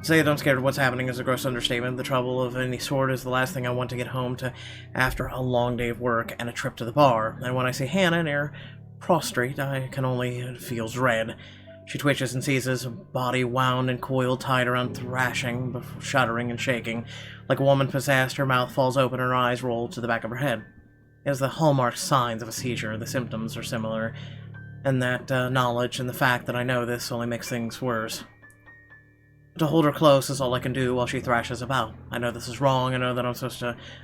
To say that I'm scared of what's happening is a gross understatement. The trouble of any sort is the last thing I want to get home to after a long day of work and a trip to the bar. And when I see Hannah near prostrate, I can only feel dread. She twitches and seizes, body wound and coiled tight around thrashing, shuddering and shaking. Like a woman possessed, her mouth falls open, her eyes roll to the back of her head. It is the hallmark signs of a seizure. The symptoms are similar, and that knowledge and the fact that I know this only makes things worse. To hold her close is all I can do while she thrashes about. I know this is wrong, I know that I'm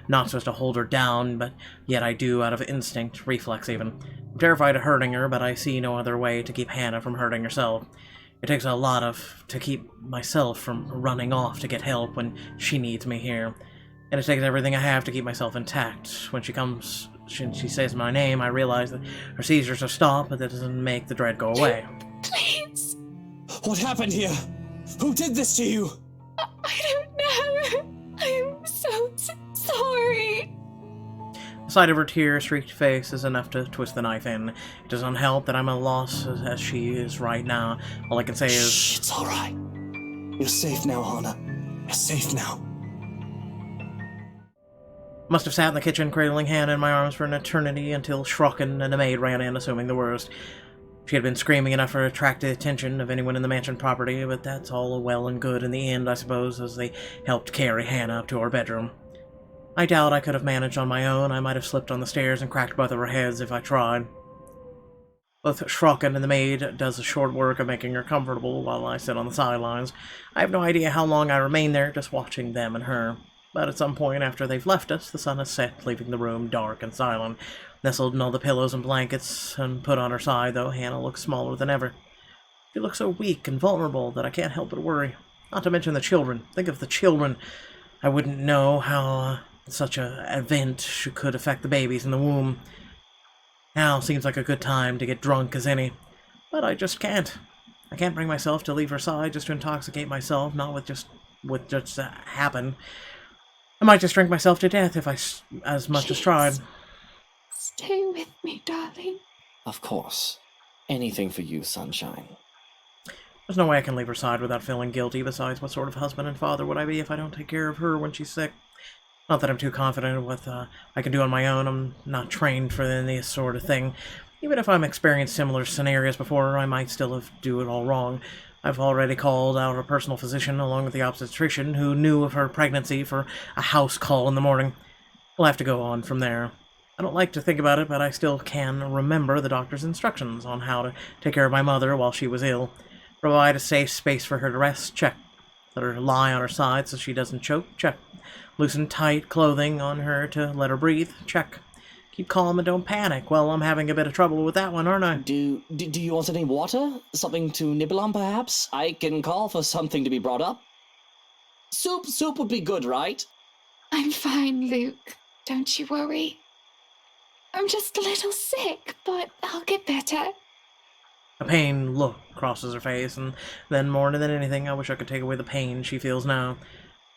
not supposed to hold her down, but yet I do out of instinct, reflex even. I'm terrified of hurting her, but I see no other way to keep Hannah from hurting herself. It takes a lot to keep myself from running off to get help when she needs me here. And it takes everything I have to keep myself intact. When she says my name, I realize that her seizures have stopped, but that doesn't make the dread go away. Please. What happened here? Who did this to you? I don't know. I'm so sorry. The sight of her tear-streaked face is enough to twist the knife in. It doesn't help that I'm at a loss as she is right now. All I can say is... Shh, it's alright. You're safe now, Hannah. You're safe now. Must have sat in the kitchen cradling Hannah in my arms for an eternity until Schrocken and the maid ran in, assuming the worst. She had been screaming enough to attract the attention of anyone in the mansion property, but that's all well and good in the end, I suppose, as they helped carry Hannah up to our bedroom. I doubt I could have managed on my own. I might have slipped on the stairs and cracked both of her heads if I tried. Both Schrocken and the maid does a short work of making her comfortable while I sit on the sidelines. I have no idea how long I remain there, just watching them and her. But at some point after they've left us, the sun has set, leaving the room dark and silent. Nestled in all the pillows and blankets and put on her side, though, Hannah looks smaller than ever. She looks so weak and vulnerable that I can't help but worry. Not to mention the children. Think of the children. I wouldn't know how such an event could affect the babies in the womb. Now seems like a good time to get drunk as any. But I just can't. I can't bring myself to leave her side just to intoxicate myself, not with just happen. I might just drink myself to death if I as much as tried. Stay with me, darling. Of course. Anything for you, sunshine. There's no way I can leave her side without feeling guilty. Besides, what sort of husband and father would I be if I don't take care of her when she's sick? Not that I'm too confident in what I can do on my own. I'm not trained for this sort of thing. Even if I've experienced similar scenarios before, I might still do it all wrong. I've already called out a personal physician along with the obstetrician who knew of her pregnancy for a house call in the morning. We'll have to go on from there. I don't like to think about it, but I still can remember the doctor's instructions on how to take care of my mother while she was ill. Provide a safe space for her to rest, check. Let her lie on her side so she doesn't choke, check. Loosen tight clothing on her to let her breathe, check. Keep calm and don't panic. Well, I'm having a bit of trouble with that one, aren't I? Do you want any water? Something to nibble on, perhaps? I can call for something to be brought up. Soup would be good, right? I'm fine, Luke. Don't you worry. I'm just a little sick, but I'll get better. A pained look crosses her face, and then more than anything, I wish I could take away the pain she feels now.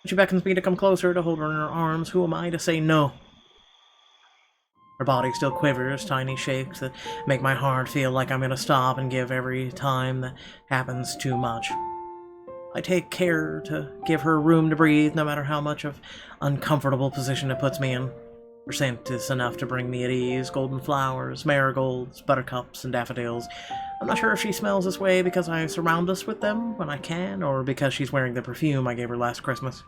She beckons me to come closer, to hold her in her arms. Who am I to say no? Her body still quivers, tiny shakes that make my heart feel like I'm gonna stop and give every time that happens too much. I take care to give her room to breathe, no matter how much of uncomfortable position it puts me in. Her scent is enough to bring me at ease. Golden flowers, marigolds, buttercups, and daffodils. I'm not sure if she smells this way because I surround us with them when I can, or because she's wearing the perfume I gave her last Christmas.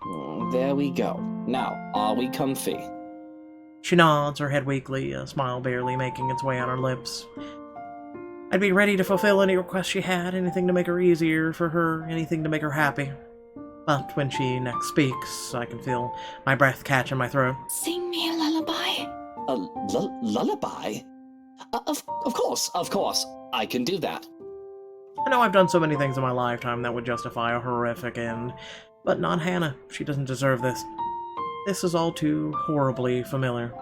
There we go. Now, are we comfy? She nods, her head weakly, a smile barely making its way on her lips. I'd be ready to fulfill any request she had, anything to make her easier for her, anything to make her happy. But when she next speaks, I can feel my breath catch in my throat. Sing me a lullaby. A lullaby? Of course. I can do that. I know I've done so many things in my lifetime that would justify a horrific end, but not Hannah. She doesn't deserve this. This is all too horribly familiar.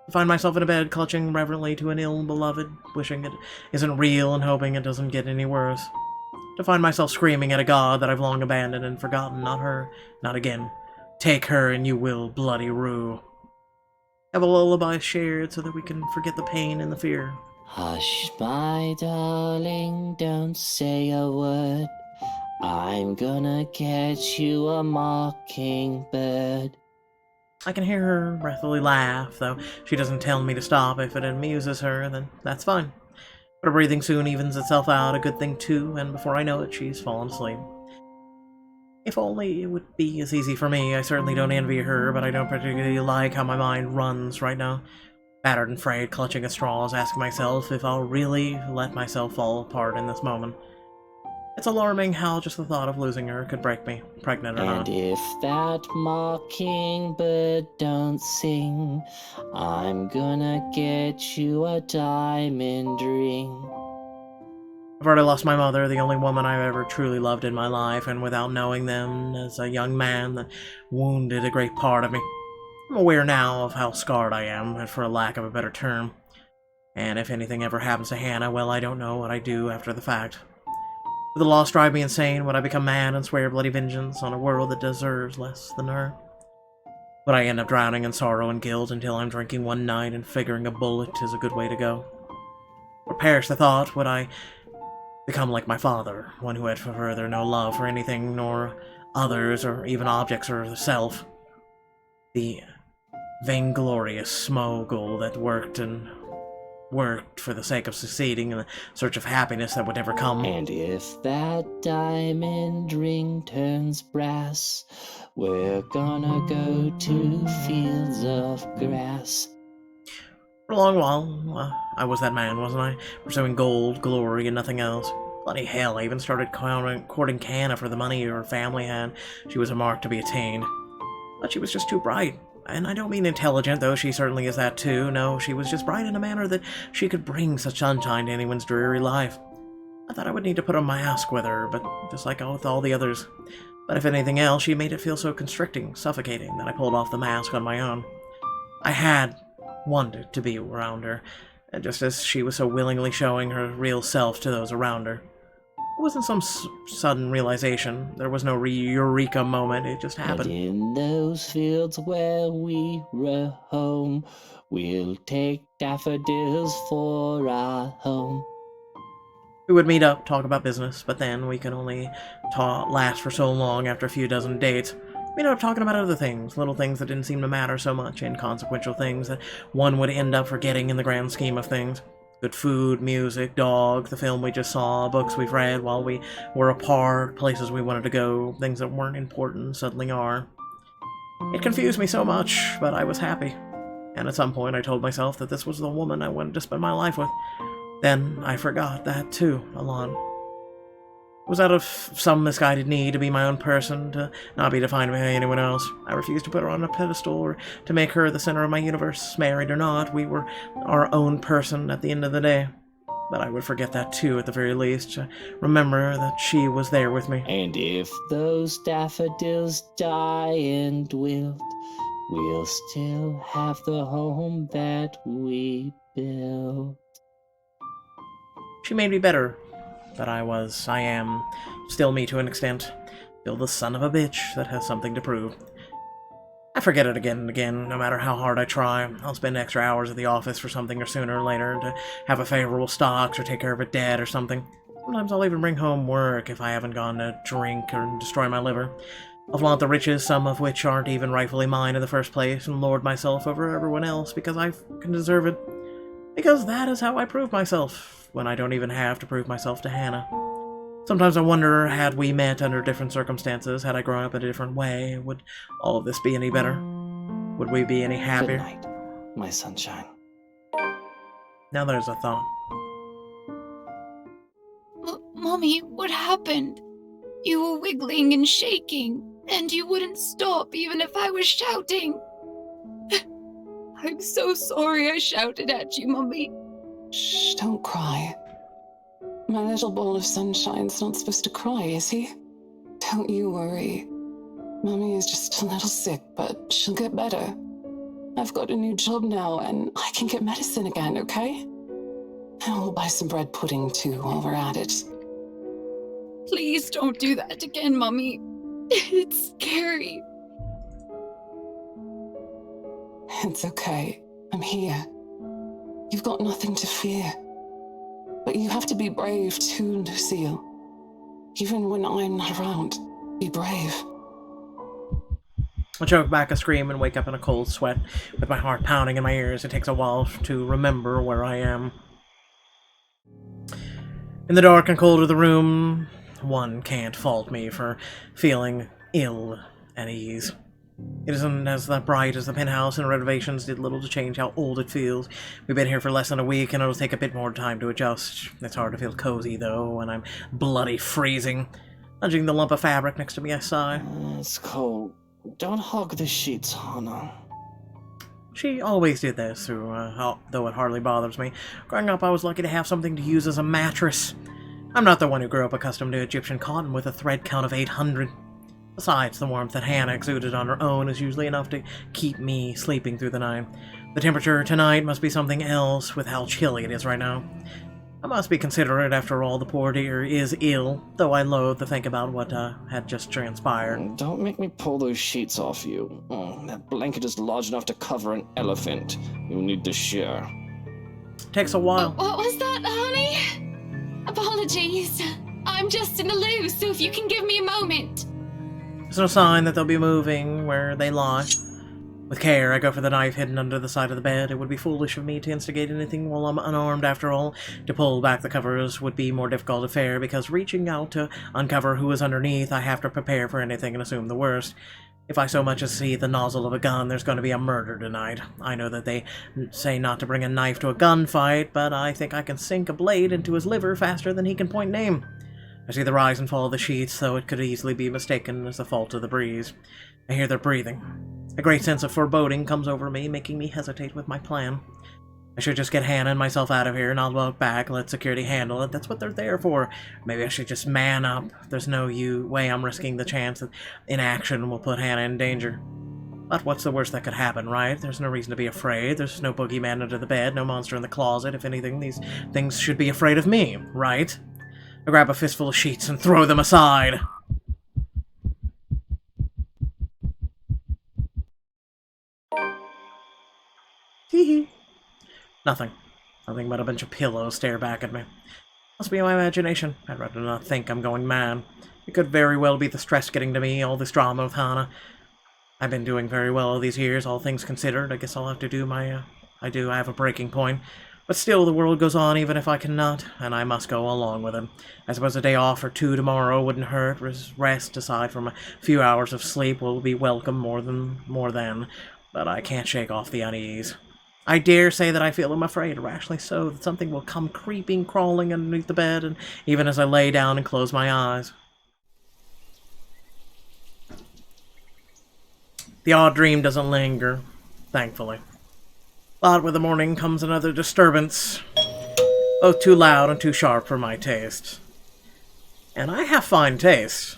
I find myself in a bed, clutching reverently to an ill-beloved, wishing it isn't real and hoping it doesn't get any worse. To find myself screaming at a god that I've long abandoned and forgotten, not her, not again. Take her and you will, bloody rue. Have a lullaby shared so that we can forget the pain and the fear. Hush, my darling, don't say a word. I'm gonna get you a mockingbird. I can hear her breathily laugh, though she doesn't tell me to stop. If it amuses her, then that's fine. But her breathing soon evens itself out, a good thing too, and before I know it, she's fallen asleep. If only it would be as easy for me. I certainly don't envy her, but I don't particularly like how my mind runs right now. Battered and frayed, clutching at straws, asking myself if I'll really let myself fall apart in this moment. It's alarming how just the thought of losing her could break me, pregnant or And not. if that mockingbird don't sing, I'm gonna get you a diamond ring. I've already lost my mother, the only woman I've ever truly loved in my life, and without knowing them as a young man, that wounded a great part of me. I'm aware now of how scarred I am, for a lack of a better term. And if anything ever happens to Hannah, well, I don't know what I'd do after the fact. Would the loss drive me insane? Would I become mad and swear bloody vengeance on a world that deserves less than her? Would I end up drowning in sorrow and guilt until I'm drinking one night and figuring a bullet is a good way to go? Or perish the thought, would I become like my father, one who had further no love for anything nor others or even objects or the self? The vainglorious mogul that worked for the sake of succeeding in the search of happiness that would never come. And if that diamond ring turns brass, we're gonna go to fields of grass. For a long while, I was that man, wasn't I? Pursuing gold, glory, and nothing else. Bloody hell, I even started courting Canna for the money her family had. She was a mark to be attained. But she was just too bright. And I don't mean intelligent, though she certainly is that too. No, she was just bright in a manner that she could bring such sunshine to anyone's dreary life. I thought I would need to put on a mask with her, but just like with all the others. But if anything else, she made it feel so constricting, suffocating, that I pulled off the mask on my own. I had wanted to be around her, just as she was so willingly showing her real self to those around her. It wasn't some sudden realization. There was no eureka moment. It just happened. And in those fields where we roam, we'll take daffodils for our home. We would meet up, talk about business, but then we could only last for so long after a few dozen dates. We'd end up talking about other things, little things that didn't seem to matter so much, inconsequential things that one would end up forgetting in the grand scheme of things. Good food, music, dogs, the film we just saw, books we've read while we were apart, places we wanted to go, things that weren't important suddenly are. It confused me so much, but I was happy. And at some point I told myself that this was the woman I wanted to spend my life with. Then I forgot that too, a lot. It was out of some misguided need to be my own person, to not be defined by anyone else. I refused to put her on a pedestal or to make her the center of my universe. Married or not, we were our own person at the end of the day. But I would forget that too, at the very least. Remember that she was there with me. And if those daffodils die and wilt, we'll still have the home that we built. She made me better. But I am, still me to an extent. Still the son of a bitch that has something to prove. I forget it again and again, no matter how hard I try. I'll spend extra hours at the office for something or sooner or later to have a favorable stocks or take care of a debt or something. Sometimes I'll even bring home work if I haven't gone to drink or destroy my liver. I'll flaunt the riches, some of which aren't even rightfully mine in the first place, and lord myself over everyone else because I can deserve it. Because that is how I prove myself, when I don't even have to prove myself to Hannah. Sometimes I wonder, had we met under different circumstances, had I grown up in a different way, would all of this be any better? Would we be any happier? Good night, my sunshine. Now there's a thought. Mommy, what happened? You were wiggling and shaking, and you wouldn't stop even if I was shouting. I'm so sorry I shouted at you, Mommy. Shh, don't cry. My little ball of sunshine's not supposed to cry, is he? Don't you worry. Mommy is just a little sick, but she'll get better. I've got a new job now, and I can get medicine again, okay? And we'll buy some bread pudding, too, while we're at it. Please don't do that again, Mommy. It's scary. It's okay. I'm here. You've got nothing to fear. But you have to be brave too, Lucille. Even when I'm not around, be brave. I choke back a scream and wake up in a cold sweat, with my heart pounding in my ears. It takes a while to remember where I am. In the dark and cold of the room, one can't fault me for feeling ill at ease. It isn't as that bright as the penthouse, and renovations did little to change how old it feels. We've been here for less than a week, and it'll take a bit more time to adjust. It's hard to feel cozy, though, when I'm bloody freezing. Nudging the lump of fabric next to me, I sigh. It's cold. Don't hug the sheets, Hannah. She always did this, though it hardly bothers me. Growing up, I was lucky to have something to use as a mattress. I'm not the one who grew up accustomed to Egyptian cotton with a thread count of 800. Besides, the warmth that Hannah exuded on her own is usually enough to keep me sleeping through the night. The temperature tonight must be something else with how chilly it is right now. I must be considerate, after all. The poor dear is ill, though I loathe to think about what had just transpired. Don't make me pull those sheets off you. That blanket is large enough to cover an elephant. You need to share. Takes a while. What was that, honey? Apologies. I'm just in the loo, so if you can give me a moment. There's no sign that they'll be moving where they lie. With care, I go for the knife hidden under the side of the bed. It would be foolish of me to instigate anything while I'm unarmed, after all. To pull back the covers would be more difficult affair, because reaching out to uncover who is underneath, I have to prepare for anything and assume the worst. If I so much as see the nozzle of a gun, there's going to be a murder tonight. I know that they say not to bring a knife to a gunfight, but I think I can sink a blade into his liver faster than he can point name. I see the rise and fall of the sheets, though it could easily be mistaken as the fault of the breeze. I hear their breathing. A great sense of foreboding comes over me, making me hesitate with my plan. I should just get Hannah and myself out of here, and I'll walk back, let security handle it. That's what they're there for. Maybe I should just man up. There's no way I'm risking the chance that inaction will put Hannah in danger. But what's the worst that could happen, right? There's no reason to be afraid. There's no boogeyman under the bed, no monster in the closet. If anything, these things should be afraid of me, right? I grab a fistful of sheets and throw them aside. Hee. Nothing. Nothing but a bunch of pillows stare back at me. Must be my imagination. I'd rather not think I'm going mad. It could very well be the stress getting to me, all this drama with Hannah. I've been doing very well all these years, all things considered. I guess I'll have to do my, I have a breaking point. But still, the world goes on even if I cannot, and I must go along with it. I suppose a day off or two tomorrow wouldn't hurt. Rest, aside from a few hours of sleep, will be welcome more than. But I can't shake off the unease. I dare say that I feel I'm afraid, irrationally so, that something will come creeping, crawling underneath the bed, and even as I lay down and close my eyes. The odd dream doesn't linger, thankfully. But with the morning comes another disturbance, both too loud and too sharp for my taste. And I have fine taste.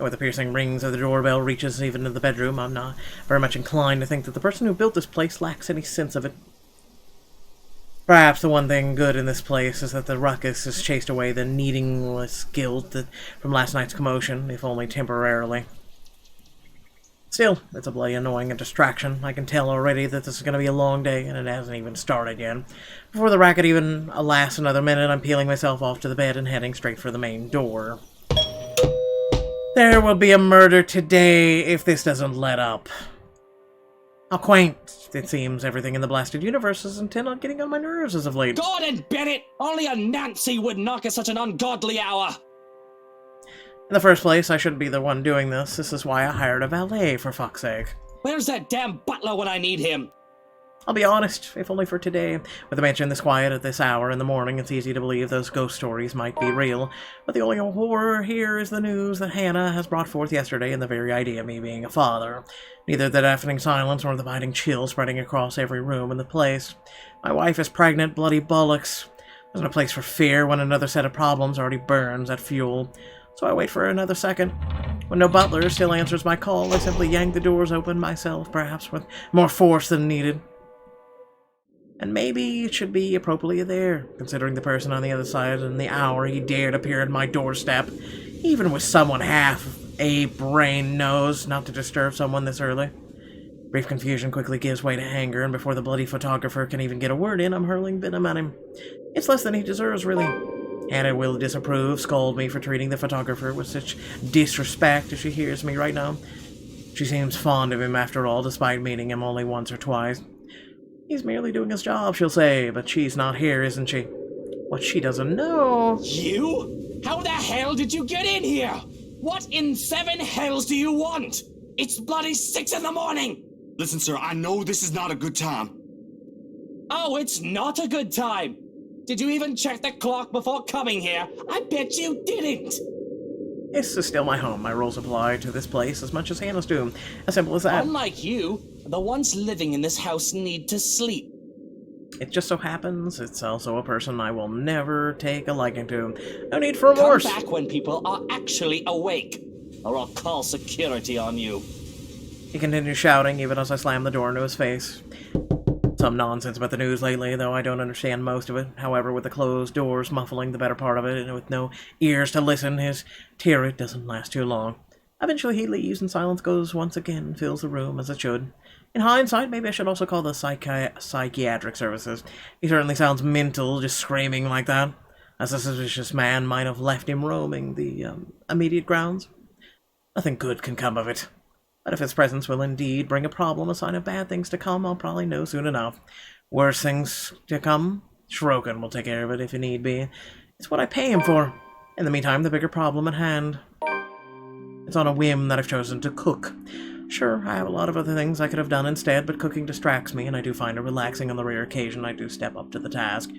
With the piercing rings of the doorbell reaches even to the bedroom, I'm not very much inclined to think that the person who built this place lacks any sense of it. Perhaps the one thing good in this place is that the ruckus has chased away the needingless guilt from last night's commotion, if only temporarily. Still, it's a bloody annoying distraction. I can tell already that this is going to be a long day, and it hasn't even started yet. Before the racket even lasts another minute, I'm peeling myself off to the bed and heading straight for the main door. There will be a murder today if this doesn't let up. How quaint it seems everything in the blasted universe is intent on getting on my nerves as of late. Gordon Bennett! Only a Nancy would knock at such an ungodly hour! In the first place, I shouldn't be the one doing this. This is why I hired a valet, for fuck's sake. Where's that damn butler when I need him? I'll be honest, if only for today. With the mansion this quiet at this hour in the morning, it's easy to believe those ghost stories might be real. But the only horror here is the news that Hannah has brought forth yesterday, and the very idea of me being a father. Neither the deafening silence nor the biting chill spreading across every room in the place. My wife is pregnant, bloody bollocks. There's no place for fear when another set of problems already burns at fuel. So I wait for another second. When no butler still answers my call, I simply yank the doors open myself, perhaps with more force than needed. And maybe it should be appropriately there, considering the person on the other side and the hour he dared appear at my doorstep. Even with someone half a brain knows not to disturb someone this early. Brief confusion quickly gives way to anger, and before the bloody photographer can even get a word in, I'm hurling venom at him. It's less than he deserves, really. Hannah will disapprove, scold me for treating the photographer with such disrespect if she hears me right now. She seems fond of him after all, despite meeting him only once or twice. He's merely doing his job, she'll say, but she's not here, isn't she? What she doesn't know... You? How the hell did you get in here? What in 7 hells do you want? It's bloody 6 in the morning! Listen, sir, I know this is not a good time. Oh, it's not a good time! Did you even check the clock before coming here? I bet you didn't! This is still my home. My rules apply to this place as much as Hannah's do. As simple as that. Unlike you, the ones living in this house need to sleep. It just so happens it's also a person I will never take a liking to. No need for remorse. Come back when people are actually awake, or I'll call security on you. He continues shouting even as I slam the door into his face. Some nonsense about the news lately, though I don't understand most of it. However, with the closed doors muffling the better part of it, and with no ears to listen, his tirade doesn't last too long. Eventually he leaves, and silence goes once again and fills the room as it should. In hindsight, maybe I should also call the psychiatric services. He certainly sounds mental, just screaming like that. As a suspicious man might have left him roaming the immediate grounds. Nothing good can come of it. But if his presence will indeed bring a problem, a sign of bad things to come, I'll probably know soon enough. Worse things to come? Shrokin will take care of it if it need be. It's what I pay him for. In the meantime, the bigger problem at hand. It's on a whim that I've chosen to cook. Sure, I have a lot of other things I could have done instead, but cooking distracts me, and I do find it relaxing on the rare occasion I do step up to the task.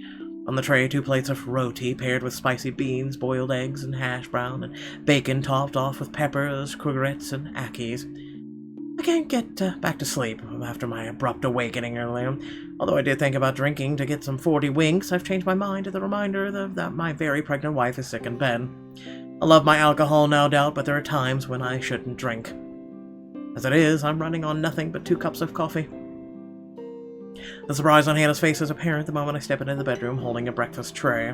On the tray, 2 plates of roti paired with spicy beans, boiled eggs, and hash brown, and bacon topped off with peppers, courgettes, and akis. I can't get back to sleep after my abrupt awakening earlier. Although I did think about drinking to get some 40 winks, I've changed my mind to the reminder that my very pregnant wife is sick in bed. I love my alcohol, no doubt, but there are times when I shouldn't drink. As it is, I'm running on nothing but 2 cups of coffee. The surprise on Hannah's face is apparent the moment I step into the bedroom holding a breakfast tray.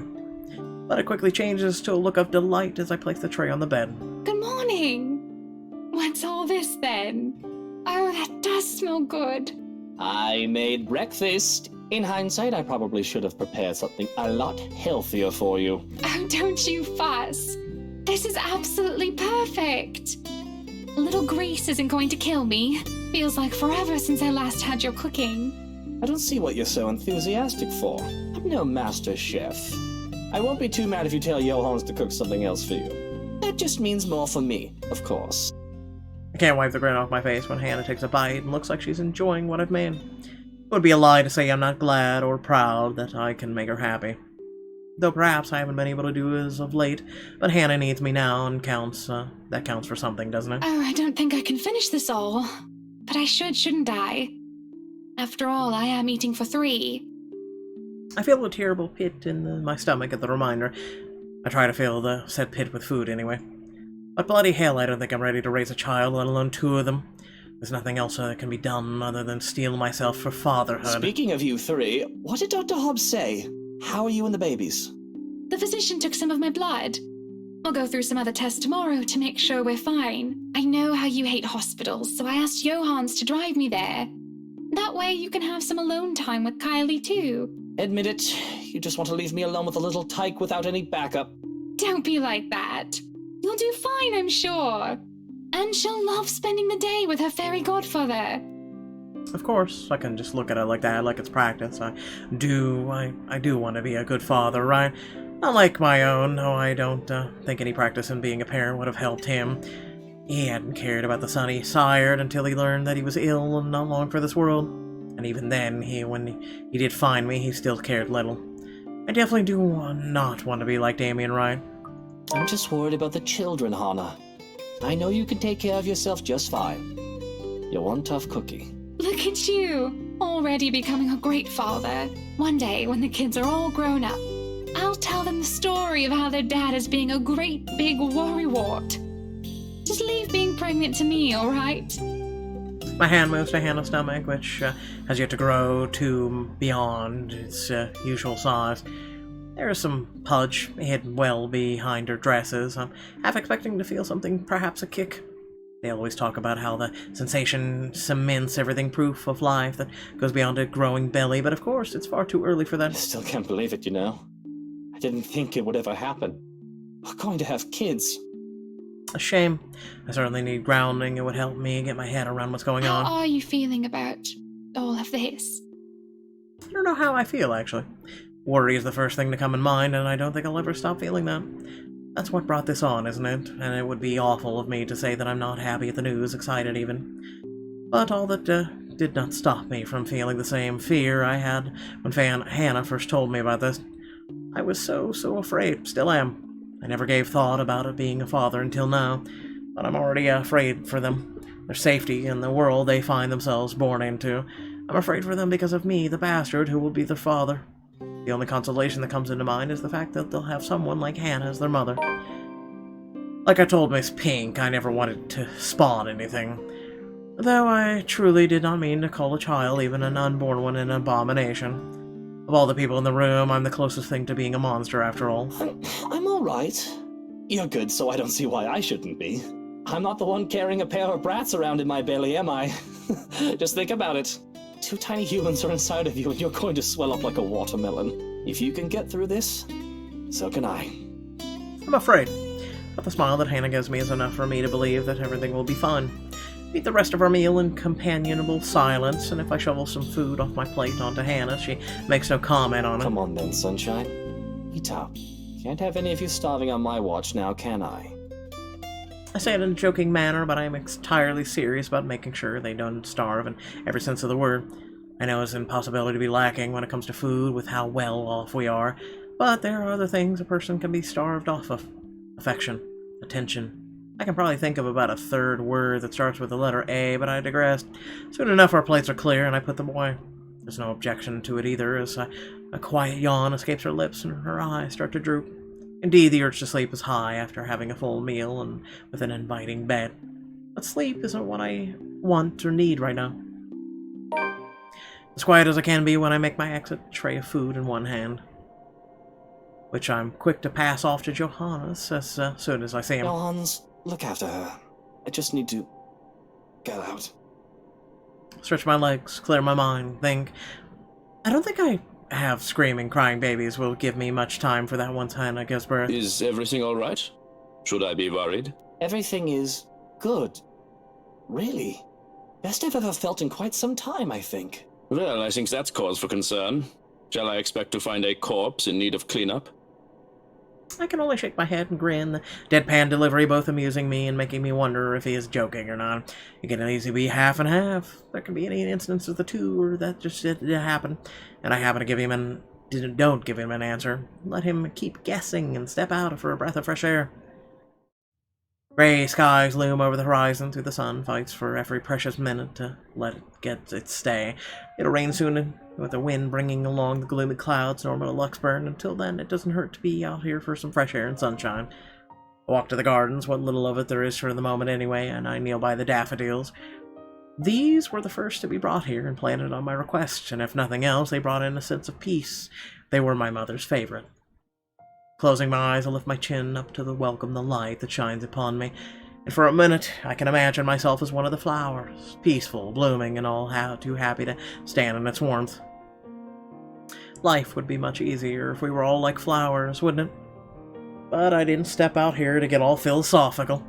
But it quickly changes to a look of delight as I place the tray on the bed. Good morning. What's all this then? Oh, that does smell good. I made breakfast. In hindsight, I probably should have prepared something a lot healthier for you. Oh, don't you fuss. This is absolutely perfect. A little grease isn't going to kill me. Feels like forever since I last had your cooking. I don't see what you're so enthusiastic for. I'm no master chef. I won't be too mad if you tell Johans to cook something else for you. That just means more for me, of course. I can't wipe the grin off my face when Hannah takes a bite and looks like she's enjoying what I've made. It would be a lie to say I'm not glad or proud that I can make her happy. Though perhaps I haven't been able to do as of late, but Hannah needs me now and that counts for something, doesn't it? Oh, I don't think I can finish this all. But I shouldn't I? After all, I am eating for 3. I feel a terrible pit in my stomach at the reminder. I try to fill the said pit with food anyway. But bloody hell, I don't think I'm ready to raise a child, let alone 2 of them. There's nothing else that can be done other than steel myself for fatherhood. Speaking of you 3, what did Dr. Hobbs say? How are you and the babies? The physician took some of my blood. I'll go through some other tests tomorrow to make sure we're fine. I know how you hate hospitals, so I asked Johans to drive me there. That way you can have some alone time with Kylie too. Admit it, you just want to leave me alone with a little tyke without any backup. Don't be like that. You'll do fine, I'm sure. And she'll love spending the day with her fairy godfather. Of course, I can just look at it like that, like it's practice. I do want to be a good father, right? Not like my own, though I don't think any practice in being a parent would have helped him. He hadn't cared about the son he sired until he learned that he was ill and not long for this world. And even then, when he did find me, he still cared little. I definitely do not want to be like Damien, right? I'm just worried about the children, Hannah. I know you can take care of yourself just fine. You're one tough cookie. Look at you, already becoming a great father. One day, when the kids are all grown up, I'll tell them the story of how their dad is being a great big worrywart. Just leave being pregnant to me, alright? My hand moves to Hannah's stomach, which has yet to grow to beyond its usual size. There is some pudge hidden well behind her dresses. I'm half expecting to feel something, perhaps a kick. They always talk about how the sensation cements everything proof of life that goes beyond a growing belly, but of course, it's far too early for that. I still can't believe it, you know. I didn't think it would ever happen. We're going to have kids. A shame. I certainly need grounding. It would help me get my head around what's going How on. are you feeling about all of this? I don't know how I feel, actually. Worry is the first thing to come in mind, and I don't think I'll ever stop feeling that. That's what brought this on, isn't it? And it would be awful of me to say that I'm not happy at the news, excited even. But all that did not stop me from feeling the same fear I had when Hannah first told me about this. I was so afraid, still am. I never gave thought about it being a father until now, but I'm already afraid for them, their safety, and the world they find themselves born into. I'm afraid for them because of me, the bastard, who will be their father. The only consolation that comes into mind is the fact that they'll have someone like Hannah as their mother. Like I told Miss Pink, I never wanted to spawn anything. Though I truly did not mean to call a child, even an unborn one, an abomination. Of all the people in the room, I'm the closest thing to being a monster, after all. I'm alright. You're good, so I don't see why I shouldn't be. I'm not the one carrying a pair of brats around in my belly, am I? Just think about it. 2 tiny humans are inside of you, and you're going to swell up like a watermelon. If you can get through this, so can I. I'm afraid. But the smile that Hannah gives me is enough for me to believe that everything will be fine. Eat the rest of our meal in companionable silence, and if I shovel some food off my plate onto Hannah, she makes no comment on it. Come on then, sunshine. Eat up. Can't have any of you starving on my watch now, can I? I say it in a joking manner, but I am entirely serious about making sure they don't starve in every sense of the word. I know it's an impossibility to be lacking when it comes to food with how well off we are, but there are other things a person can be starved off of. Affection. Attention. I can probably think of about a third word that starts with the letter A, but I digress. Soon enough our plates are clear, and I put them away. There's no objection to it either, as a quiet yawn escapes her lips and her eyes start to droop. Indeed, the urge to sleep is high after having a full meal and with an inviting bed. But sleep isn't what I want or need right now. As quiet as I can be when I make my exit, tray of food in one hand, which I'm quick to pass off to Johannes as soon as I see him. Johans, look after her. I just need to get out. Stretch my legs, clear my mind, think. I don't think I have screaming, crying babies will give me much time for that once Hannah gives birth. Is everything all right? Should I be worried? Everything is good. Really. Best I've ever felt in quite some time, I think. Well, I think that's cause for concern. Shall I expect to find a corpse in need of cleanup? I can only shake my head and grin, the deadpan delivery both amusing me and making me wonder if he is joking or not. It can easily be half and half. There can be any instance of the two, or that just didn't happen, and I happen to don't give him an answer. Let him keep guessing and step out for a breath of fresh air. Gray skies loom over the horizon through the sun fights for every precious minute to let it get its stay. It'll rain soon, with the wind bringing along the gloomy clouds normal to Luxburn. Until then, it doesn't hurt to be out here for some fresh air and sunshine. I walk to the gardens, what little of it there is for the moment anyway, and I kneel by the daffodils. These were the first to be brought here and planted on my request, and if nothing else, they brought in a sense of peace. They were my mother's favorite. Closing my eyes, I lift my chin up to welcome the light that shines upon me, and for a minute I can imagine myself as one of the flowers, peaceful, blooming, and all too happy to stand in its warmth. Life would be much easier if we were all like flowers, wouldn't it? But I didn't step out here to get all philosophical.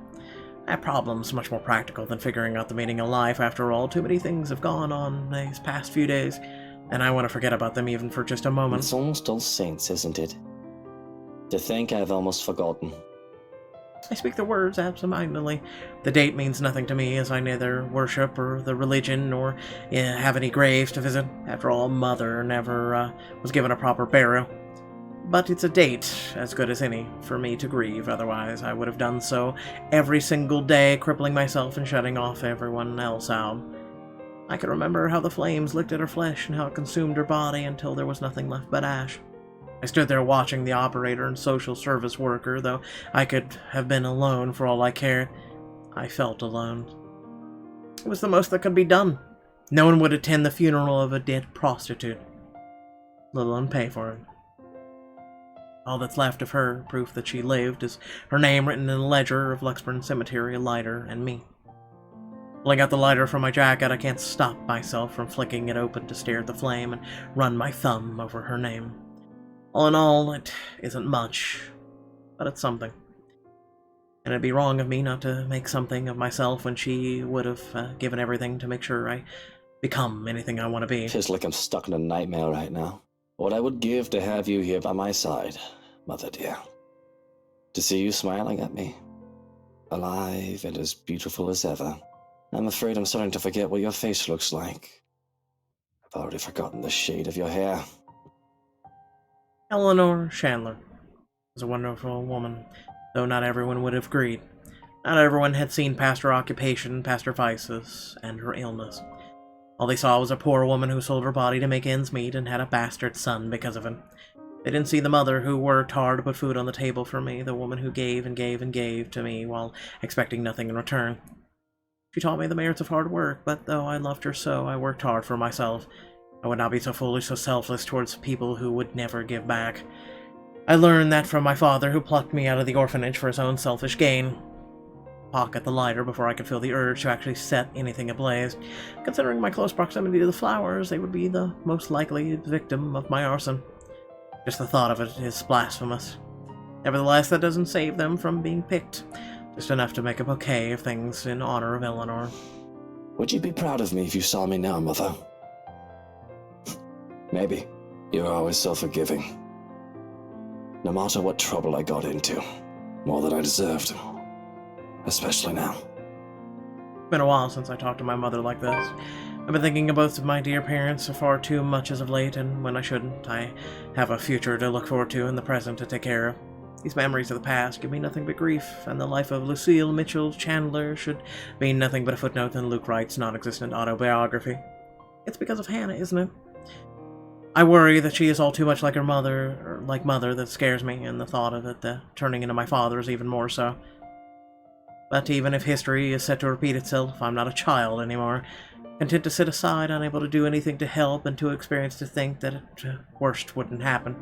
I have problems much more practical than figuring out the meaning of life. After all, too many things have gone on these past few days, and I want to forget about them even for just a moment. It's almost All Saints, isn't it? To think I've almost forgotten. I speak the words absentmindedly. The date means nothing to me, as I neither worship or the religion, nor have any graves to visit. After all, Mother never was given a proper burial. But it's a date, as good as any, for me to grieve. Otherwise, I would have done so every single day, crippling myself and shutting off everyone else out. I can remember how the flames licked at her flesh and how it consumed her body until there was nothing left but ash. I stood there watching the operator and social service worker, though I could have been alone for all I cared. I felt alone. It was the most that could be done. No one would attend the funeral of a dead prostitute, let alone pay for it. All that's left of her, proof that she lived, is her name written in the ledger of Luxburn Cemetery, a lighter, and me. Pulling out the lighter from my jacket, I can't stop myself from flicking it open to stare at the flame and run my thumb over her name. All in all, it isn't much, but it's something. And it'd be wrong of me not to make something of myself when she would have given everything to make sure I become anything I want to be. Feels like I'm stuck in a nightmare right now. What I would give to have you here by my side, Mother dear. To see you smiling at me. Alive and as beautiful as ever. I'm afraid I'm starting to forget what your face looks like. I've already forgotten the shade of your hair. Eleanor Chandler was a wonderful woman, though not everyone would have agreed. Not everyone had seen past her occupation, past her vices, and her illness. All they saw was a poor woman who sold her body to make ends meet and had a bastard son because of it. They didn't see the mother who worked hard to put food on the table for me, the woman who gave and gave and gave to me while expecting nothing in return. She taught me the merits of hard work, but though I loved her so, I worked hard for myself. I would not be so foolish, so selfless towards people who would never give back. I learned that from my father, who plucked me out of the orphanage for his own selfish gain. Pocket the lighter before I could feel the urge to actually set anything ablaze. Considering my close proximity to the flowers, they would be the most likely victim of my arson. Just the thought of it is blasphemous. Nevertheless, that doesn't save them from being picked. Just enough to make a bouquet of things in honor of Eleanor. Would you be proud of me if you saw me now, Mother? Maybe. You're always so forgiving. No matter what trouble I got into. More than I deserved. Especially now. It's been a while since I talked to my mother like this. I've been thinking of both of my dear parents far too much as of late, and when I shouldn't, I have a future to look forward to and the present to take care of. These memories of the past give me nothing but grief, and the life of Lucille Mitchell Chandler should mean nothing but a footnote in Luke Wright's non-existent autobiography. It's because of Hannah, isn't it? I worry that she is all too much like her mother, or like Mother, that scares me, and the thought of it turning into my father is even more so. But even if history is set to repeat itself, I'm not a child anymore, content to sit aside, unable to do anything to help, and too experienced to think that worst wouldn't happen.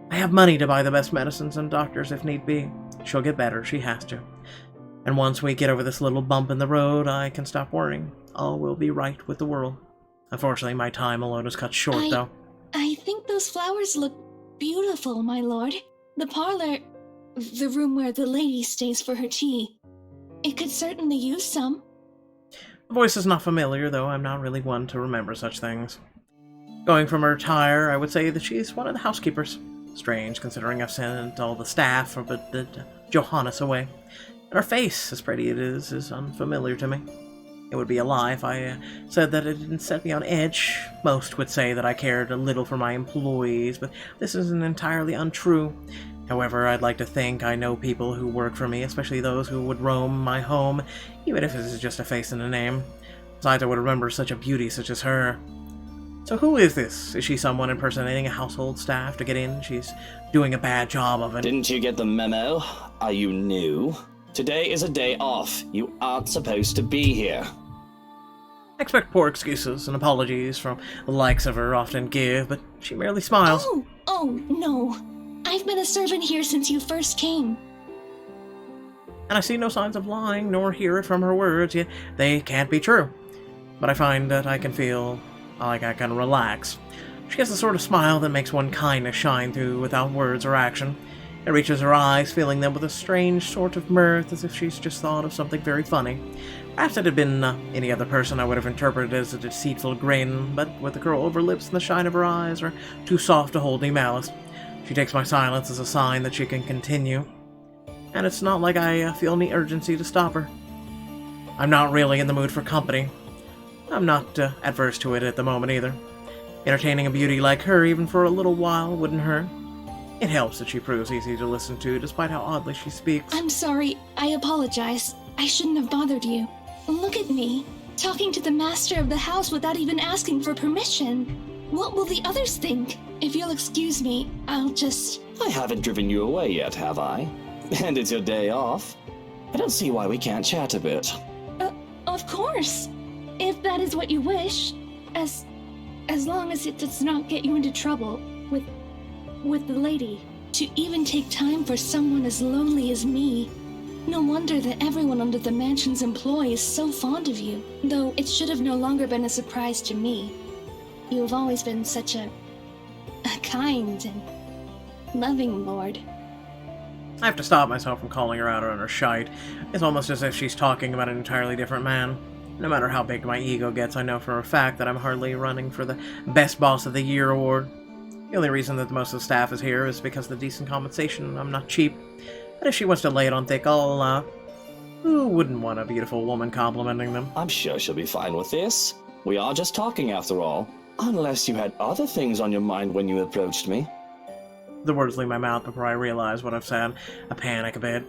I have money to buy the best medicines and doctors if need be. She'll get better, she has to. And once we get over this little bump in the road, I can stop worrying. All will be right with the world. Unfortunately, my time alone is cut short, though. I think those flowers look beautiful, my lord. The parlor, the room where the lady stays for her tea. It could certainly use some. The voice is not familiar, though I'm not really one to remember such things. Going from her attire, I would say that she's one of the housekeepers. Strange, considering I've sent all the staff but Johannes away. And her face, as pretty it is unfamiliar to me. It would be a lie if I said that it didn't set me on edge. Most would say that I cared a little for my employees, but this isn't entirely untrue. However, I'd like to think I know people who work for me, especially those who would roam my home, even if it is just a face and a name. Besides, I would remember such a beauty such as her. So who is this? Is she someone impersonating a household staff to get in? She's doing a bad job of it. Didn't you get the memo? Are you new? Today is a day off. You aren't supposed to be here. I expect poor excuses and apologies from the likes of her often give, but she merely smiles. Oh, no. I've been a servant here since you first came. And I see no signs of lying, nor hear it from her words, yet they can't be true. But I find that I can feel like I can relax. She has the sort of smile that makes one kindness shine through without words or action. It reaches her eyes, filling them with a strange sort of mirth, as if she's just thought of something very funny. Perhaps it had been any other person I would have interpreted as a deceitful grin, but with the curl of her lips and the shine of her eyes are too soft to hold any malice. She takes my silence as a sign that she can continue. And it's not like I feel any urgency to stop her. I'm not really in the mood for company. I'm not adverse to it at the moment either. Entertaining a beauty like her even for a little while wouldn't hurt. It helps that she proves easy to listen to, despite how oddly she speaks. I'm sorry. I apologize. I shouldn't have bothered you. Look at me, talking to the master of the house without even asking for permission. What will the others think? If you'll excuse me, I'll just... I haven't driven you away yet, have I? And it's your day off. I don't see why we can't chat a bit. Of course. If that is what you wish. As long as it does not get you into trouble with the lady. To even take time for someone as lonely as me. No wonder that everyone under the mansion's employ is so fond of you. Though it should have no longer been a surprise to me. You have always been such a kind and loving lord. I have to stop myself from calling her out on her shite. It's almost as if she's talking about an entirely different man. No matter how big my ego gets, I know for a fact that I'm hardly running for the Best Boss of the Year award. The only reason that most of the staff is here is because of the decent compensation. I'm not cheap. But if she wants to lay it on thick, I'll allow. Who wouldn't want a beautiful woman complimenting them? I'm sure she'll be fine with this. We are just talking after all. Unless you had other things on your mind when you approached me. The words leave my mouth before I realize what I've said. I panic a bit.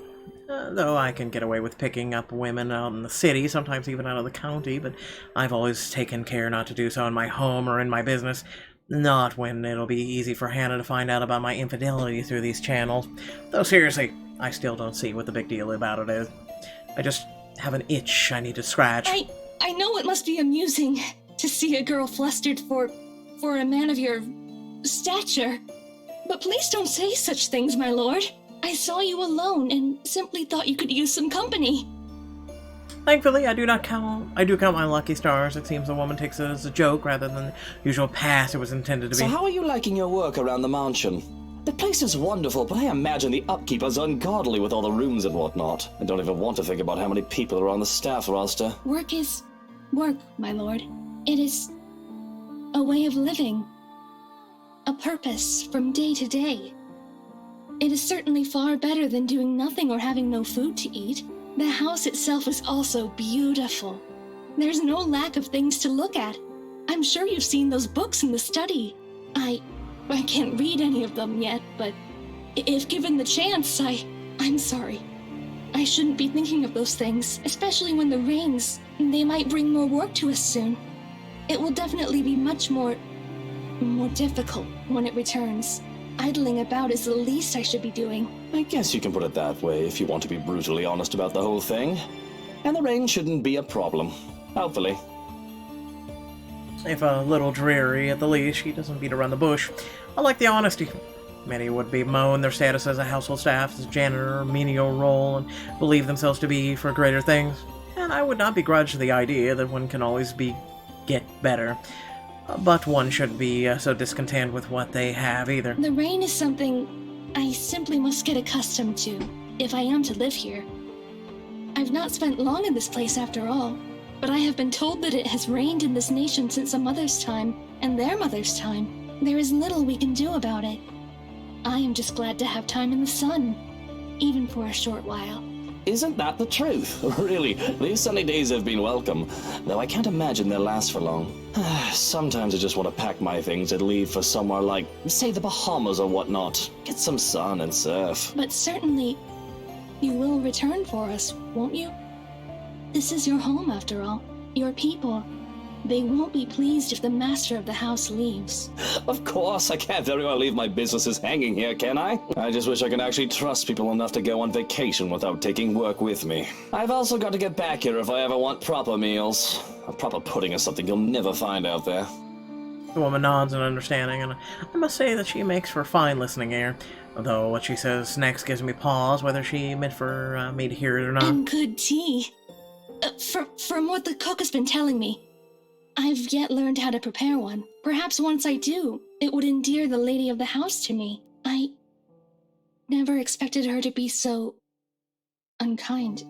Though I can get away with picking up women out in the city, sometimes even out of the county, but I've always taken care not to do so in my home or in my business. Not when it'll be easy for Hannah to find out about my infidelity through these channels. Though seriously, I still don't see what the big deal about it is. I just have an itch I need to scratch. I know it must be amusing to see a girl flustered for a man of your stature. But please don't say such things, my lord. I saw you alone and simply thought you could use some company. Thankfully, I do count my lucky stars. It seems the woman takes it as a joke rather than the usual pass it was intended to be. So how are you liking your work around the mansion? The place is wonderful, but I imagine the upkeep is ungodly with all the rooms and whatnot. I don't even want to think about how many people are on the staff roster. Work is work, my lord. It is a way of living. A purpose from day to day. It is certainly far better than doing nothing or having no food to eat. The house itself is also beautiful. There's no lack of things to look at. I'm sure you've seen those books in the study. I can't read any of them yet, but if given the chance, I'm sorry. I shouldn't be thinking of those things, especially when the rains, they might bring more work to us soon. It will definitely be much more difficult when it returns. Idling about is the least I should be doing. I guess you can put it that way if you want to be brutally honest about the whole thing. And the rain shouldn't be a problem. Hopefully. If a little dreary, at the least, she doesn't beat around the bush. I like the honesty. Many would bemoan their status as a household staff, as janitor or menial role, and believe themselves to be for greater things. And I would not begrudge the idea that one can always get better. But one shouldn't be so discontent with what they have either. The rain is something I simply must get accustomed to, if I am to live here. I've not spent long in this place after all, but I have been told that it has rained in this nation since a mother's time, and their mother's time. There is little we can do about it. I am just glad to have time in the sun, even for a short while. Isn't that the truth? Really, these sunny days have been welcome, though I can't imagine they'll last for long. Sometimes I just want to pack my things and leave for somewhere like, say, the Bahamas or whatnot. Get some sun and surf. But certainly, you will return for us, won't you? This is your home, after all. Your people. They won't be pleased if the master of the house leaves. Of course, I can't very well leave my businesses hanging here, can I? I just wish I could actually trust people enough to go on vacation without taking work with me. I've also got to get back here if I ever want proper meals. A proper pudding is something you'll never find out there. The woman nods in understanding, and I must say that she makes for fine listening ear. Although what she says next gives me pause, whether she meant for me to hear it or not. And good tea. From what the cook has been telling me, I've yet learned how to prepare one. Perhaps once I do, it would endear the lady of the house to me. I never expected her to be so unkind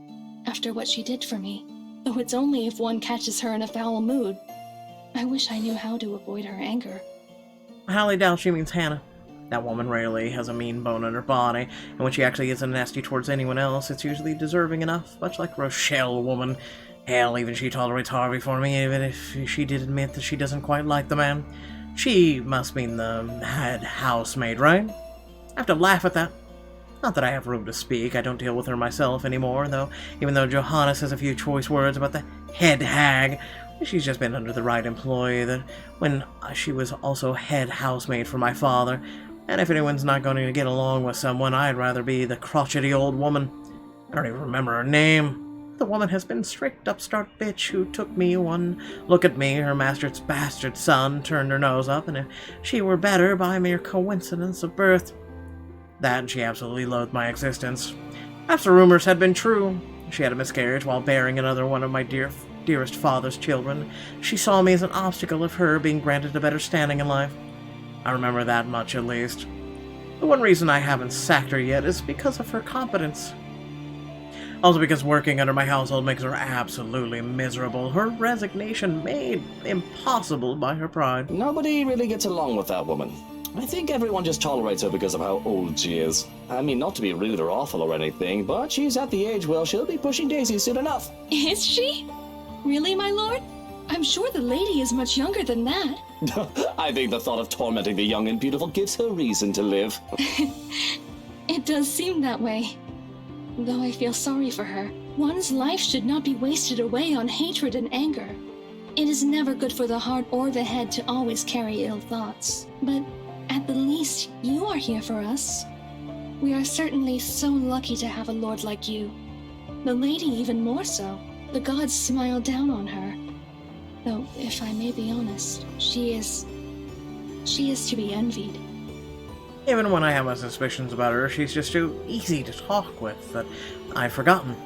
after what she did for me. Though it's only if one catches her in a foul mood. I wish I knew how to avoid her anger. I highly doubt she means Hannah. That woman rarely has a mean bone in her body, and when she actually isn't nasty towards anyone else, it's usually deserving enough, much like Rochelle woman. Hell, even she tolerates Harvey for me, even if she did admit that she doesn't quite like the man. She must mean the head housemaid, right? I have to laugh at that. Not that I have room to speak, I don't deal with her myself anymore, though, even though Johannes has a few choice words about the head hag, she's just been under the right employee that when she was also head housemaid for my father, and if anyone's not going to get along with someone, I'd rather be the crotchety old woman. I don't even remember her name. The woman has been strict upstart bitch who took me one look at me, her master's bastard son, turned her nose up, and if she were better by mere coincidence of birth, that she absolutely loathed my existence. Perhaps the rumors had been true. She had a miscarriage while bearing another one of my dearest father's children. She saw me as an obstacle of her being granted a better standing in life. I remember that much, at least. The one reason I haven't sacked her yet is because of her competence. Also because working under my household makes her absolutely miserable. Her resignation made impossible by her pride. Nobody really gets along with that woman. I think everyone just tolerates her because of how old she is. I mean, not to be rude or awful or anything, but she's at the age where she'll be pushing daisies soon enough. Is she? Really, my lord? I'm sure the lady is much younger than that. I think the thought of tormenting the young and beautiful gives her reason to live. It does seem that way. Though I feel sorry for her. One's life should not be wasted away on hatred and anger. It is never good for the heart or the head to always carry ill thoughts. But at the least, you are here for us. We are certainly so lucky to have a lord like you. The lady even more so. The gods smile down on her. Though, if I may be honest, she is to be envied. Even when I have my suspicions about her, she's just too easy to talk with that I've forgotten.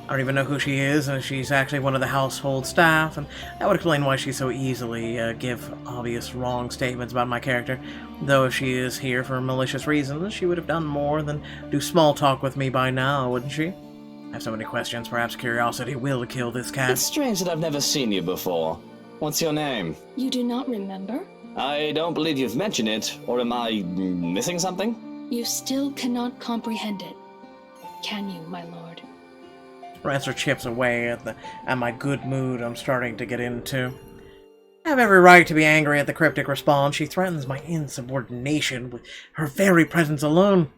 I don't even know who she is, and she's actually one of the household staff, and that would explain why she so easily give obvious wrong statements about my character. Though if she is here for malicious reasons, she would have done more than do small talk with me by now, wouldn't she? I have so many questions, perhaps curiosity will kill this cat. It's strange that I've never seen you before. What's your name? You do not remember? I don't believe you've mentioned it, or am I missing something? You still cannot comprehend it, can you, my lord? Rancer chips away at my good mood I'm starting to get into. I have every right to be angry at the cryptic response. She threatens my insubordination with her very presence alone.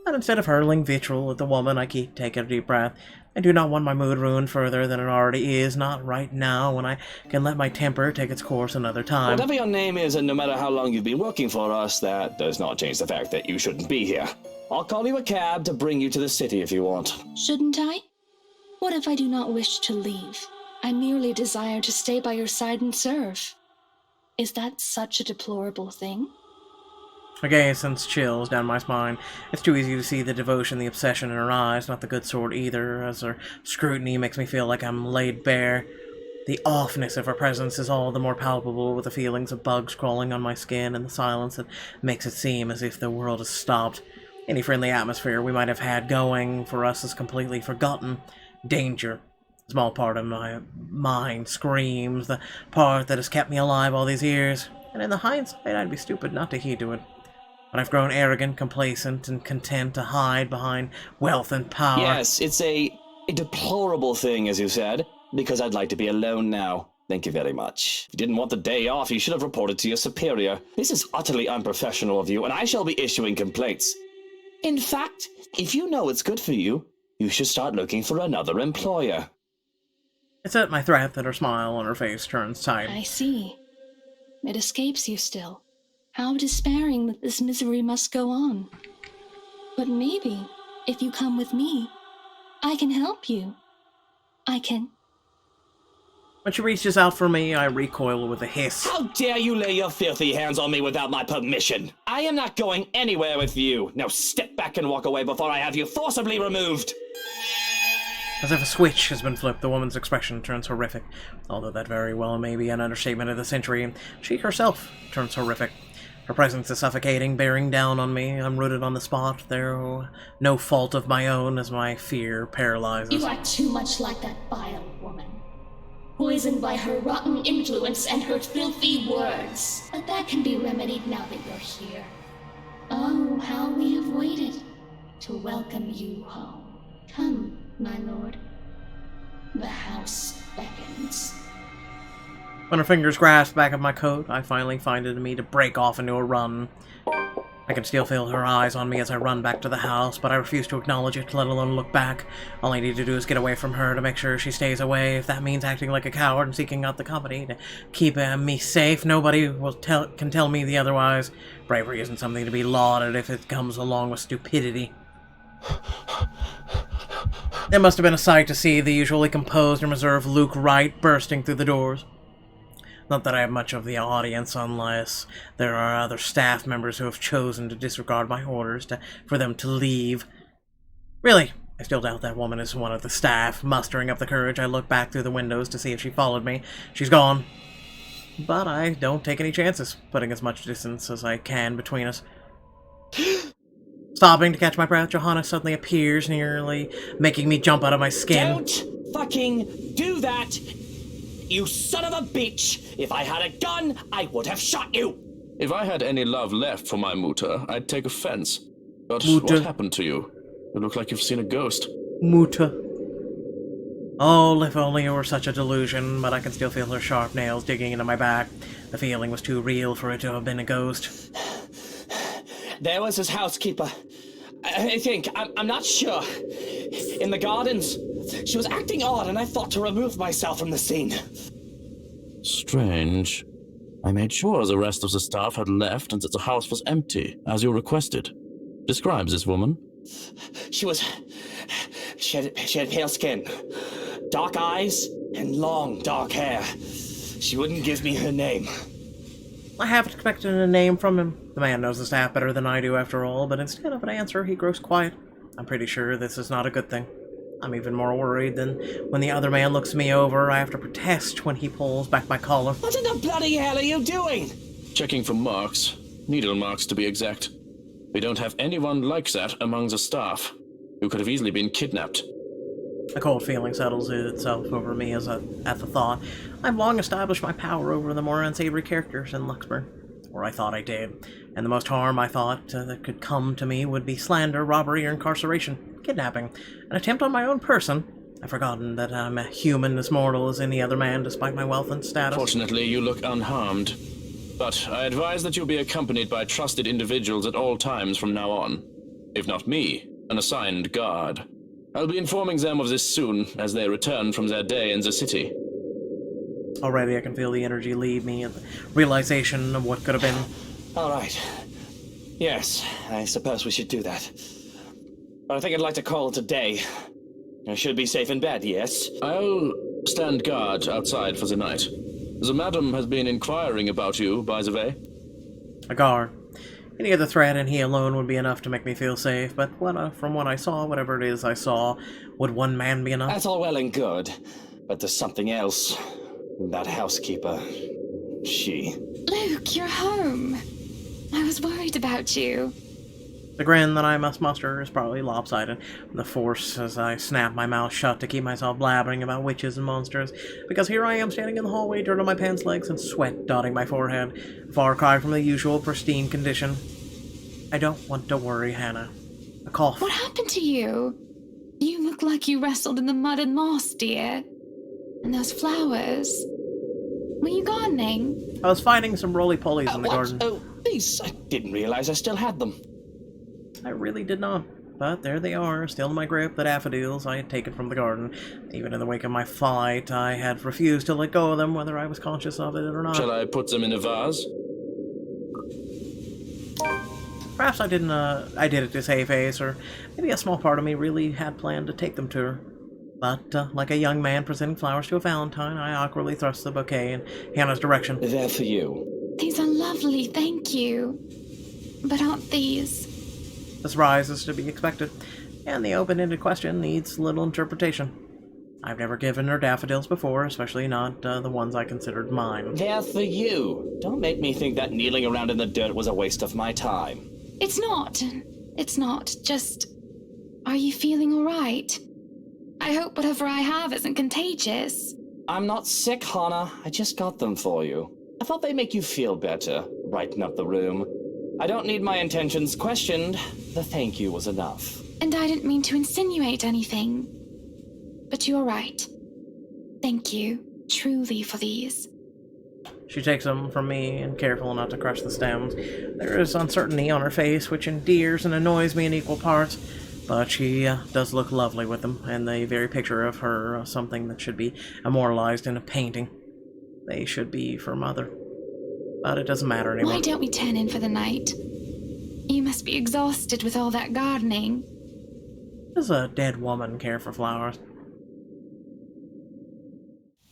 But instead of hurling vitriol at the woman, I keep taking a deep breath. I do not want my mood ruined further than it already is, not right now, when I can let my temper take its course another time. Whatever your name is, and no matter how long you've been working for us, that does not change the fact that you shouldn't be here. I'll call you a cab to bring you to the city if you want. Shouldn't I? What if I do not wish to leave? I merely desire to stay by your side and serve. Is that such a deplorable thing? A gaze sends chills down my spine. It's too easy to see the devotion, the obsession in her eyes, not the good sort either, as her scrutiny makes me feel like I'm laid bare. The offness of her presence is all the more palpable with the feelings of bugs crawling on my skin and the silence that makes it seem as if the world has stopped. Any friendly atmosphere we might have had going for us is completely forgotten. Danger. A small part of my mind screams, the part that has kept me alive all these years, and in the hindsight I'd be stupid not to heed to it. But I've grown arrogant, complacent, and content to hide behind wealth and power. Yes, it's a deplorable thing, as you said, because I'd like to be alone now. Thank you very much. If you didn't want the day off, you should have reported to your superior. This is utterly unprofessional of you, and I shall be issuing complaints. In fact, if you know it's good for you, you should start looking for another employer. It's at my threat that her smile on her face turns tight. I see. It escapes you still. How despairing that this misery must go on. But maybe, if you come with me, I can help you. I can... When she reaches out for me, I recoil with a hiss. How dare you lay your filthy hands on me without my permission? I am not going anywhere with you. Now step back and walk away before I have you forcibly removed. As if a switch has been flipped, the woman's expression turns horrific. Although that very well may be an understatement of the century, she herself turns horrific. Her presence is suffocating, bearing down on me. I'm rooted on the spot. There no fault of my own as my fear paralyzes. You are too much like that vile woman. Poisoned by her rotten influence and her filthy words. But that can be remedied now that you're here. Oh, how we have waited to welcome you home. Come, my lord. The house beckons. When her fingers grasp back of my coat, I finally find it in me to break off into a run. I can still feel her eyes on me as I run back to the house, but I refuse to acknowledge it, let alone look back. All I need to do is get away from her to make sure she stays away. If that means acting like a coward and seeking out the company to keep me safe, nobody can tell me the otherwise. Bravery isn't something to be lauded if it comes along with stupidity. It must have been a sight to see the usually composed and reserved Luke Wright bursting through the doors. Not that I have much of the audience, unless there are other staff members who have chosen to disregard my orders for them to leave. Really, I still doubt that woman is one of the staff. Mustering up the courage, I look back through the windows to see if she followed me. She's gone. But I don't take any chances, putting as much distance as I can between us. Stopping to catch my breath, Johanna suddenly appears, nearly making me jump out of my skin. Don't fucking do that! You son of a bitch! If I had a gun, I would have shot you! If I had any love left for my Mutter, I'd take offense. But Mutter. what happened to you? You look like you've seen a ghost. Muta. Oh, if only it were such a delusion, but I can still feel her sharp nails digging into my back. The feeling was too real for it to have been a ghost. There was his housekeeper. I think, I'm not sure. In the gardens. She was acting odd, and I thought to remove myself from the scene. Strange. I made sure the rest of the staff had left and that the house was empty, as you requested. Describe this woman. She had pale skin, dark eyes, and long dark hair. She wouldn't give me her name. I half expected a name from him. The man knows the staff better than I do, after all, but instead of an answer, he grows quiet. I'm pretty sure this is not a good thing. I'm even more worried than when the other man looks me over. I have to protest when he pulls back my collar. What in the bloody hell are you doing? Checking for marks. Needle marks, to be exact. We don't have anyone like that among the staff. You could have easily been kidnapped. A cold feeling settles itself over me at the thought. I've long established my power over the more unsavory characters in Luxburg. Or I thought I did. And the most harm I thought that could come to me would be slander, robbery, or incarceration. Kidnapping. An attempt on my own person. I've forgotten that I'm a human as mortal as any other man, despite my wealth and status. Fortunately, you look unharmed. But I advise that you be accompanied by trusted individuals at all times from now on. If not me, an assigned guard. I'll be informing them of this soon, as they return from their day in the city. Already I can feel the energy leave me, and the realization of what could have been. All right. Yes, I suppose we should do that. But I think I'd like to call it a day. I should be safe in bed, yes? I'll stand guard outside for the night. The madam has been inquiring about you, by the way. A guard. Any other threat and he alone would be enough to make me feel safe, but from what I saw, whatever it is I saw, would one man be enough? That's all well and good, but there's something else. That housekeeper, she... Luke, you're home. I was worried about you. The grin that I must muster is probably lopsided. The force as I snap my mouth shut to keep myself blabbering about witches and monsters, because here I am standing in the hallway, dirt on my pants legs and sweat dotting my forehead, far cry from the usual pristine condition. I don't want to worry, Hannah. A cough. What happened to you? You look like you wrestled in the mud and moss, dear. And those flowers. Were you gardening? I was finding some roly-polies in the what? garden. Oh, these... I didn't realize I still had them. I really did not. But there they are, still in my grip, the daffodils I had taken from the garden. Even in the wake of my flight, I had refused to let go of them, whether I was conscious of it or not. Shall I put them in a vase? Perhaps I did it to save face, or maybe a small part of me really had planned to take them to her. But, like a young man presenting flowers to a valentine, I awkwardly thrust the bouquet in Hannah's direction. They're for you. These are lovely, thank you. But aren't these? The surprise is to be expected, and the open-ended question needs little interpretation. I've never given her daffodils before, especially not the ones I considered mine. They're for you. Don't make me think that kneeling around in the dirt was a waste of my time. It's not. It's not. Just... Are you feeling alright? I hope whatever I have isn't contagious. I'm not sick, Hannah. I just got them for you. I thought they'd make you feel better, brighten up the room. I don't need my intentions questioned. The thank you was enough. And I didn't mean to insinuate anything. But you're right. Thank you, truly, for these. She takes them from me, and careful not to crush the stems. There is uncertainty on her face, which endears and annoys me in equal parts. But she does look lovely with them, and the very picture of her something that should be immortalized in a painting. They should be for Mother. But it doesn't matter anymore. Why don't we turn in for the night? You must be exhausted with all that gardening. Does a dead woman care for flowers?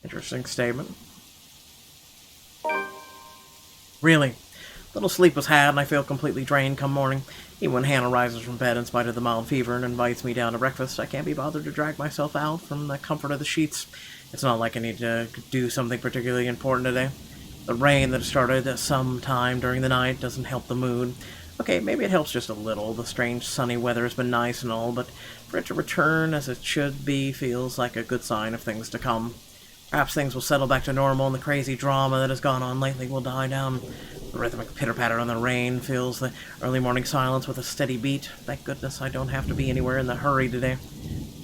Interesting statement. Really, little sleep was had, and I feel completely drained come morning. Even when Hannah rises from bed in spite of the mild fever and invites me down to breakfast, I can't be bothered to drag myself out from the comfort of the sheets. It's not like I need to do something particularly important today. The rain that started some time during the night doesn't help the mood. Okay, maybe it helps just a little. The strange sunny weather has been nice and all, but for it to return as it should be feels like a good sign of things to come. Perhaps things will settle back to normal and the crazy drama that has gone on lately will die down. The rhythmic pitter-patter on the rain fills the early morning silence with a steady beat. Thank goodness I don't have to be anywhere in the hurry today.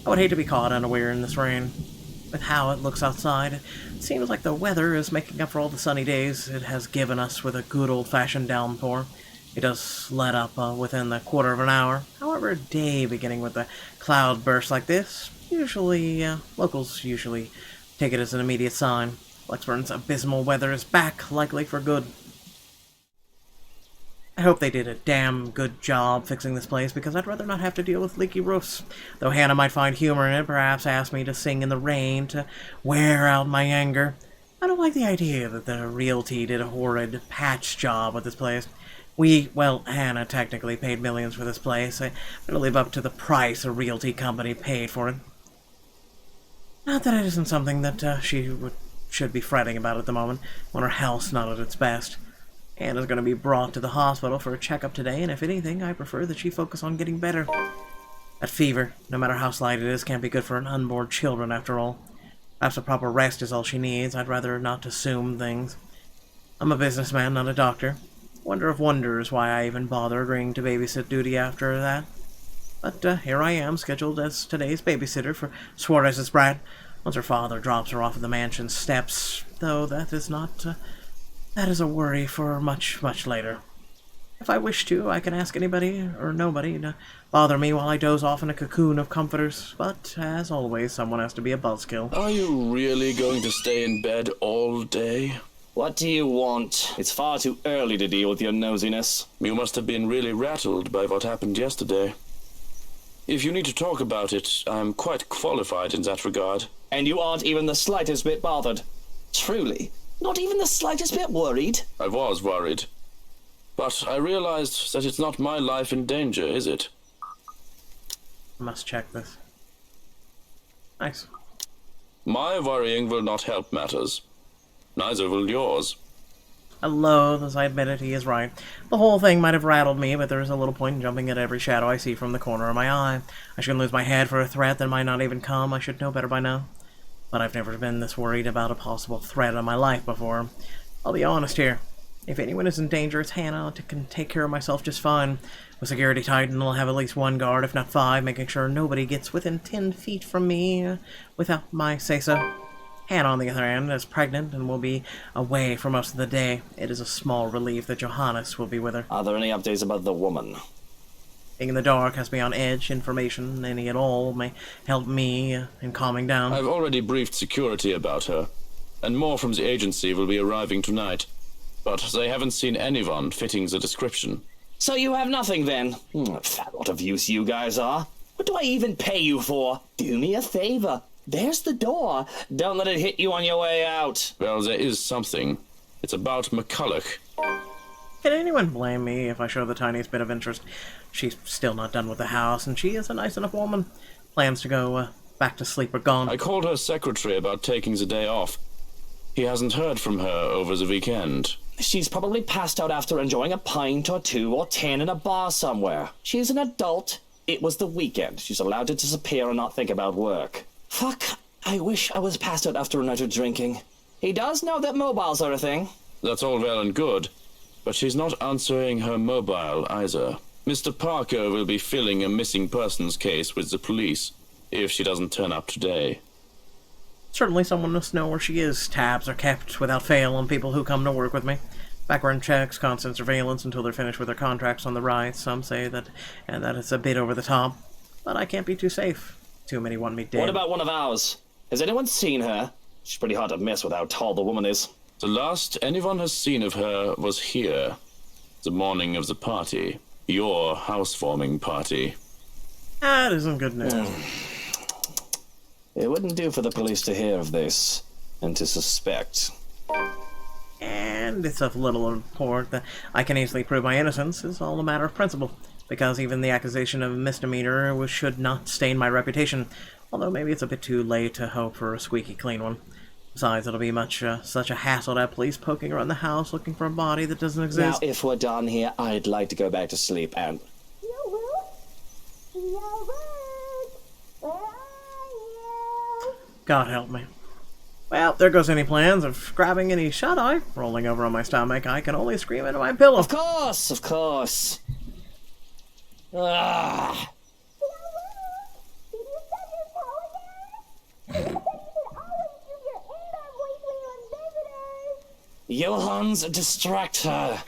I would hate to be caught unaware in this rain. With how it looks outside, it seems like the weather is making up for all the sunny days it has given us with a good old-fashioned downpour. It does let up within the quarter of an hour. However, a day beginning with a cloud burst like this, locals usually take it as an immediate sign. Lexburn's abysmal weather is back, likely for good. I hope they did a damn good job fixing this place, because I'd rather not have to deal with leaky roofs. Though Hannah might find humor in it, perhaps ask me to sing in the rain to wear out my anger. I don't like the idea that the realty did a horrid patch job with this place. Hannah technically paid millions for this place. I better live up to the price a realty company paid for it. Not that it isn't something that should be fretting about at the moment, when her health's not at its best. Anna's going to be brought to the hospital for a checkup today, and if anything, I prefer that she focus on getting better. That fever, no matter how slight it is, can't be good for an unborn children after all. Perhaps a proper rest is all she needs. I'd rather not assume things. I'm a businessman, not a doctor. Wonder of wonders why I even bother agreeing to babysit duty after that. But here I am, scheduled as today's babysitter for Suarez's brat, once her father drops her off at the mansion steps, though that is a worry for much, much later. If I wish to, I can ask anybody or nobody to bother me while I doze off in a cocoon of comforters, but, as always, someone has to be a buzzkill. Are you really going to stay in bed all day? What do you want? It's far too early to deal with your nosiness. You must have been really rattled by what happened yesterday. If you need to talk about it, I'm quite qualified in that regard. And you aren't even the slightest bit bothered. Truly, not even the slightest bit worried? I was worried. But I realized that it's not my life in danger, is it? I must check this. Nice. My worrying will not help matters. Neither will yours. I loathe, as I admitted, he is right. The whole thing might have rattled me, but there is a little point in jumping at every shadow I see from the corner of my eye. I shouldn't lose my head for a threat that might not even come. I should know better by now. But I've never been this worried about a possible threat in my life before. I'll be honest here. If anyone is in danger, it's Hannah. I can take care of myself just fine. With security tightened, I'll have at least one guard, if not 5, making sure nobody gets within 10 feet from me without my say-so. Hannah, on the other hand, is pregnant and will be away for most of the day. It is a small relief that Johannes will be with her. Are there any updates about the woman? Being in the dark has me on edge. Information, any at all, may help me in calming down. I've already briefed security about her, and more from the agency will be arriving tonight. But they haven't seen anyone fitting the description. So you have nothing then? Fat lot of use you guys are. What do I even pay you for? Do me a favor. There's the door. Don't let it hit you on your way out. Well, there is something. It's about McCulloch. Can anyone blame me if I show the tiniest bit of interest? She's still not done with the house, and she is a nice enough woman. Plans to go back to sleep are gone. I called her secretary about taking the day off. He hasn't heard from her over the weekend. She's probably passed out after enjoying a pint or 2 or 10 in a bar somewhere. She's an adult. It was the weekend. She's allowed to disappear and not think about work. Fuck, I wish I was passed out after a night of drinking. He does know that mobiles are a thing. That's all well and good, but she's not answering her mobile either. Mr. Parker will be filling a missing persons case with the police if she doesn't turn up today. Certainly someone must know where she is. Tabs are kept without fail on people who come to work with me. Background checks, constant surveillance until they're finished with their contracts on the right. Some say that it's a bit over the top, but I can't be too safe. Too many want me dead. What about one of ours? Has anyone seen her? She's pretty hard to miss with how tall the woman is. The last anyone has seen of her was here, the morning of the party. Your housewarming party. That isn't good news. It wouldn't do for the police to hear of this, and to suspect. And it's of little import that I can easily prove my innocence is all a matter of principle, because even the accusation of misdemeanor should not stain my reputation, although maybe it's a bit too late to hope for a squeaky clean one. Besides, it'll be such a hassle to have police poking around the house looking for a body that doesn't exist. Now, if we're done here, I'd like to go back to sleep and... God help me. Well, there goes any plans of grabbing any shut-eye. Rolling over on my stomach, I can only scream into my pillow. Of course, of course. Ah. Johans, distract her.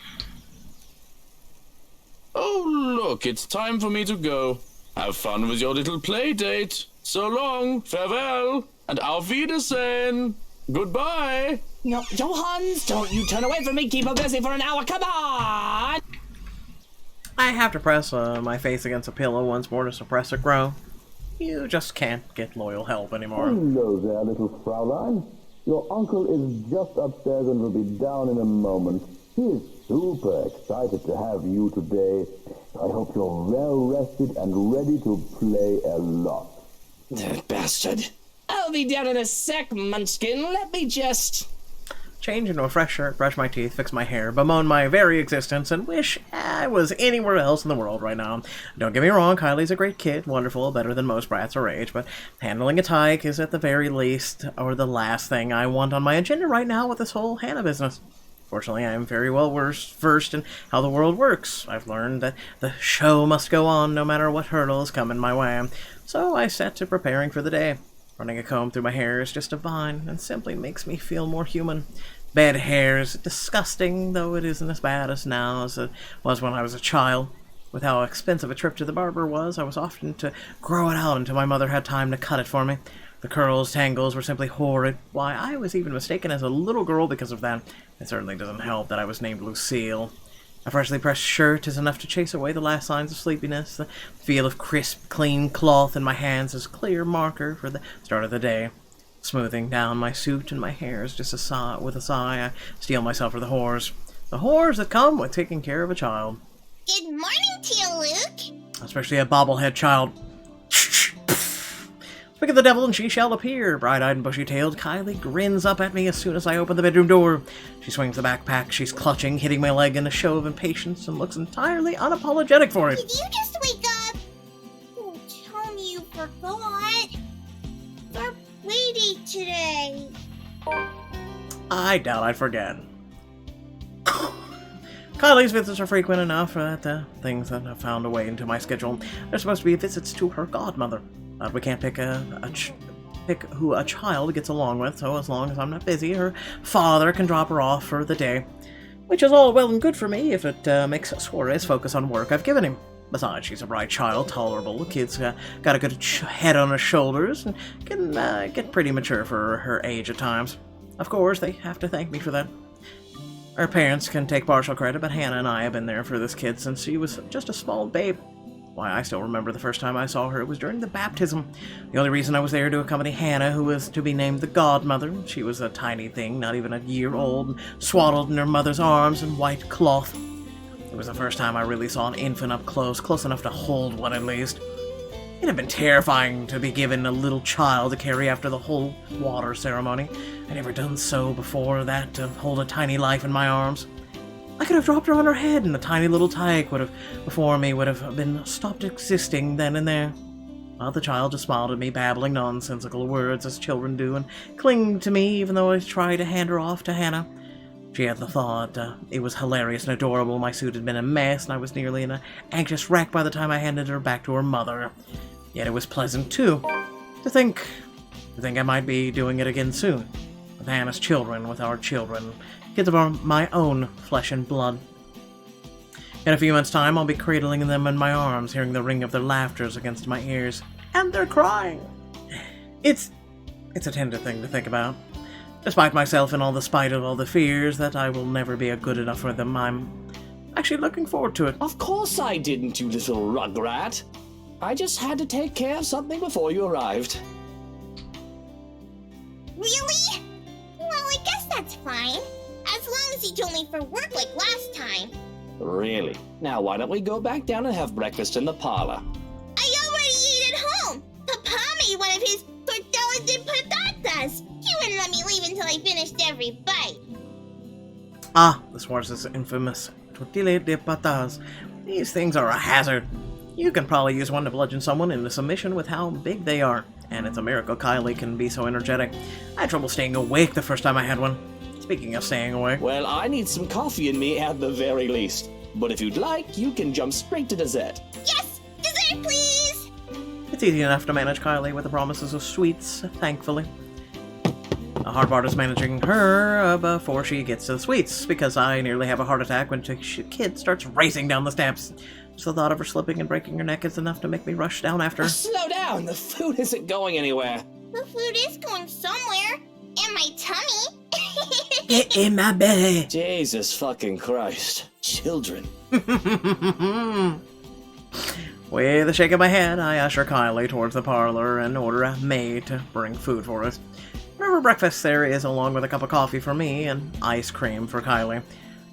Oh, look, it's time for me to go. Have fun with your little play date. So long, farewell, and auf Wiedersehen. Goodbye. No, Johans, don't you turn away from me. Keep her busy for an hour. Come on. I have to press my face against a pillow once more to suppress a groan. You just can't get loyal help anymore. Hello there, little Fraulein. Your uncle is just upstairs and will be down in a moment. He is super excited to have you today. I hope you're well rested and ready to play a lot. That bastard. I'll be down in a sec, Munchkin. Let me just... Change into a fresh shirt, brush my teeth, fix my hair, bemoan my very existence, and wish I was anywhere else in the world right now. Don't get me wrong, Kylie's a great kid, wonderful, better than most brats her age, but handling a tyke is at the very least, or the last thing I want on my agenda right now with this whole Hannah business. Fortunately, I am very well versed in how the world works. I've learned that the show must go on no matter what hurdles come in my way, so I set to preparing for the day. Running a comb through my hair is just divine and simply makes me feel more human. Bed hair is disgusting, though it isn't as bad as now as it was when I was a child. With how expensive a trip to the barber was, I was often to grow it out until my mother had time to cut it for me. The curls, tangles were simply horrid. Why, I was even mistaken as a little girl because of that. It certainly doesn't help that I was named Lucille. A freshly pressed shirt is enough to chase away the last signs of sleepiness. The feel of crisp, clean cloth in my hands is a clear marker for the start of the day. Smoothing down my suit and my hairs with a sigh, I steel myself for the whores. The whores that come with taking care of a child. Good morning to you, Luke. Especially a bobblehead child. Speak of the devil and she shall appear. Bright-eyed and bushy-tailed, Kylie grins up at me as soon as I open the bedroom door. She swings the backpack she's clutching, hitting my leg in a show of impatience, and looks entirely unapologetic for it. Did you just wake up? Don't tell me you forgot. We're playdate today. I doubt I'd forget. Kylie's visits are frequent enough that the things that have found a way into my schedule are supposed to be visits to her godmother. We can't pick who a child gets along with, so as long as I'm not busy, her father can drop her off for the day. Which is all well and good for me if it makes Suarez focus on work I've given him. Besides, she's a bright child, tolerable. The kid's got a good head on her shoulders and can get pretty mature for her age at times. Of course, they have to thank me for that. Her parents can take partial credit, but Hannah and I have been there for this kid since she was just a small babe. Why, I still remember the first time I saw her. It was during the baptism. The only reason I was there to accompany Hannah, who was to be named the godmother. She was a tiny thing, not even a year old, and swaddled in her mother's arms in white cloth. It was the first time I really saw an infant up close enough to hold one at least. It had been terrifying to be given a little child to carry after the whole water ceremony. I'd never done so before that, to hold a tiny life in my arms. I could have dropped her on her head, and the tiny little tyke before me would have been stopped existing then and there. Well, the child just smiled at me, babbling nonsensical words as children do, and clinged to me even though I tried to hand her off to Hannah. She had the thought. It was hilarious and adorable. My suit had been a mess, and I was nearly an anxious wreck by the time I handed her back to her mother. Yet it was pleasant, too, to think I might be doing it again soon. With Hannah's children, with our children. Kids of my own flesh and blood. In a few months' time, I'll be cradling them in my arms, hearing the ring of their laughters against my ears. And they're crying! It's a tender thing to think about. Despite myself and all the spite of all the fears that I will never be good enough for them, I'm actually looking forward to it. Of course I didn't, you little rugrat. I just had to take care of something before you arrived. Really? Well, I guess that's fine. As long as you told me for work like last time. Really? Now why don't we go back down and have breakfast in the parlor? I already ate at home. Papa made one of his tortillas de patatas. He wouldn't let me leave until I finished every bite. Ah, this was infamous tortilla de patas. These things are a hazard. You can probably use one to bludgeon someone into submission with how big they are. And it's a miracle Kylie can be so energetic. I had trouble staying awake the first time I had one. Speaking of staying awake. Well, I need some coffee in me at the very least. But if you'd like, you can jump straight to dessert. Yes! Dessert, please! It's easy enough to manage Kylie with the promises of sweets, thankfully. The hard part is managing her before she gets to the sweets, because I nearly have a heart attack when the kid starts racing down the steps. Just the thought of her slipping and breaking her neck is enough to make me rush down after her. Slow down! The food isn't going anywhere. The food is going somewhere. In my tummy. Get in my belly. Jesus fucking Christ. Children. With a shake of my head, I usher Kylie towards the parlor and order a maid to bring food for us. Whatever breakfast there is, along with a cup of coffee for me and ice cream for Kylie.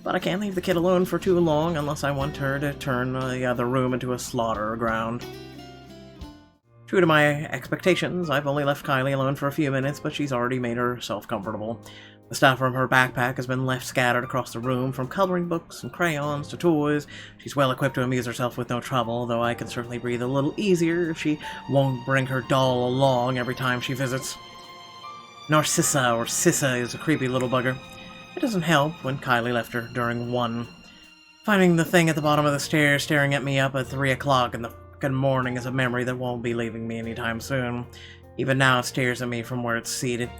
But I can't leave the kid alone for too long unless I want her to turn the other room into a slaughter ground. True to my expectations, I've only left Kylie alone for a few minutes, but she's already made herself comfortable. The stuff from her backpack has been left scattered across the room, from coloring books and crayons to toys. She's well equipped to amuse herself with no trouble, though I can certainly breathe a little easier if she won't bring her doll along every time she visits. Narcissa, or Sissa, is a creepy little bugger. It doesn't help when Kylie left her during one. Finding the thing at the bottom of the stairs staring at me up at 3 o'clock in the frickin' morning is a memory that won't be leaving me anytime soon. Even now it stares at me from where it's seated.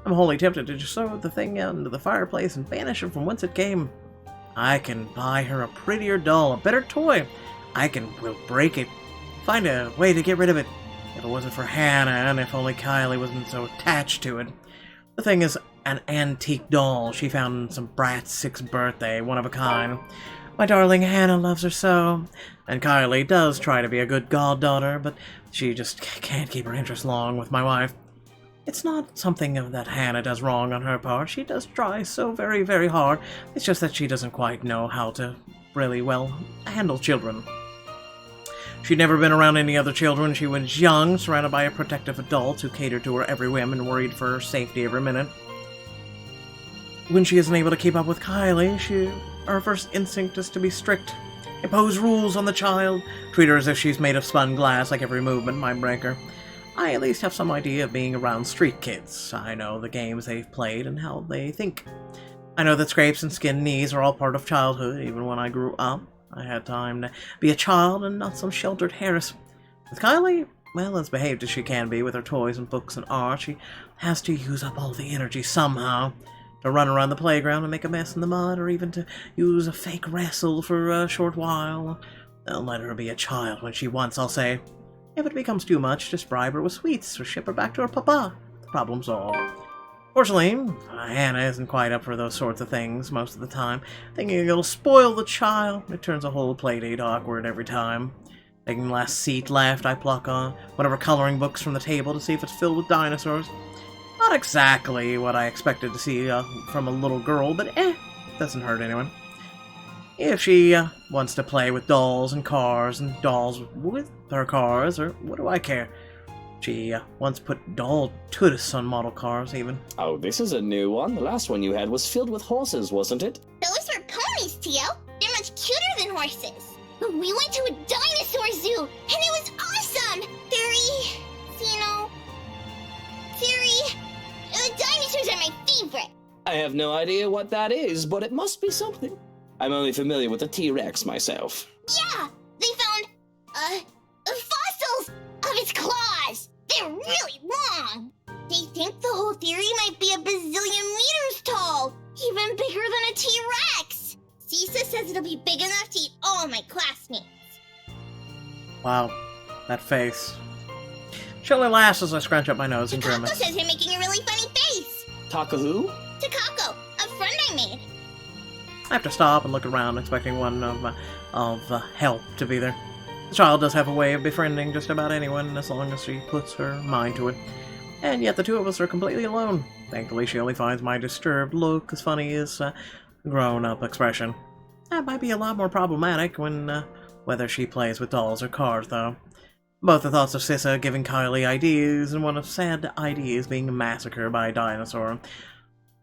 I'm wholly tempted to just throw the thing out into the fireplace and banish it from whence it came. I can buy her a prettier doll, a better toy. We'll break it. Find a way to get rid of it. If it wasn't for Hannah, and if only Kylie wasn't so attached to it. The thing is an antique doll she found on some brat's 6th birthday, one of a kind. My darling Hannah loves her so, and Kylie does try to be a good goddaughter, but she just can't keep her interest long with my wife. It's not something that Hannah does wrong on her part. She does try so very, very hard. It's just that she doesn't quite know how to really, well, handle children. She'd never been around any other children when she was young, surrounded by a protective adults who catered to her every whim and worried for her safety every minute. When she isn't able to keep up with Kylie, her first instinct is to be strict. Impose rules on the child, treat her as if she's made of spun glass, like every movement might break her. I at least have some idea of being around street kids. I know the games they've played and how they think. I know that scrapes and skinned knees are all part of childhood. Even when I grew up, I had time to be a child and not some sheltered Harris. With Kylie, well, as behaved as she can be with her toys and books and art, she has to use up all the energy somehow. To run around the playground and make a mess in the mud, or even to use a fake wrestle for a short while. I'll let her be a child when she wants, I'll say. If it becomes too much, just bribe her with sweets or ship her back to her papa. The problem solved. Fortunately, Hannah isn't quite up for those sorts of things most of the time. Thinking it'll spoil the child, it turns a whole playdate awkward every time. Taking the last seat left, I pluck on one of her coloring books from the table to see if it's filled with dinosaurs. Not exactly what I expected to see from a little girl, but doesn't hurt anyone. If she wants to play with dolls and cars and dolls with her cars, or what do I care? She once put doll tootis on model cars, even. Oh, this is a new one. The last one you had was filled with horses, wasn't it? Those were ponies, Tio. They're much cuter than horses. We went to a dinosaur zoo, and it was awesome! Dinosaurs are my favorite. I have no idea what that is, but it must be something. I'm only familiar with the T-Rex myself. Yeah, they found, fossils of its claws. They're really long. They think the whole theory might be a bazillion meters tall, even bigger than a T-Rex. Cisa says it'll be big enough to eat all my classmates. Wow, that face. She only laughs as I scrunch up my nose and grimace. Takako says you're making a really funny face. Taka who? Takako, a friend I made. I have to stop and look around, expecting one of help to be there. The child does have a way of befriending just about anyone, as long as she puts her mind to it. And yet the two of us are completely alone. Thankfully, she only finds my disturbed look as funny as grown-up expression. That might be a lot more problematic when whether she plays with dolls or cars, though. Both the thoughts of Sissa giving Kylie ideas, and one of sad ideas being massacred by a dinosaur.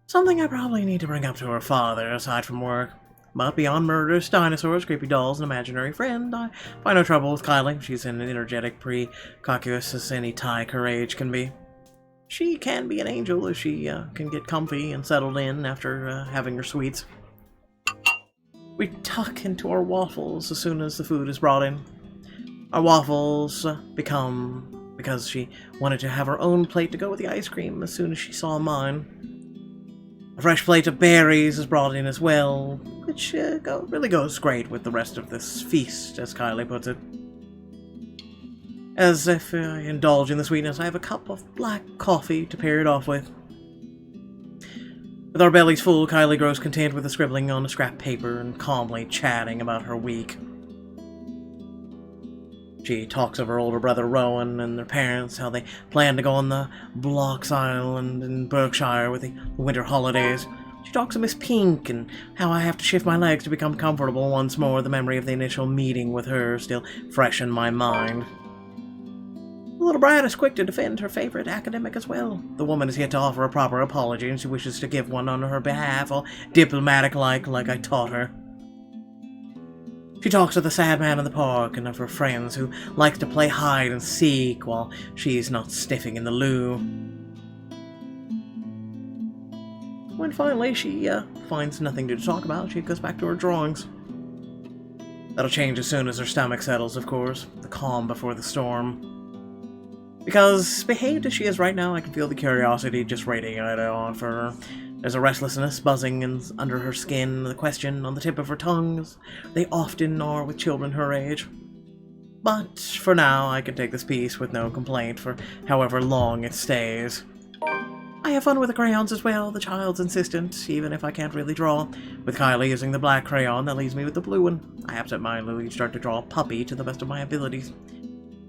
Something I probably need to bring up to her father, aside from work. But beyond murders, dinosaurs, creepy dolls, and imaginary friend, I find no trouble with Kylie. She's an energetic, precocious as any tyke her age can be. She can be an angel if she can get comfy and settled in after having her sweets. We tuck into our waffles as soon as the food is brought in. Our waffles become because she wanted to have her own plate to go with the ice cream as soon as she saw mine. A fresh plate of berries is brought in as well, which really goes great with the rest of this feast, as Kylie puts it. As if I indulge in the sweetness, I have a cup of black coffee to pair it off with. With our bellies full, Kylie grows content with the scribbling on a scrap paper and calmly chatting about her week. She talks of her older brother Rowan and their parents, how they plan to go on the Blocks Island in Berkshire with the winter holidays. She talks of Miss Pink and how I have to shift my legs to become comfortable once more, the memory of the initial meeting with her still fresh in my mind. The little brat is quick to defend her favorite academic as well. The woman is yet to offer a proper apology, and she wishes to give one on her behalf, all diplomatic-like I taught her. She talks of the sad man in the park and of her friends who like to play hide and seek while she's not sniffing in the loo. When finally she finds nothing to talk about, she goes back to her drawings. That'll change as soon as her stomach settles, of course. The calm before the storm. Because, behaved as she is right now, I can feel the curiosity just radiating off her. There's a restlessness buzzing under her skin, the question on the tip of her tongue, as they often are with children her age. But, for now, I can take this piece with no complaint for however long it stays. I have fun with the crayons as well, the child's insistent, even if I can't really draw. With Kylie using the black crayon, that leaves me with the blue one. I absentmindedly start to draw a puppy to the best of my abilities.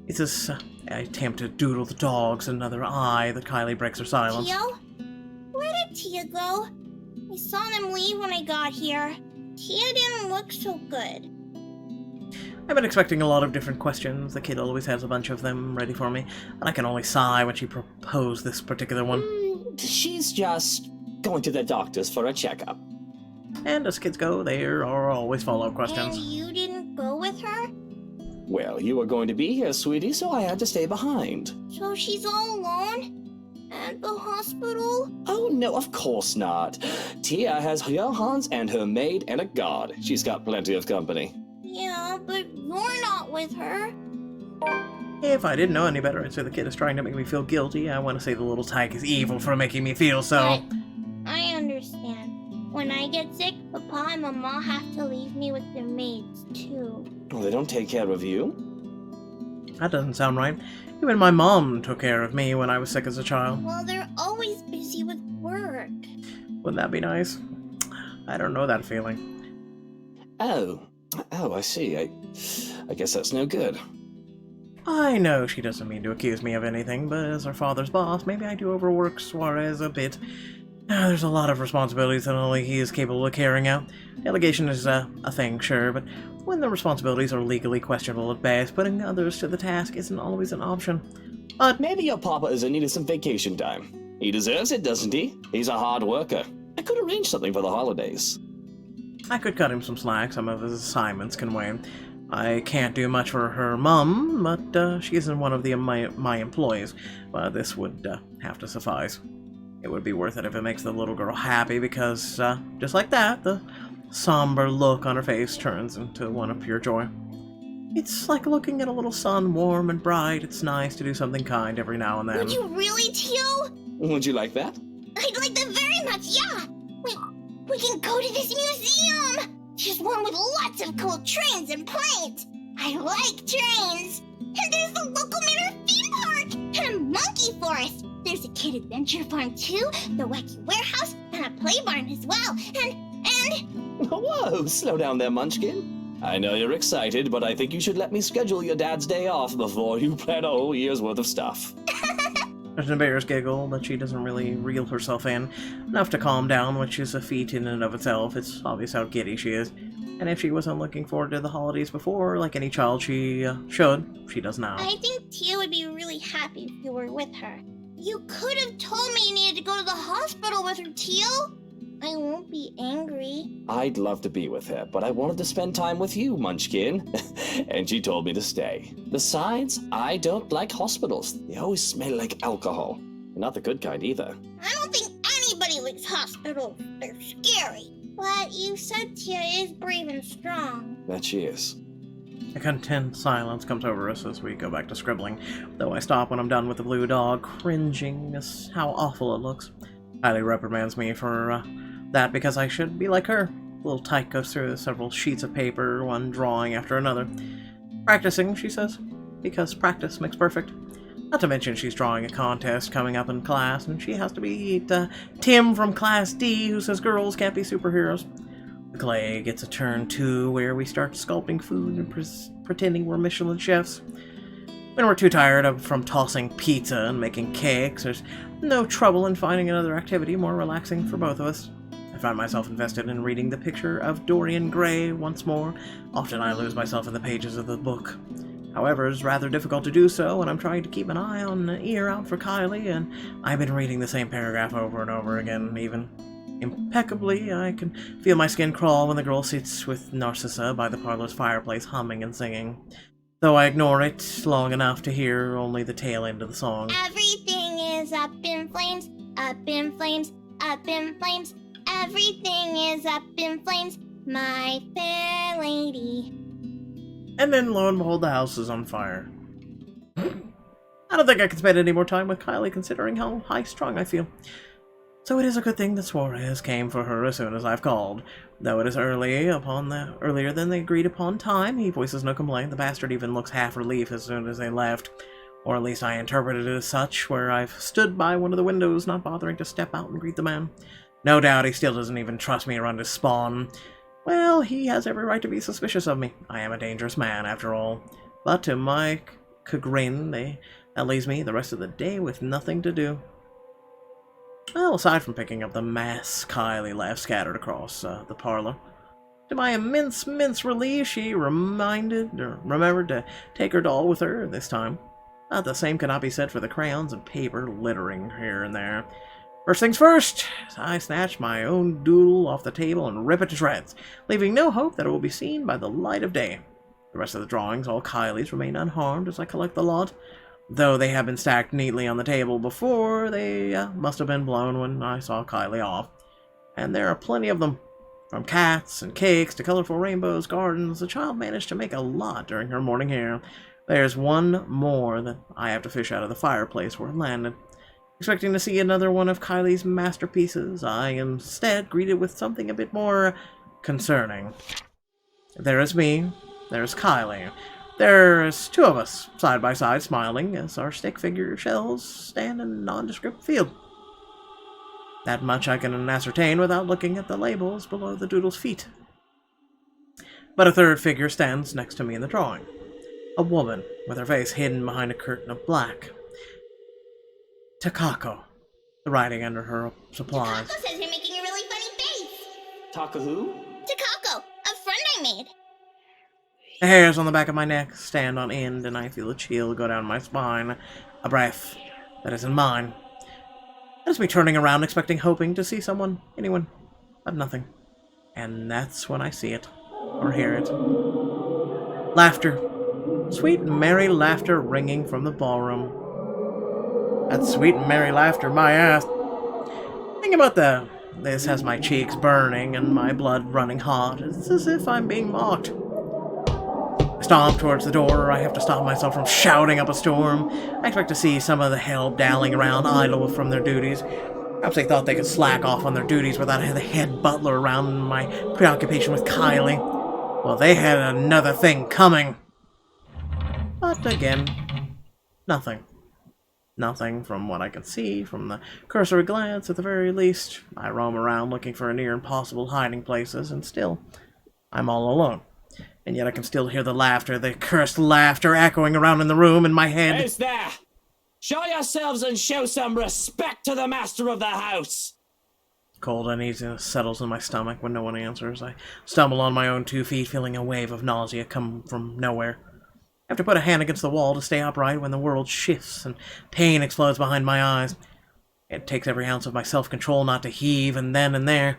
It's as I attempt to doodle the dogs and another eye that Kylie breaks her silence. Tio? Where did Tia go? I saw them leave when I got here. Tia didn't look so good. I've been expecting a lot of different questions. The kid always has a bunch of them ready for me, and I can only sigh when she proposed this particular one. She's just going to the doctor's for a checkup. And as kids go, there are always follow-up questions. And you didn't go with her? Well, you were going to be here, sweetie, so I had to stay behind. So she's all alone? At the hospital? Oh, no, of course not. Tia has Johannes and her maid and a guard. She's got plenty of company. Yeah, but you're not with her. If I didn't know any better, I'd say the kid is trying to make me feel guilty. I want to say the little tyke is evil for making me feel so. But I understand. When I get sick, Papa and Mama have to leave me with their maids, too. Oh, they don't take care of you? That doesn't sound right. Even my mom took care of me when I was sick as a child. Well, they're always busy with work. Wouldn't that be nice? I don't know that feeling. Oh, I see. I guess that's no good. I know she doesn't mean to accuse me of anything, but as her father's boss, maybe I do overwork Suarez a bit. There's a lot of responsibilities that only he is capable of carrying out. Delegation is a thing, sure, but when the responsibilities are legally questionable at best, putting others to the task isn't always an option. But maybe your papa is in need of some vacation time. He deserves it, doesn't he? He's a hard worker. I could arrange something for the holidays. I could cut him some slack. Some of his assignments can wait. I can't do much for her mum, but she isn't one of my employees. But this would have to suffice. It would be worth it if it makes the little girl happy, because just like that, the somber look on her face turns into one of pure joy. It's like looking at a little sun, warm and bright. It's nice to do something kind every now and then. Would you really, Tio? Would you like that? I'd like that very much, yeah! We can go to this museum! There's one with lots of cool trains and planes! I like trains! And there's the local Manor theme park! And a monkey forest! There's a kid adventure farm too, the wacky warehouse, and a play barn as well, and... Whoa, slow down there, Munchkin. I know you're excited, but I think you should let me schedule your dad's day off before you plan a whole year's worth of stuff. There's an embarrassed giggle, but she doesn't really reel herself in. Enough to calm down, which is a feat in and of itself. It's obvious how giddy she is. And if she wasn't looking forward to the holidays before, like any child she should, she does now. I think Tia would be really happy if you were with her. You could have told me you needed to go to the hospital with her, Teal. I won't be angry. I'd love to be with her, but I wanted to spend time with you, Munchkin. And she told me to stay. Besides, I don't like hospitals. They always smell like alcohol. Not the good kind either. I don't think anybody likes hospitals. They're scary. But you said Tia is brave and strong. That she is. A content silence comes over us as we go back to scribbling, though I stop when I'm done with the blue dog, cringing at how awful it looks. Kylie reprimands me for that because I should be like her. The little tyke goes through several sheets of paper, one drawing after another. Practicing, she says, because practice makes perfect. Not to mention she's drawing a contest coming up in class, and she has to beat Tim from Class D, who says girls can't be superheroes. The clay gets a turn too, where we start sculpting food and pretending we're Michelin chefs. When we're too tired from tossing pizza and making cakes, there's no trouble in finding another activity more relaxing for both of us. I find myself invested in reading the picture of Dorian Gray once more. Often I lose myself in the pages of the book. However, it's rather difficult to do so when I'm trying to keep an eye on an ear out for Kylie, and I've been reading the same paragraph over and over again, even impeccably. I can feel my skin crawl when the girl sits with Narcissa by the parlor's fireplace humming and singing, though I ignore it long enough to hear only the tail end of the song. Everything is up in flames, up in flames, up in flames. Everything is up in flames, my fair lady. And then, lo and behold, the house is on fire. I don't think I can spend any more time with Kylie, considering how high-strung I feel. So it is a good thing that Suarez came for her as soon as I've called. Though it is earlier than the agreed upon time, he voices no complaint. The bastard even looks half relief as soon as they left. Or at least I interpreted it as such, where I've stood by one of the windows, not bothering to step out and greet the man. No doubt he still doesn't even trust me around his spawn. Well, he has every right to be suspicious of me. I am a dangerous man, after all. But to my chagrin, that leaves me the rest of the day with nothing to do. Well, aside from picking up the mass Kylie left scattered across the parlor. To my immense relief, she remembered to take her doll with her this time. But the same cannot be said for the crayons and paper littering here and there. First things first, I snatch my own doodle off the table and rip it to shreds, leaving no hope that it will be seen by the light of day. The rest of the drawings, all Kylie's, remain unharmed as I collect the lot. Though they have been stacked neatly on the table before, they must have been blown when I saw Kylie off. And there are plenty of them. From cats and cakes to colorful rainbows, gardens, the child managed to make a lot during her morning hair. There's one more that I have to fish out of the fireplace where it landed. Expecting to see another one of Kylie's masterpieces, I am instead greeted with something a bit more concerning. There is me, there's Kylie. There's two of us, side by side, smiling, as our stick figure shells stand in a nondescript field. That much I can ascertain without looking at the labels below the doodle's feet. But a third figure stands next to me in the drawing. A woman, with her face hidden behind a curtain of black. Takako, the writing under her supplies. Takako says you're making a really funny face. Taka who? Takako, a friend I made. The hairs on the back of my neck stand on end, and I feel a chill go down my spine. A breath that isn't mine. That is me turning around, hoping to see someone, anyone, but nothing. And that's when I see it, or hear it. Laughter. Sweet, merry laughter ringing from the ballroom. That sweet and merry laughter, my ass. Think about this has my cheeks burning and my blood running hot. It's as if I'm being mocked. I stomp towards the door. I have to stop myself from shouting up a storm. I expect to see some of the help dallying around idle from their duties. Perhaps they thought they could slack off on their duties without the head butler around in my preoccupation with Kylie. Well, they had another thing coming. But again, nothing. Nothing from what I can see, from the cursory glance at the very least. I roam around looking for near impossible hiding places, and still, I'm all alone. And yet I can still hear the laughter, the cursed laughter echoing around in the room in my head. Who's there? Show yourselves and show some respect to the master of the house! Cold uneasiness settles in my stomach when no one answers. I stumble on my own 2 feet, feeling a wave of nausea come from nowhere. have to put a hand against the wall to stay upright when the world shifts and pain explodes behind my eyes. It takes every ounce of my self-control not to heave, and then and there,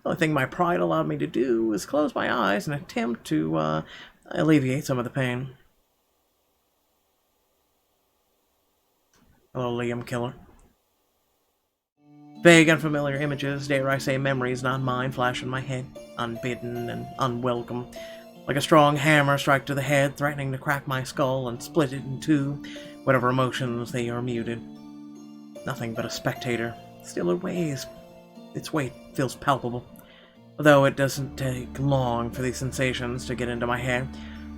the only thing my pride allowed me to do was close my eyes and attempt to alleviate some of the pain. Hello, Liam Killer. Vague, unfamiliar images, dare I say memories not mine, flash in my head, unbidden and unwelcome. Like a strong hammer strike to the head, threatening to crack my skull and split it in two, whatever emotions they are muted. Nothing but a spectator. Still it weighs. Its weight feels palpable. Although it doesn't take long for these sensations to get into my head.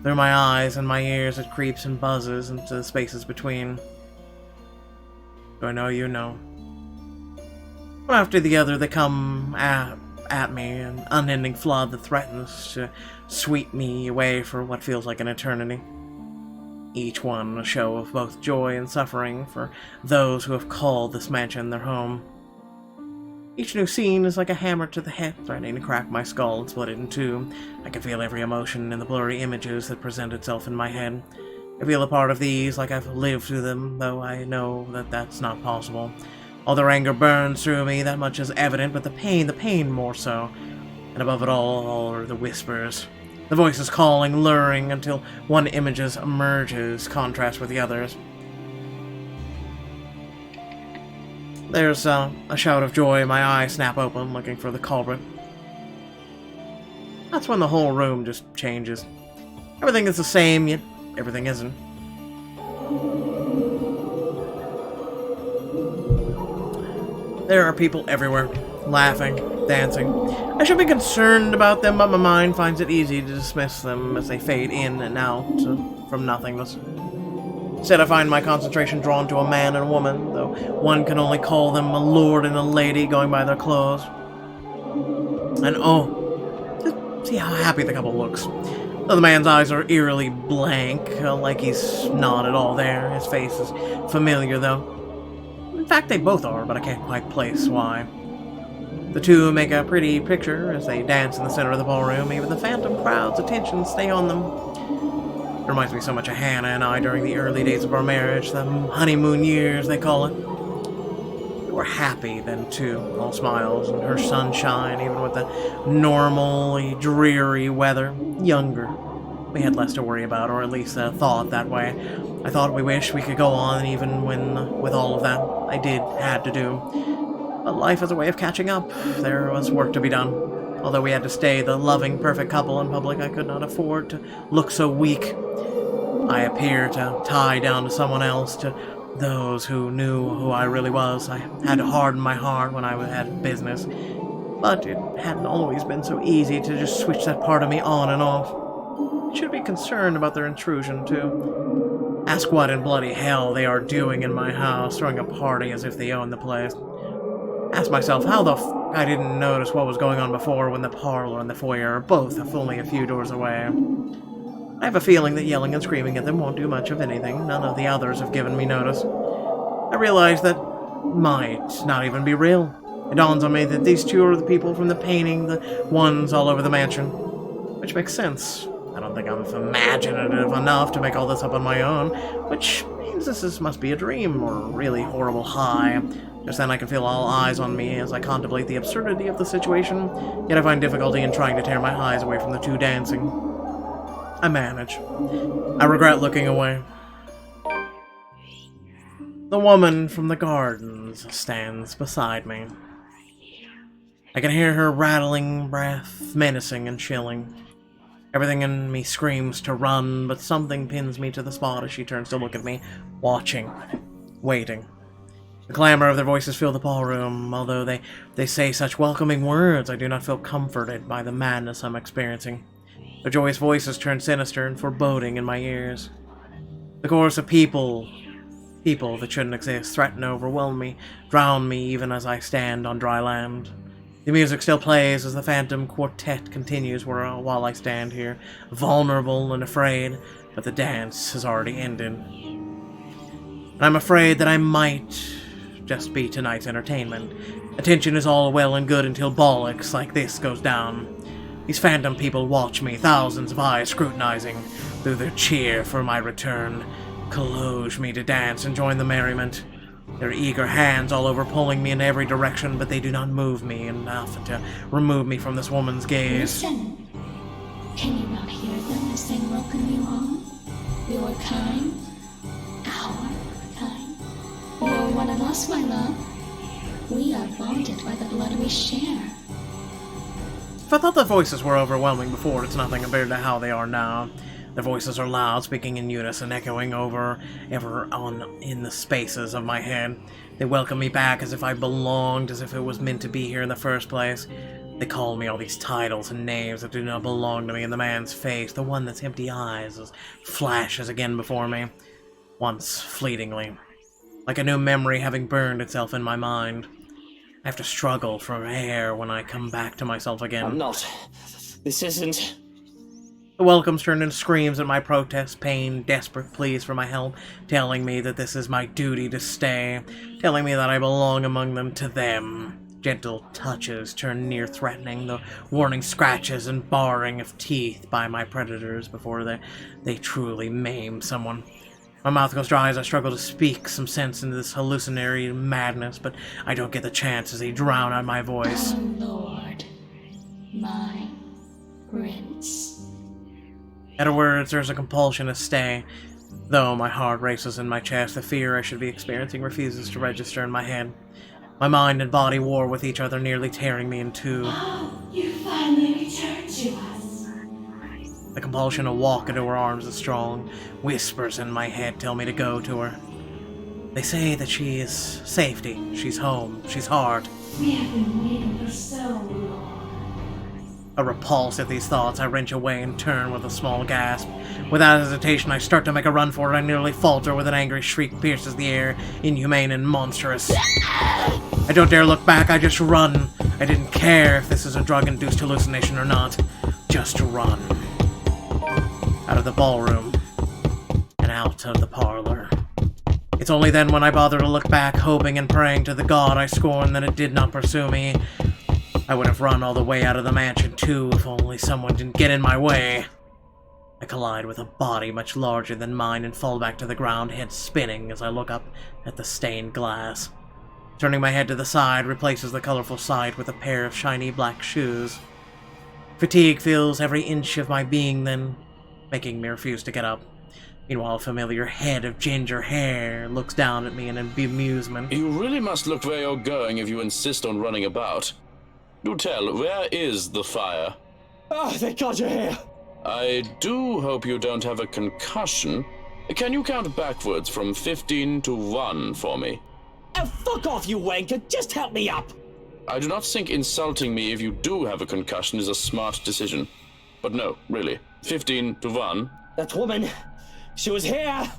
Through my eyes and my ears it creeps and buzzes into the spaces between. Do I know you? No. One after the other they come at me, an unending flood that threatens to sweep me away for what feels like an eternity. Each one a show of both joy and suffering for those who have called this mansion their home. Each new scene is like a hammer to the head, threatening to crack my skull and split it in two. I can feel every emotion in the blurry images that present itself in my head. I feel a part of these like I've lived through them, though I know that that's not possible. All their anger burns through me, that much is evident, but the pain more so. And above it all are the whispers. The voices calling, luring, until one image's emerges, contrast with the others. There's a shout of joy, my eyes snap open, looking for the culprit. That's when the whole room just changes. Everything is the same, yet everything isn't. There are people everywhere, laughing, dancing. I should be concerned about them, but my mind finds it easy to dismiss them as they fade in and out from nothingness. Instead, I find my concentration drawn to a man and a woman, though one can only call them a lord and a lady going by their clothes. And oh, just see how happy the couple looks. Though the man's eyes are eerily blank, like he's not at all there. His face is familiar, though. In fact, they both are, but I can't quite place why. The two make a pretty picture as they dance in the center of the ballroom. Even the phantom crowd's attention stay on them. It reminds me so much of Hannah and I during the early days of our marriage, the honeymoon years, they call it. We were happy then, too, all smiles and her sunshine, even with the normally dreary weather. Younger. We had less to worry about, or at least thought that way. I thought we wished we could go on even when, with all of that, I had to do. But life is a way of catching up. There was work to be done. Although we had to stay the loving, perfect couple in public, I could not afford to look so weak. I appear to tie down to someone else, to those who knew who I really was. I had to harden my heart when I had business. But it hadn't always been so easy to just switch that part of me on and off. I should be concerned about their intrusion, too. Ask what in bloody hell they are doing in my house, throwing a party as if they own the place. Ask myself how the I didn't notice what was going on before when the parlor and the foyer are both only a few doors away. I have a feeling that yelling and screaming at them won't do much of anything. None of the others have given me notice. I realize that might not even be real. It dawns on me that these two are the people from the painting, the ones all over the mansion. Which makes sense. I don't think I'm imaginative enough to make all this up on my own, which means this must be a dream or a really horrible high. Just then I can feel all eyes on me as I contemplate the absurdity of the situation, yet I find difficulty in trying to tear my eyes away from the two dancing. I manage. I regret looking away. The woman from the gardens stands beside me. I can hear her rattling breath, menacing and chilling. Everything in me screams to run, but something pins me to the spot as she turns to look at me, watching, waiting. The clamor of their voices fill the ballroom. Although they say such welcoming words, I do not feel comforted by the madness I'm experiencing. Their joyous voices turn sinister and foreboding in my ears. The chorus of people that shouldn't exist, threaten to overwhelm me, drown me even as I stand on dry land. The music still plays as the phantom quartet continues while I stand here, vulnerable and afraid, but the dance has already ended. And I'm afraid that I might just be tonight's entertainment. Attention is all well and good until bollocks like this goes down. These phantom people watch me, thousands of eyes scrutinizing through their cheer for my return, colloge me to dance and join the merriment. Their eager hands all over pulling me in every direction, but they do not move me enough to remove me from this woman's gaze. Listen. Can you not hear them as they welcome you home? Your kind. Our kind. You're one of us, my love. We are bonded by the blood we share. If I thought the voices were overwhelming before, it's nothing compared to how they are now. Their voices are loud, speaking in unison, echoing ever on in the spaces of my head. They welcome me back as if I belonged, as if it was meant to be here in the first place. They call me all these titles and names that do not belong to me, and the man's face, the one that's empty eyes, flashes again before me, once fleetingly, like a new memory having burned itself in my mind. I have to struggle for air when I come back to myself again. I'm not. This isn't. The welcomes turn into screams at my protest, pain, desperate pleas for my help, telling me that this is my duty to stay, telling me that I belong among them to them. Gentle touches turn near threatening, the warning scratches and barring of teeth by my predators before they truly maim someone. My mouth goes dry as I struggle to speak some sense into this hallucinatory madness, but I don't get the chance as they drown out my voice. Oh Lord, my prince. At her words, there's a compulsion to stay. Though my heart races in my chest, the fear I should be experiencing refuses to register in my head. My mind and body war with each other, nearly tearing me in two. Oh, you finally returned to us. The compulsion to walk into her arms is strong. Whispers in my head tell me to go to her. They say that she is safety, she's home, she's hard. We have been waiting for so long. A repulse at these thoughts, I wrench away and turn with a small gasp. Without hesitation, I start to make a run for it. I nearly falter with an angry shriek pierces the air, inhumane and monstrous. I don't dare look back, I just run. I didn't care if this is a drug-induced hallucination or not. Just run. Out of the ballroom. And out of the parlor. It's only then when I bother to look back, hoping and praying to the god I scorn that it did not pursue me. I would have run all the way out of the mansion too, if only someone didn't get in my way. I collide with a body much larger than mine and fall back to the ground, head spinning as I look up at the stained glass. Turning my head to the side replaces the colorful sight with a pair of shiny black shoes. Fatigue fills every inch of my being then, making me refuse to get up. Meanwhile, a familiar head of ginger hair looks down at me in bemusement. You really must look where you're going if you insist on running about. Do tell, where is the fire? Oh, thank God you're here. I do hope you don't have a concussion. Can you count backwards from 15 to 1 for me? Oh, fuck off, you wanker. Just help me up. I do not think insulting me if you do have a concussion is a smart decision. But no, really. 15 to 1. That woman, she was here.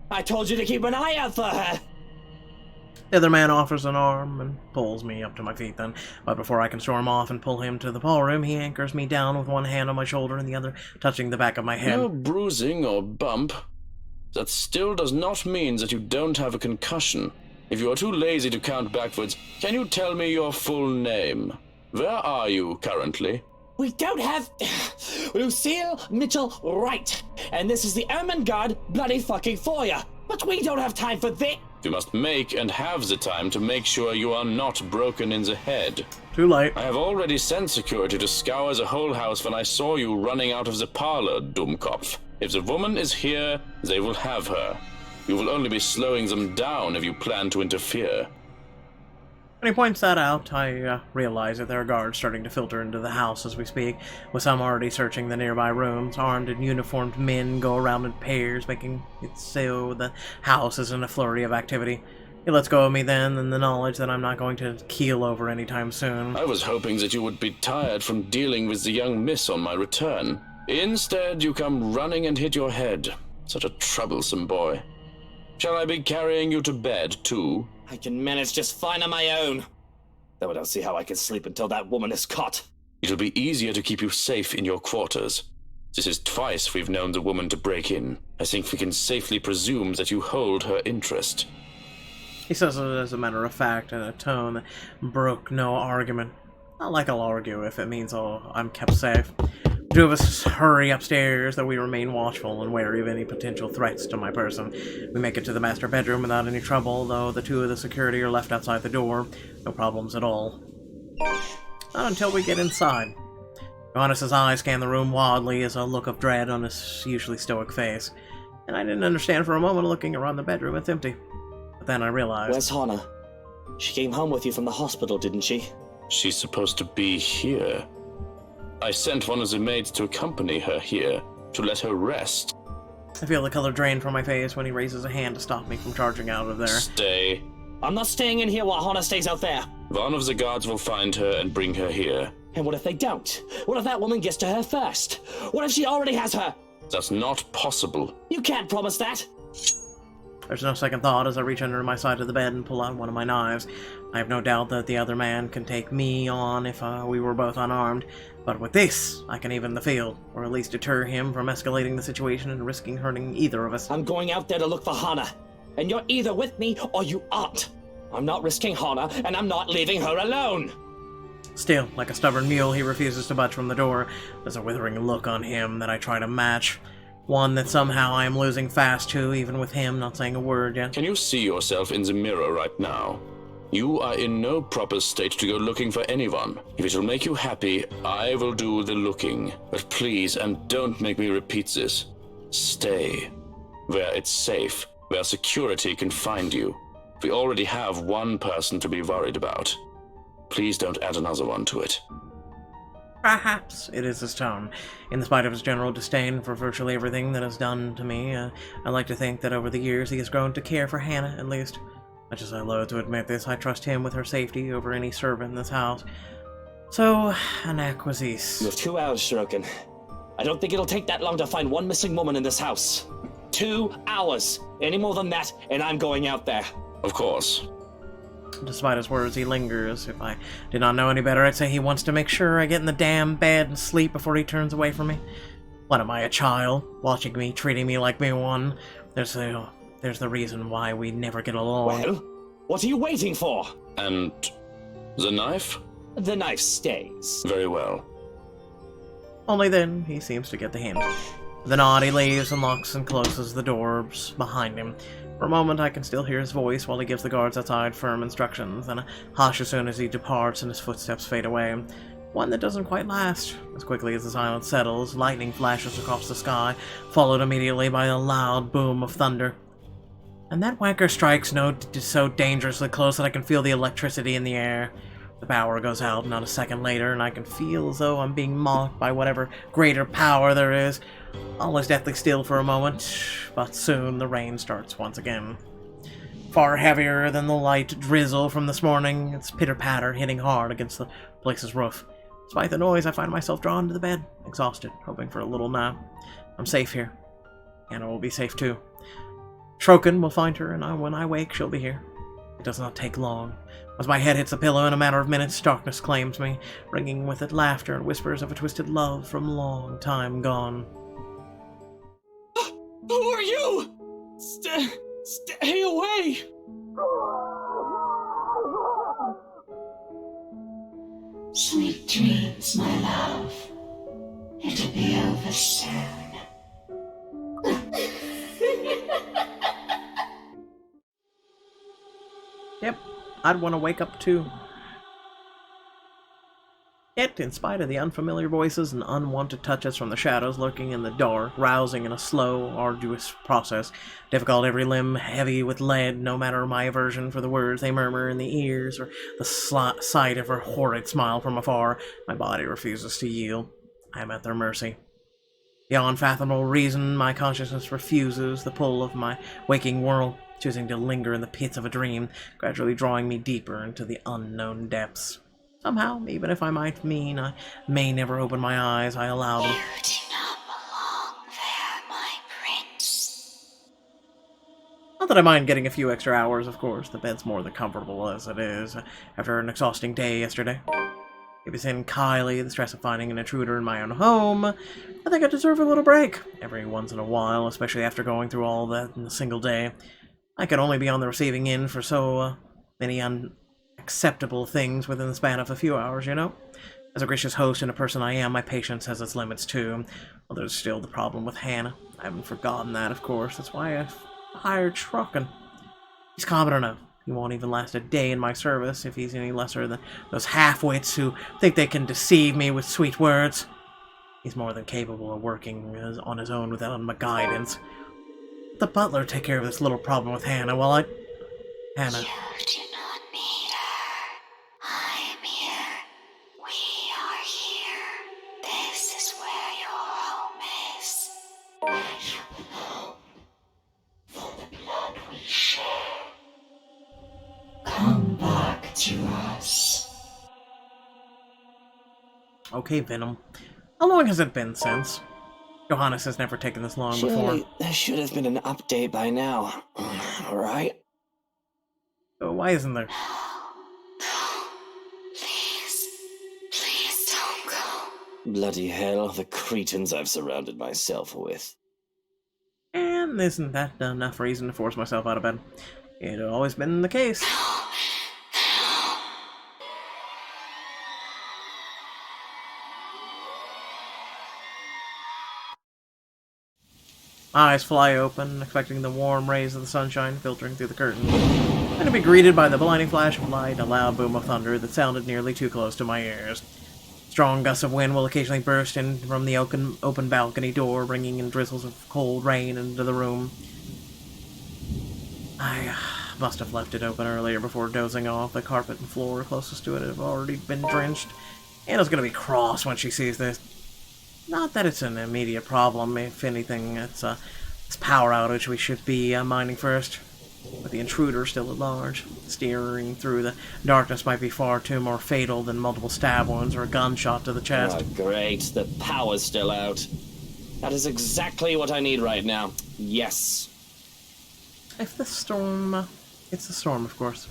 I told you to keep an eye out for her. The other man offers an arm and pulls me up to my feet then, but before I can storm off and pull him to the ballroom, he anchors me down with one hand on my shoulder and the other touching the back of my head. No bruising or bump. That still does not mean that you don't have a concussion. If you are too lazy to count backwards, can you tell me your full name? Where are you currently? We don't have Lucille Mitchell Wright, and this is the Ermengarde bloody fucking foyer. But we don't have time for this. You must make and have the time to make sure you are not broken in the head. Too late. I have already sent security to scour the whole house when I saw you running out of the parlor, Dummkopf. If the woman is here, they will have her. You will only be slowing them down if you plan to interfere. When he points that out, I realize that there are guards starting to filter into the house as we speak, with some already searching the nearby rooms. Armed and uniformed men go around in pairs, making it so the house is in a flurry of activity. He lets go of me then, in the knowledge that I'm not going to keel over anytime soon. I was hoping that you would be tired from dealing with the young miss on my return. Instead, you come running and hit your head. Such a troublesome boy. Shall I be carrying you to bed, too? I can manage just fine on my own. Though I don't see how I can sleep until that woman is caught. It'll be easier to keep you safe in your quarters. This is twice we've known the woman to break in. I think we can safely presume that you hold her interest. He says it as a matter of fact, in a tone that broke no argument. Not like I'll argue if it means I'm kept safe. The two of us hurry upstairs, though we remain watchful and wary of any potential threats to my person. We make it to the master bedroom without any trouble, though the two of the security are left outside the door. No problems at all. Not until we get inside. Johannes' eyes scan the room wildly as a look of dread on his usually stoic face. And I didn't understand for a moment looking around the bedroom, it's empty. But then I realized... Where's Hana? She came home with you from the hospital, didn't she? She's supposed to be here. I sent one of the maids to accompany her here, to let her rest. I feel the color drain from my face when he raises a hand to stop me from charging out of there. Stay. I'm not staying in here while Hana stays out there. One of the guards will find her and bring her here. And what if they don't? What if that woman gets to her first? What if she already has her? That's not possible. You can't promise that. There's no second thought as I reach under my side of the bed and pull out one of my knives. I have no doubt that the other man can take me on if we were both unarmed, but with this, I can even the field, or at least deter him from escalating the situation and risking hurting either of us. I'm going out there to look for Hana, and you're either with me or you aren't. I'm not risking Hana, and I'm not leaving her alone. Still, like a stubborn mule, he refuses to budge from the door. There's a withering look on him that I try to match. One that somehow I am losing fast to, even with him not saying a word yet. Can you see yourself in the mirror right now? You are in no proper state to go looking for anyone. If it will make you happy, I will do the looking. But please, and don't make me repeat this, stay where it's safe, where security can find you. We already have one person to be worried about. Please don't add another one to it. Perhaps it is his tone. In spite of his general disdain for virtually everything that is done to me, I like to think that over the years he has grown to care for Hana, at least. Much as I loathe to admit this, I trust him with her safety over any servant in this house. So, an acquisice. You have 2 hours, Shirokin. I don't think it'll take that long to find one missing woman in this house. 2 hours! Any more than that, and I'm going out there. Of course. Despite his words, he lingers. If I did not know any better, I'd say he wants to make sure I get in the damn bed and sleep before he turns away from me. What am I, a child? Watching me, treating me like me one? There's the reason why we never get along. Well, what are you waiting for? And the knife? The knife stays. Very well. Only then, he seems to get the hint. With a nod, he leaves and locks and closes the doors behind him. For a moment, I can still hear his voice while he gives the guards outside firm instructions, then a hush as soon as he departs and his footsteps fade away. One that doesn't quite last. As quickly as the silence settles, lightning flashes across the sky, followed immediately by a loud boom of thunder. And that wanker strikes so dangerously close that I can feel the electricity in the air. The power goes out not a second later, and I can feel as though I'm being mocked by whatever greater power there is. All is deathly still for a moment, but soon the rain starts once again. Far heavier than the light drizzle from this morning, its pitter-patter hitting hard against the place's roof. Despite the noise, I find myself drawn to the bed, exhausted, hoping for a little nap. I'm safe here. Anna will be safe too. Shrokin will find her, and when I wake, she'll be here. It does not take long. As my head hits the pillow in a matter of minutes, darkness claims me, bringing with it laughter and whispers of a twisted love from long time gone. Who are you? Stay away! Sweet dreams, my love. It'll be over soon. Yep, I'd want to wake up too. Yet, in spite of the unfamiliar voices and unwanted touches from the shadows lurking in the dark, rousing in a slow, arduous process, difficult every limb heavy with lead, no matter my aversion for the words they murmur in the ears, or the sight of her horrid smile from afar, my body refuses to yield. I am at their mercy. Beyond fathomable reason, my consciousness refuses the pull of my waking world, choosing to linger in the pits of a dream, gradually drawing me deeper into the unknown depths. Somehow, even if I may never open my eyes, I allow them. You do not belong there, my prince. Not that I mind getting a few extra hours, of course. The bed's more than comfortable as it is, after an exhausting day yesterday. If it's in Kylie, the stress of finding an intruder in my own home, I think I deserve a little break. Every once in a while, especially after going through all that in a single day. I could only be on the receiving end for so many acceptable things within the span of a few hours, you know? As a gracious host and a person I am, my patience has its limits too. Well, there's still the problem with Hannah. I haven't forgotten that, of course. That's why I've hired Shrocken. He's competent enough. He won't even last a day in my service if he's any lesser than those half-wits who think they can deceive me with sweet words. He's more than capable of working on his own without my guidance. Let the butler take care of this little problem with Hannah while I... Hannah. You do not need her. I am here. We are here. This is where your home is. Where you belong. For the blood we share. Come back to us. Okay, Venom. How long has it been since? Johannes has never taken this long Surely before. there should have been an update by now. Alright? So why isn't there? Please don't go. Bloody hell, the cretins I've surrounded myself with. And isn't that enough reason to force myself out of bed? It had always been the case. Eyes fly open, expecting the warm rays of the sunshine filtering through the curtain, and to be greeted by the blinding flash of light, a loud boom of thunder that sounded nearly too close to my ears. Strong gusts of wind will occasionally burst in from the open balcony door, bringing in drizzles of cold rain into the room. I must have left it open earlier before dozing off. The carpet and floor closest to it have already been drenched. Anna's gonna be cross when she sees this. Not that it's an immediate problem. If anything, it's this power outage we should be minding first. With the intruder still at large, steering through the darkness might be far too more fatal than multiple stab wounds or a gunshot to the chest. Oh, great. The power's still out. That is exactly what I need right now. Yes. If the storm... It's the storm, of course.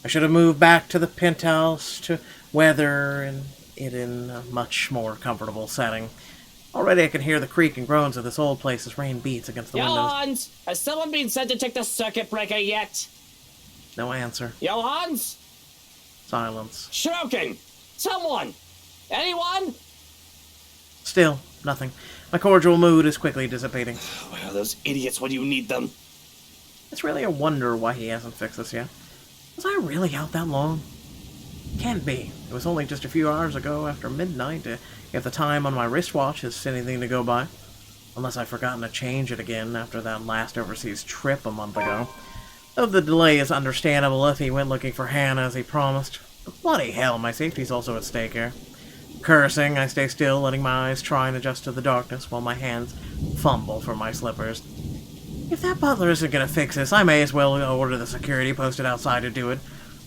I should have moved back to the penthouse to weather it in a much more comfortable setting. Already I can hear the creak and groans of this old place as rain beats against the windows. Johans! Has someone been sent to take the circuit breaker yet? No answer. Johans? Silence. Shroken! Someone! Anyone? Still, nothing. My cordial mood is quickly dissipating. Where are those idiots when you need them? It's really a wonder why he hasn't fixed this yet. Was I really out that long? Can't be. It was only just a few hours ago after midnight, if the time on my wristwatch is anything to go by. Unless I've forgotten to change it again after that last overseas trip a month ago. Though the delay is understandable if he went looking for Hannah as he promised. But bloody hell, my safety's also at stake here. Cursing, I stay still, letting my eyes try and adjust to the darkness while my hands fumble for my slippers. If that butler isn't gonna fix this, I may as well order the security posted outside to do it.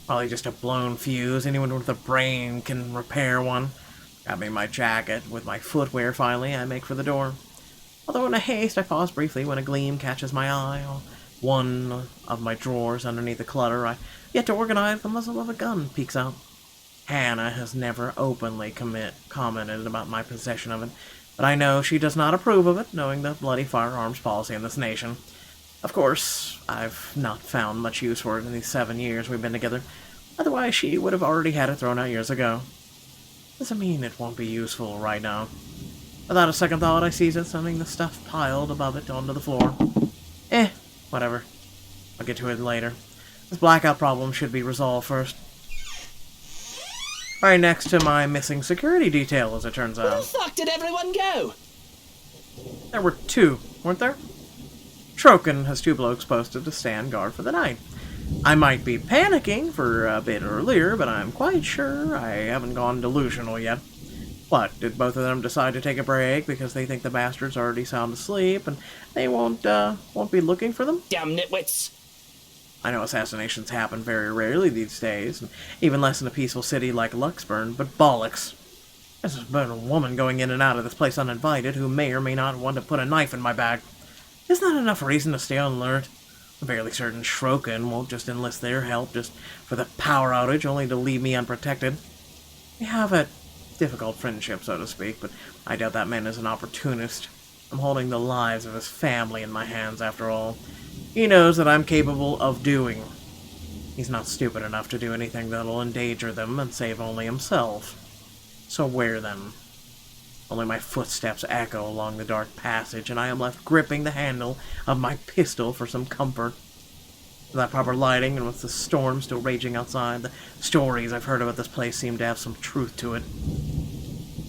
Probably just a blown fuse. Anyone with a brain can repair one. Grabbing my jacket with my footwear finally, I make for the door. Although in a haste, I pause briefly when a gleam catches my eye. One of my drawers underneath the clutter I yet to organize, the muzzle of a gun peeks out. Hannah has never openly commented about my possession of it, but I know she does not approve of it, knowing the bloody firearms policy in this nation. Of course, I've not found much use for it in these 7 years we've been together. Otherwise, she would have already had it thrown out years ago. Doesn't mean it won't be useful right now. Without a second thought, I seize it, sending the stuff piled above it onto the floor. Whatever. I'll get to it later. This blackout problem should be resolved first. Right next to my missing security detail, as it turns Where the out. fuck did everyone go? There were 2, weren't there? Shroken has 2 blokes posted to stand guard for the night. I might be panicking for a bit earlier, but I'm quite sure I haven't gone delusional yet. What, did both of them decide to take a break because they think the bastard's already sound asleep and they won't be looking for them? Damn nitwits! I know assassinations happen very rarely these days, and even less in a peaceful city like Luxburn, but bollocks. There's been a woman going in and out of this place uninvited who may or may not want to put a knife in my bag. Isn't that enough reason to stay on alert? I'm fairly certain Shroken won't just enlist their help just for the power outage, only to leave me unprotected. We have a difficult friendship, so to speak, but I doubt that man is an opportunist. I'm holding the lives of his family in my hands, after all. He knows that I'm capable of doing He's not stupid enough to do anything that'll endanger them and save only himself. So where then? Only my footsteps echo along the dark passage, and I am left gripping the handle of my pistol for some comfort. Without proper lighting, and with the storm still raging outside, the stories I've heard about this place seem to have some truth to it.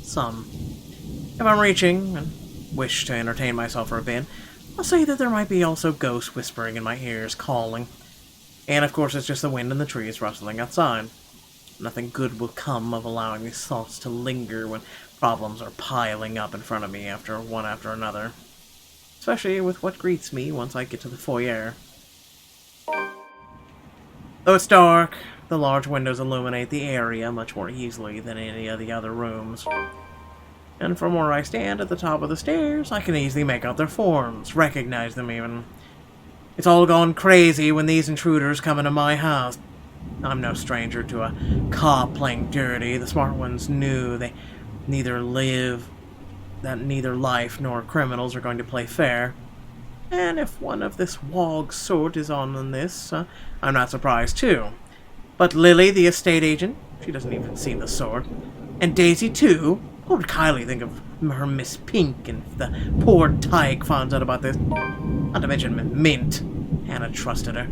Some. If I'm reaching, and wish to entertain myself for a bit, I'll say that there might be also ghosts whispering in my ears, calling. And of course it's just the wind and the trees rustling outside. Nothing good will come of allowing these thoughts to linger when problems are piling up in front of me one after another. Especially with what greets me once I get to the foyer. Though it's dark, the large windows illuminate the area much more easily than any of the other rooms. And from where I stand at the top of the stairs, I can easily make out their forms, recognize them even. It's all gone crazy when these intruders come into my house. I'm no stranger to a cop playing dirty. The smart ones knew that neither life nor criminals are going to play fair. And if one of this wog sort is on in this, I'm not surprised too. But Lily, the estate agent, she doesn't even see the sort. And Daisy too. What would Kylie think of her Miss Pink, and if the poor tyke finds out about this? Not to mention Mint. Hannah trusted her.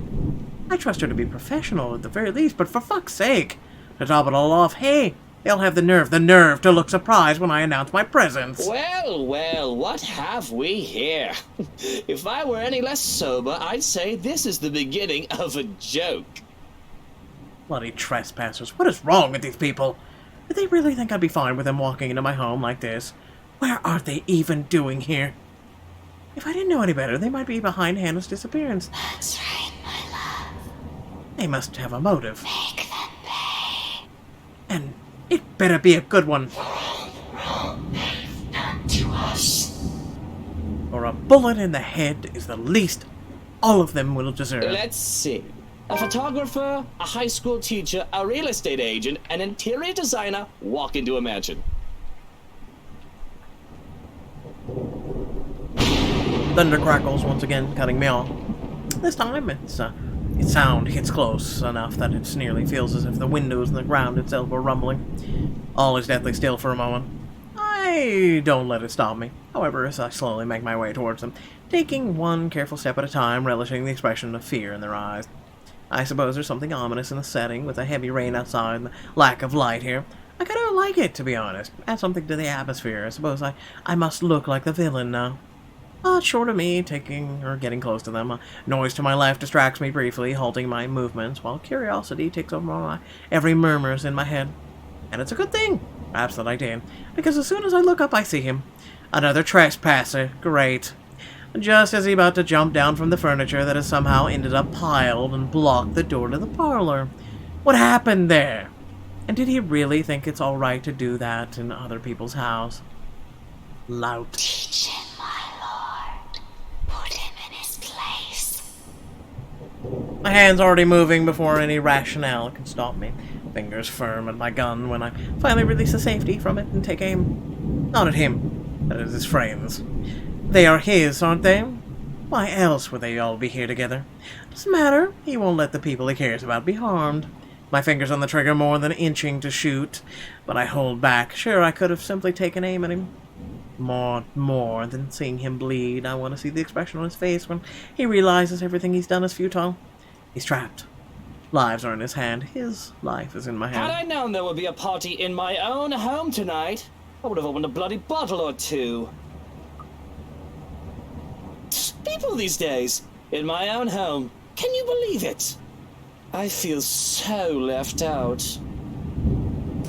I trust her to be professional at the very least, but for fuck's sake, to top it all off, hey, they'll have the nerve to look surprised when I announce my presence. Well, well, what have we here? If I were any less sober, I'd say this is the beginning of a joke. Bloody trespassers, what is wrong with these people? Did they really think I'd be fine with them walking into my home like this? Where are they even doing here? If I didn't know any better, they might be behind Hannah's disappearance. That's right, my love. They must have a motive. Make them pay. And it better be a good one. They've done to us. Or a bullet in the head is the least all of them will deserve. Let's see. A photographer, a high school teacher, a real estate agent, an interior designer walk into a mansion. Thunder crackles once again, cutting me off. This time, its sound hits close enough that it nearly feels as if the windows and the ground itself are rumbling. All is deathly still for a moment. I don't let it stop me, however, as I slowly make my way towards them, taking one careful step at a time, relishing the expression of fear in their eyes. I suppose there's something ominous in the setting, with a heavy rain outside and the lack of light here. I kind of like it, to be honest. Add something to the atmosphere. I suppose I must look like the villain now. But short of me getting close to them, a noise to my left distracts me briefly, halting my movements, while curiosity takes over my every murmurs in my head. And it's a good thing, perhaps, that I did, because as soon as I look up, I see him. Another trespasser. Great. Just as he's about to jump down from the furniture that has somehow ended up piled and blocked the door to the parlor. What happened there? And did he really think it's alright to do that in other people's house? Lout. Teach him, my lord. Put him in his place. My hand's already moving before any rationale can stop me. Fingers firm at my gun when I finally release the safety from it and take aim. Not at him, but at his friends. They are his, aren't they? Why else would they all be here together? Doesn't matter. He won't let the people he cares about be harmed. My fingers on the trigger more than inching to shoot, but I hold back. Sure, I could have simply taken aim at him. More than seeing him bleed, I want to see the expression on his face when he realizes everything he's done is futile. He's trapped. Lives are in his hand. His life is in my hand. Had I known there would be a party in my own home tonight, I would have opened a bloody bottle or two. People these days, in my own home, can you believe it? I feel so left out.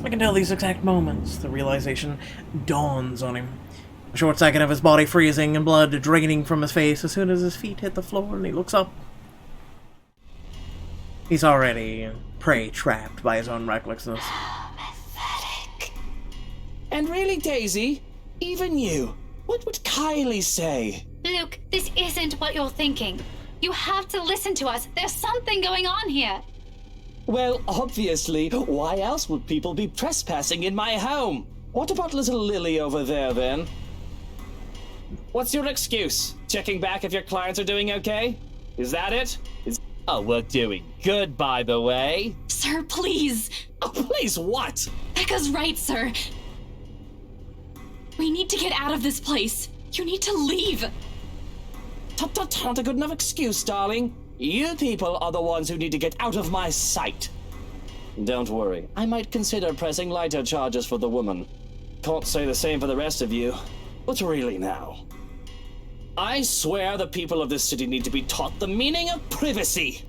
I can tell these exact moments. The realization dawns on him. A short second of his body freezing and blood draining from his face as soon as his feet hit the floor and he looks up. He's already prey-trapped by his own recklessness. Pathetic. And really, Daisy, even you, what would Kylie say? Luke, this isn't what you're thinking. You have to listen to us. There's something going on here. Well, obviously, why else would people be trespassing in my home? What about little Lily over there, then? What's your excuse? Checking back if your clients are doing okay? Is that it? Oh, we're doing good, by the way. Sir, please. Oh, please, what? Becca's right, sir. We need to get out of this place. You need to leave. Tut, not a good enough excuse, darling. You people are the ones who need to get out of my sight. Don't worry, I might consider pressing lighter charges for the woman. Can't say the same for the rest of you. But really now. I swear the people of this city need to be taught the meaning of privacy.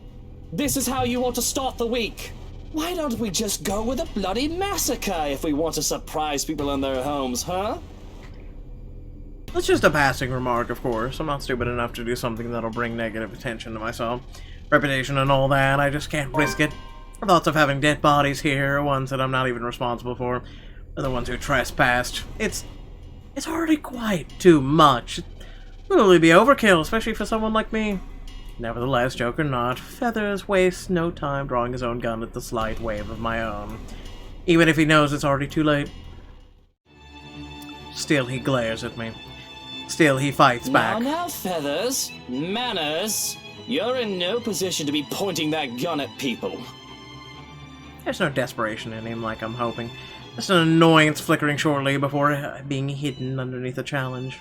This is how you want to start the week. Why don't we just go with a bloody massacre if we want to surprise people in their homes, huh? That's just a passing remark, of course. I'm not stupid enough to do something that'll bring negative attention to myself. Reputation and all that, I just can't risk it. The thoughts of having dead bodies here, ones that I'm not even responsible for, are the ones who trespassed. It's already quite too much. It'll really be overkill, especially for someone like me. Nevertheless, joke or not, Feathers wastes no time drawing his own gun at the slight wave of my own. Even if he knows it's already too late. Still, he glares at me. Still, he fights back. Now, Feathers. Manners. You're in no position to be pointing that gun at people. There's no desperation in him like I'm hoping. Just an annoyance flickering shortly before being hidden underneath a challenge.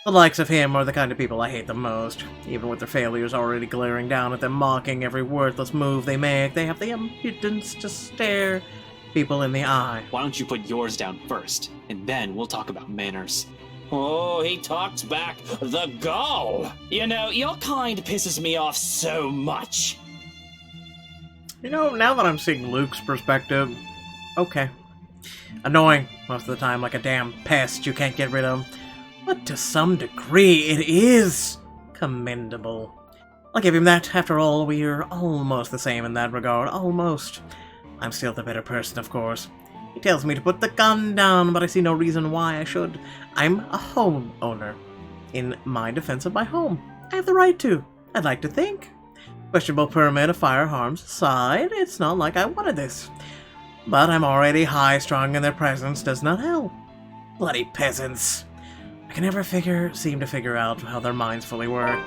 The likes of him are the kind of people I hate the most. Even with their failures already glaring down at them, mocking every worthless move they make, they have the impudence to stare people in the eye. Why don't you put yours down first, and then we'll talk about manners. Oh, he talks back. The gall! You know, your kind pisses me off so much. You know, now that I'm seeing Luke's perspective, okay. Annoying most of the time, like a damn pest you can't get rid of. But to some degree, it is commendable. I'll give him that. After all, we're almost the same in that regard. Almost. I'm still the better person, of course. He tells me to put the gun down, but I see no reason why I should. I'm a homeowner. In my defense of my home, I have the right to. I'd like to think. Questionable permit of firearms aside, it's not like I wanted this. But I'm already high-strung and their presence does not help. Bloody peasants. I can never seem to figure out how their minds fully work.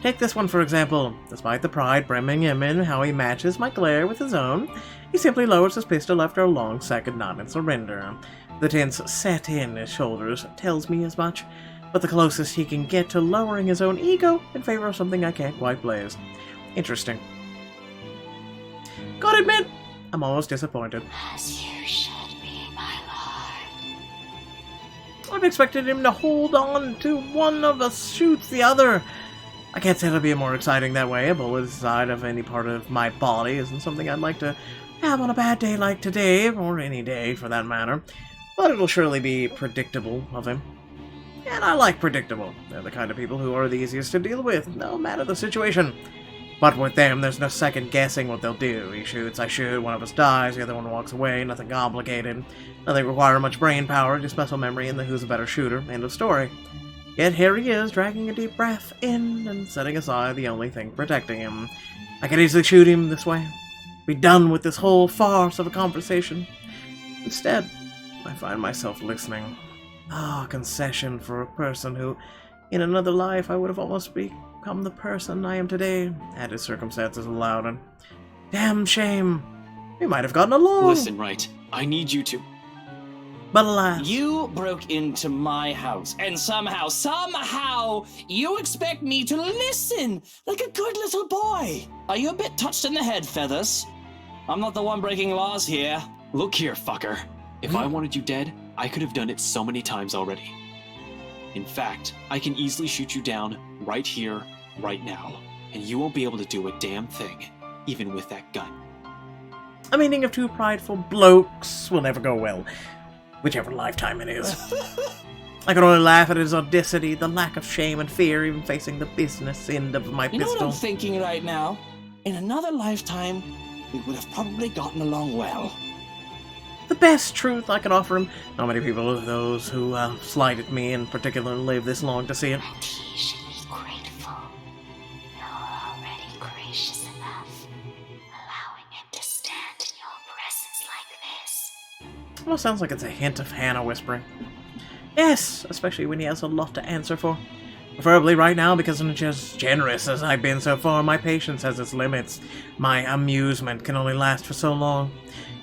Take this one for example. Despite the pride brimming him in how he matches my glare with his own, he simply lowers his pistol after a long second nod in surrender. The tense set in his shoulders tells me as much, but the closest he can get to lowering his own ego in favor of something I can't quite blaze. Interesting. Gotta admit, I'm almost disappointed. As you should be, my lord. I've expected him to hold on to one of us shoots the other. I can't say it'll be more exciting that way. A bullet inside of any part of my body isn't something I'd like to have on a bad day like today, or any day for that matter. But it'll surely be predictable of him. And I like predictable. They're the kind of people who are the easiest to deal with, no matter the situation. But with them, there's no second guessing what they'll do. He shoots, I shoot, one of us dies, the other one walks away, nothing complicated. Nothing require much brain power, just muscle memory and the who's a better shooter, end of story. Yet here he is, dragging a deep breath in and setting aside the only thing protecting him. I could easily shoot him this way. Be done with this whole farce of a conversation. Instead, I find myself listening. Ah, concession for a person who, in another life, I would have almost become the person I am today, had his circumstances allowed, and damn shame. We might have gotten along. Listen, right. I need you to. But alas. You broke into my house, and somehow, you expect me to listen like a good little boy. Are you a bit touched in the head, Feathers? I'm not the one breaking laws here. Look here, fucker. If I wanted you dead, I could have done it so many times already. In fact, I can easily shoot you down right here, right now, and you won't be able to do a damn thing, even with that gun. A meeting of two prideful blokes will never go well, whichever lifetime it is. I can only laugh at his audacity, the lack of shame and fear, even facing the business end of my You know pistol. what I'm thinking right now? In another lifetime, we would have probably gotten along well. The best truth I can offer him. Not many people of those who slighted me in particular live this long to see it. And he should be grateful. You're already gracious enough, allowing him to stand in your presence like this. Well, sounds like it's a hint of Hannah whispering. Yes, especially when he has a lot to answer for. Preferably right now, because I'm just generous as I've been so far. My patience has its limits. My amusement can only last for so long.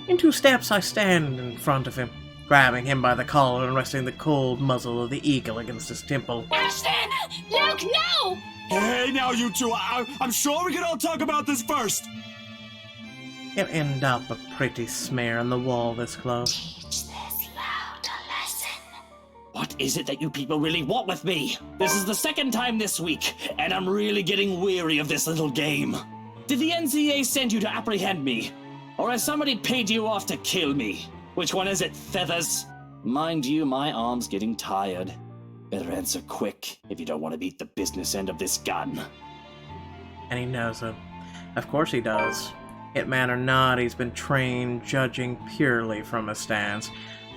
In 2 steps, I stand in front of him, grabbing him by the collar and resting the cold muzzle of the eagle against his temple. Ashton! Luke, no! Hey, now you two, I'm sure we can all talk about this first. He'll end up a pretty smear on the wall this close. Teach this loud a lesson. What is it that you people really want with me? This is the 2nd time this week, and I'm really getting weary of this little game. Did the NCA send you to apprehend me? Or has somebody paid you off to kill me? Which one is it, Feathers? Mind you, my arm's getting tired. Better answer quick if you don't want to beat the business end of this gun. And he knows it. Of course he does. Hitman or not, he's been trained judging purely from a stance.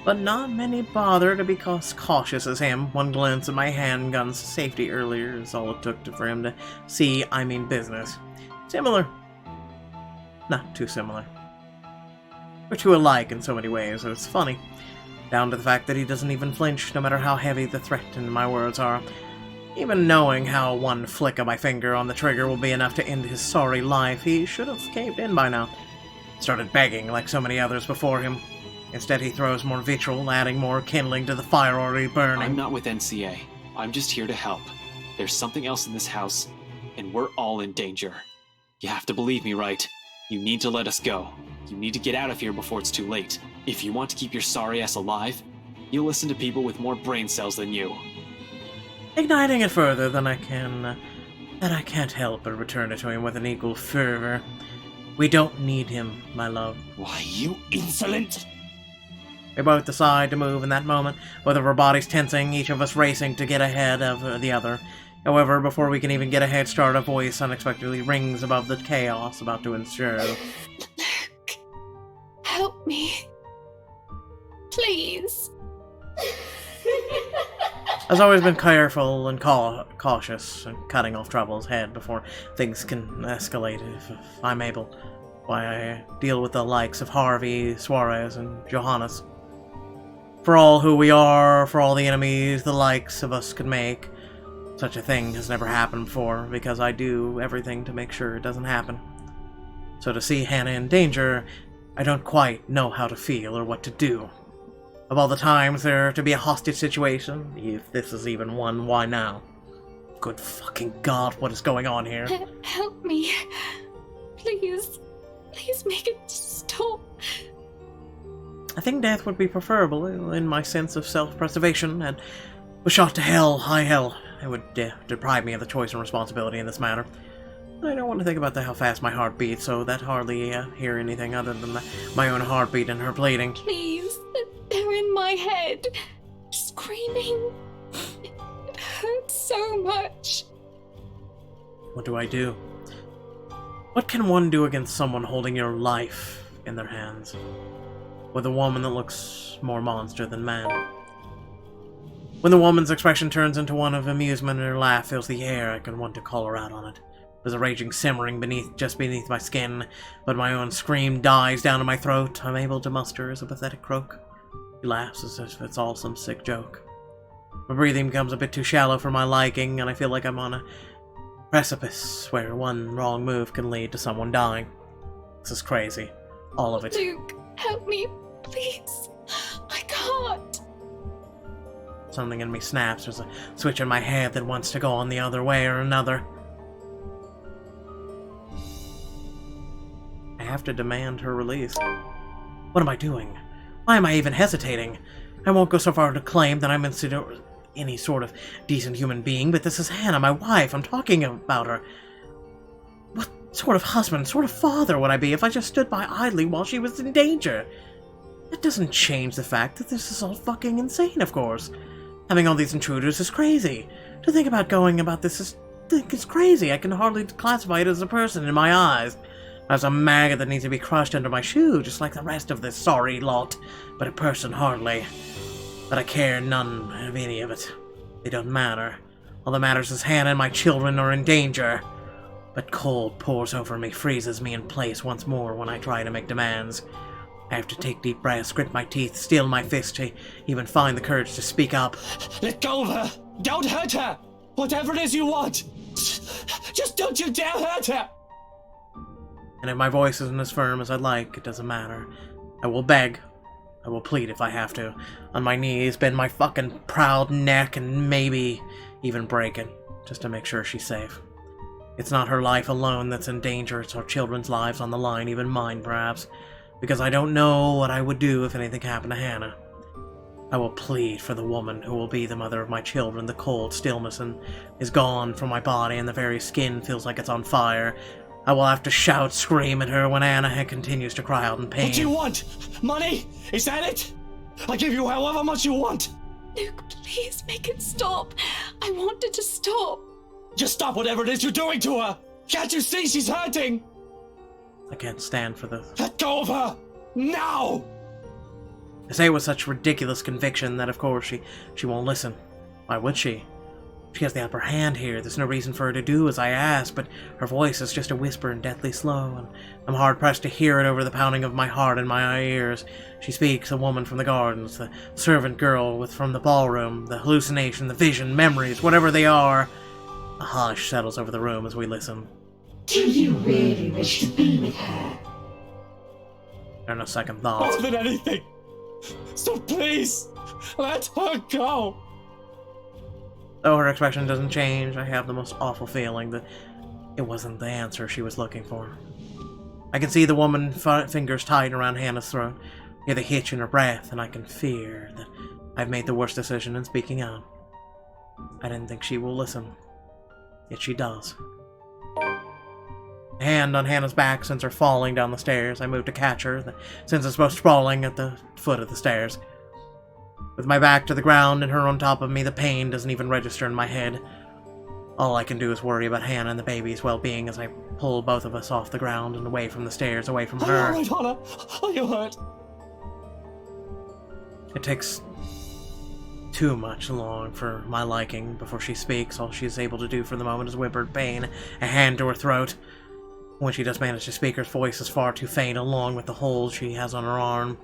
But not many bother to be as cautious as him. One glance at my handgun's safety earlier is all it took for him to see I mean business. Similar. Not too similar. We're too alike in so many ways, and it's funny. Down to the fact that he doesn't even flinch, no matter how heavy the threat in my words are. Even knowing how one flick of my finger on the trigger will be enough to end his sorry life, he should have caved in by now. Started begging like so many others before him. Instead, he throws more vitriol, adding more kindling to the fire already burning. I'm not with NCA. I'm just here to help. There's something else in this house, and we're all in danger. You have to believe me, right? You need to let us go. You need to get out of here before it's too late. If you want to keep your sorry ass alive, you'll listen to people with more brain cells than you. Igniting it further than I can't help but return it to him with an equal fervor. We don't need him, my love. Why, you insolent! We both decide to move in that moment, both of our bodies tensing, each of us racing to get ahead of the other. However, before we can even get a head start, a voice unexpectedly rings above the chaos about to ensue. Luke, help me. Please. I've always been careful and cautious, and cutting off trouble's head before things can escalate if I'm able. Why I deal with the likes of Harvey, Suarez, and Johannes. For all who we are, for all the enemies the likes of us could make, such a thing has never happened before, because I do everything to make sure it doesn't happen. So to see Hannah in danger, I don't quite know how to feel or what to do. Of all the times there to be a hostage situation, if this is even one, why now? Good fucking God, what is going on here? Help me. Please. Please make it stop. I think death would be preferable in my sense of self-preservation, and was shot to hell, high hell. It would deprive me of the choice and responsibility in this matter. I don't want to think about how fast my heart beats, so that hardly hear anything other than my own heartbeat and her bleeding. Please, they're in my head, screaming. It hurts so much. What do I do? What can one do against someone holding your life in their hands? With a woman that looks more monster than man. When the woman's expression turns into one of amusement and her laugh fills the air, I can want to call her out on it. There's a raging simmering just beneath my skin, but my own scream dies down in my throat. I'm able to muster as a pathetic croak. She laughs as if it's all some sick joke. My breathing becomes a bit too shallow for my liking, and I feel like I'm on a precipice where one wrong move can lead to someone dying. This is crazy. All of it. Luke, help me, please. I can't. Something in me snaps. There's a switch in my head that wants to go on the other way or another. I have to demand her release. What am I doing? Why am I even hesitating? I won't go so far to claim that I'm any sort of decent human being, but this is Hannah, my wife. I'm talking about her. What sort of husband, sort of father would I be if I just stood by idly while she was in danger? That doesn't change the fact that this is all fucking insane, of course. Having all these intruders is crazy. To think about going about this is crazy. I can hardly classify it as a person in my eyes. As a maggot that needs to be crushed under my shoe, just like the rest of this sorry lot. But a person, hardly. But I care none of any of it. It don't matter. All that matters is Hannah and my children are in danger. But cold pours over me, freezes me in place once more when I try to make demands. I have to take deep breaths, grit my teeth, steel my fist to even find the courage to speak up. Let go of her! Don't hurt her! Whatever it is you want! Just don't you dare hurt her! And if my voice isn't as firm as I'd like, it doesn't matter. I will beg. I will plead if I have to. On my knees, bend my fucking proud neck, and maybe even break it, just to make sure she's safe. It's not her life alone that's in danger, it's our children's lives on the line, even mine perhaps, because I don't know what I would do if anything happened to Hannah. I will plead for the woman who will be the mother of my children. The cold stillness is gone from my body, and the very skin feels like it's on fire. I will have to shout, scream at her when Anna continues to cry out in pain. What do you want? Money? Is that it? I'll give you however much you want. Luke, please make it stop. I want it to stop. Just stop whatever it is you're doing to her. Can't you see she's hurting? I can't stand for this. Let go of her! Now! I say it with such ridiculous conviction that of course she won't listen. Why would she? She has the upper hand here. There's no reason for her to do as I ask, but her voice is just a whisper and deathly slow, and I'm hard-pressed to hear it over the pounding of my heart in my ears. She speaks, a woman from the gardens, the servant girl from the ballroom, the hallucination, the vision, memories, whatever they are. A hush settles over the room as we listen. Do you really wish to be with her? There are no second It's thoughts. been anything. So please, let her go. Though her expression doesn't change, I have the most awful feeling that it wasn't the answer she was looking for. I can see the woman's fingers tighten around Hannah's throat, hear the hitch in her breath, and I can fear that I've made the worst decision in speaking out. I didn't think she will listen, yet she does. A hand on Hannah's back sends her falling down the stairs. I move to catch her, sends us both sprawling at the foot of the stairs. With my back to the ground and her on top of me, the pain doesn't even register in my head. All I can do is worry about Hannah and the baby's well-being as I pull both of us off the ground and away from the stairs, away from her. Are you alright, Hannah? Are you hurt? It takes too much long for my liking before she speaks. All she's able to do for the moment is whimper in pain, a hand to her throat. When she does manage to speak, her voice is far too faint, along with the hold she has on her arm.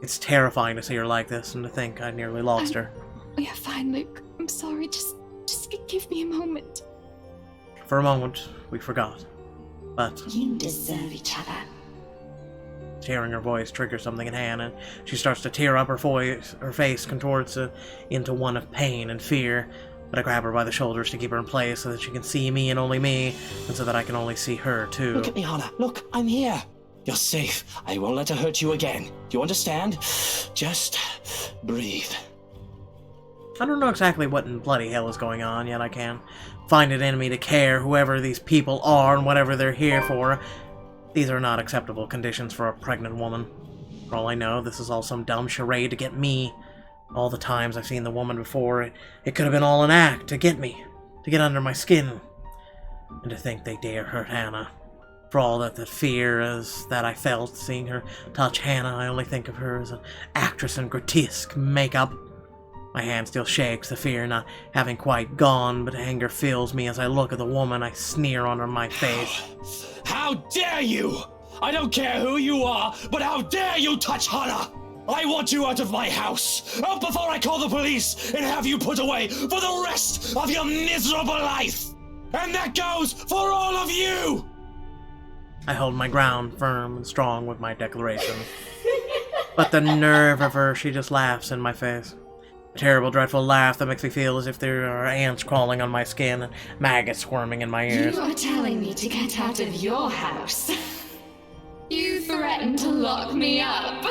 It's terrifying to see her like this, and to think I nearly lost her. Yeah, fine, Luke. I'm sorry. Just give me a moment. For a moment, we forgot. But You deserve each other. hearing her voice triggers something in Hannah. She starts to tear up, her face contorts into one of pain and fear. But I grab her by the shoulders to keep her in place so that she can see me and only me, and so that I can only see her too. Look at me, Hannah. Look, I'm here. You're safe. I won't let her hurt you again. Do you understand? Just breathe. I don't know exactly what in bloody hell is going on, yet I can find it in me to care whoever these people are and whatever they're here for. These are not acceptable conditions for a pregnant woman. For all I know, this is all some dumb charade to get me. All the times I've seen the woman before, it could have been all an act to get me, to get under my skin. And to think they dare hurt Hannah. For all that fear is that I felt seeing her touch Hannah, I only think of her as an actress in grotesque makeup. My hand still shakes, the fear not having quite gone, but anger fills me as I look at the woman. I sneer on her my face. How dare you! I don't care who you are, but how dare you touch Hannah! I want you out of my house! Out before I call the police and have you put away for the rest of your miserable life! And that goes for all of you! I hold my ground firm and strong with my declaration. But the nerve of her, she just laughs in my face. A terrible, dreadful laugh that makes me feel as if there are ants crawling on my skin and maggots squirming in my ears. You are telling me to get out of your house. You threatened to lock me up.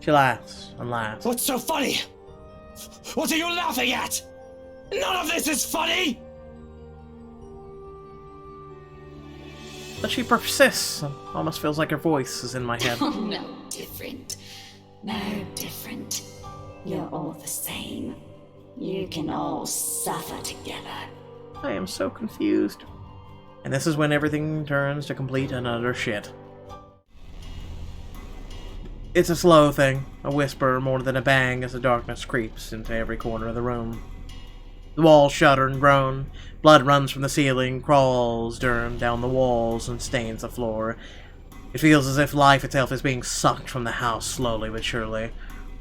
She laughs and laughs. What's so funny? What are you laughing at? None of this is funny! But she persists, and almost feels like her voice is in my head. Oh, no different. No different. You're all the same. You can all suffer together. I am so confused. And this is when everything turns to complete and utter shit. It's a slow thing, a whisper more than a bang as the darkness creeps into every corner of the room. The walls shudder and groan. Blood runs from the ceiling, crawls down the walls, and stains the floor. It feels as if life itself is being sucked from the house slowly but surely.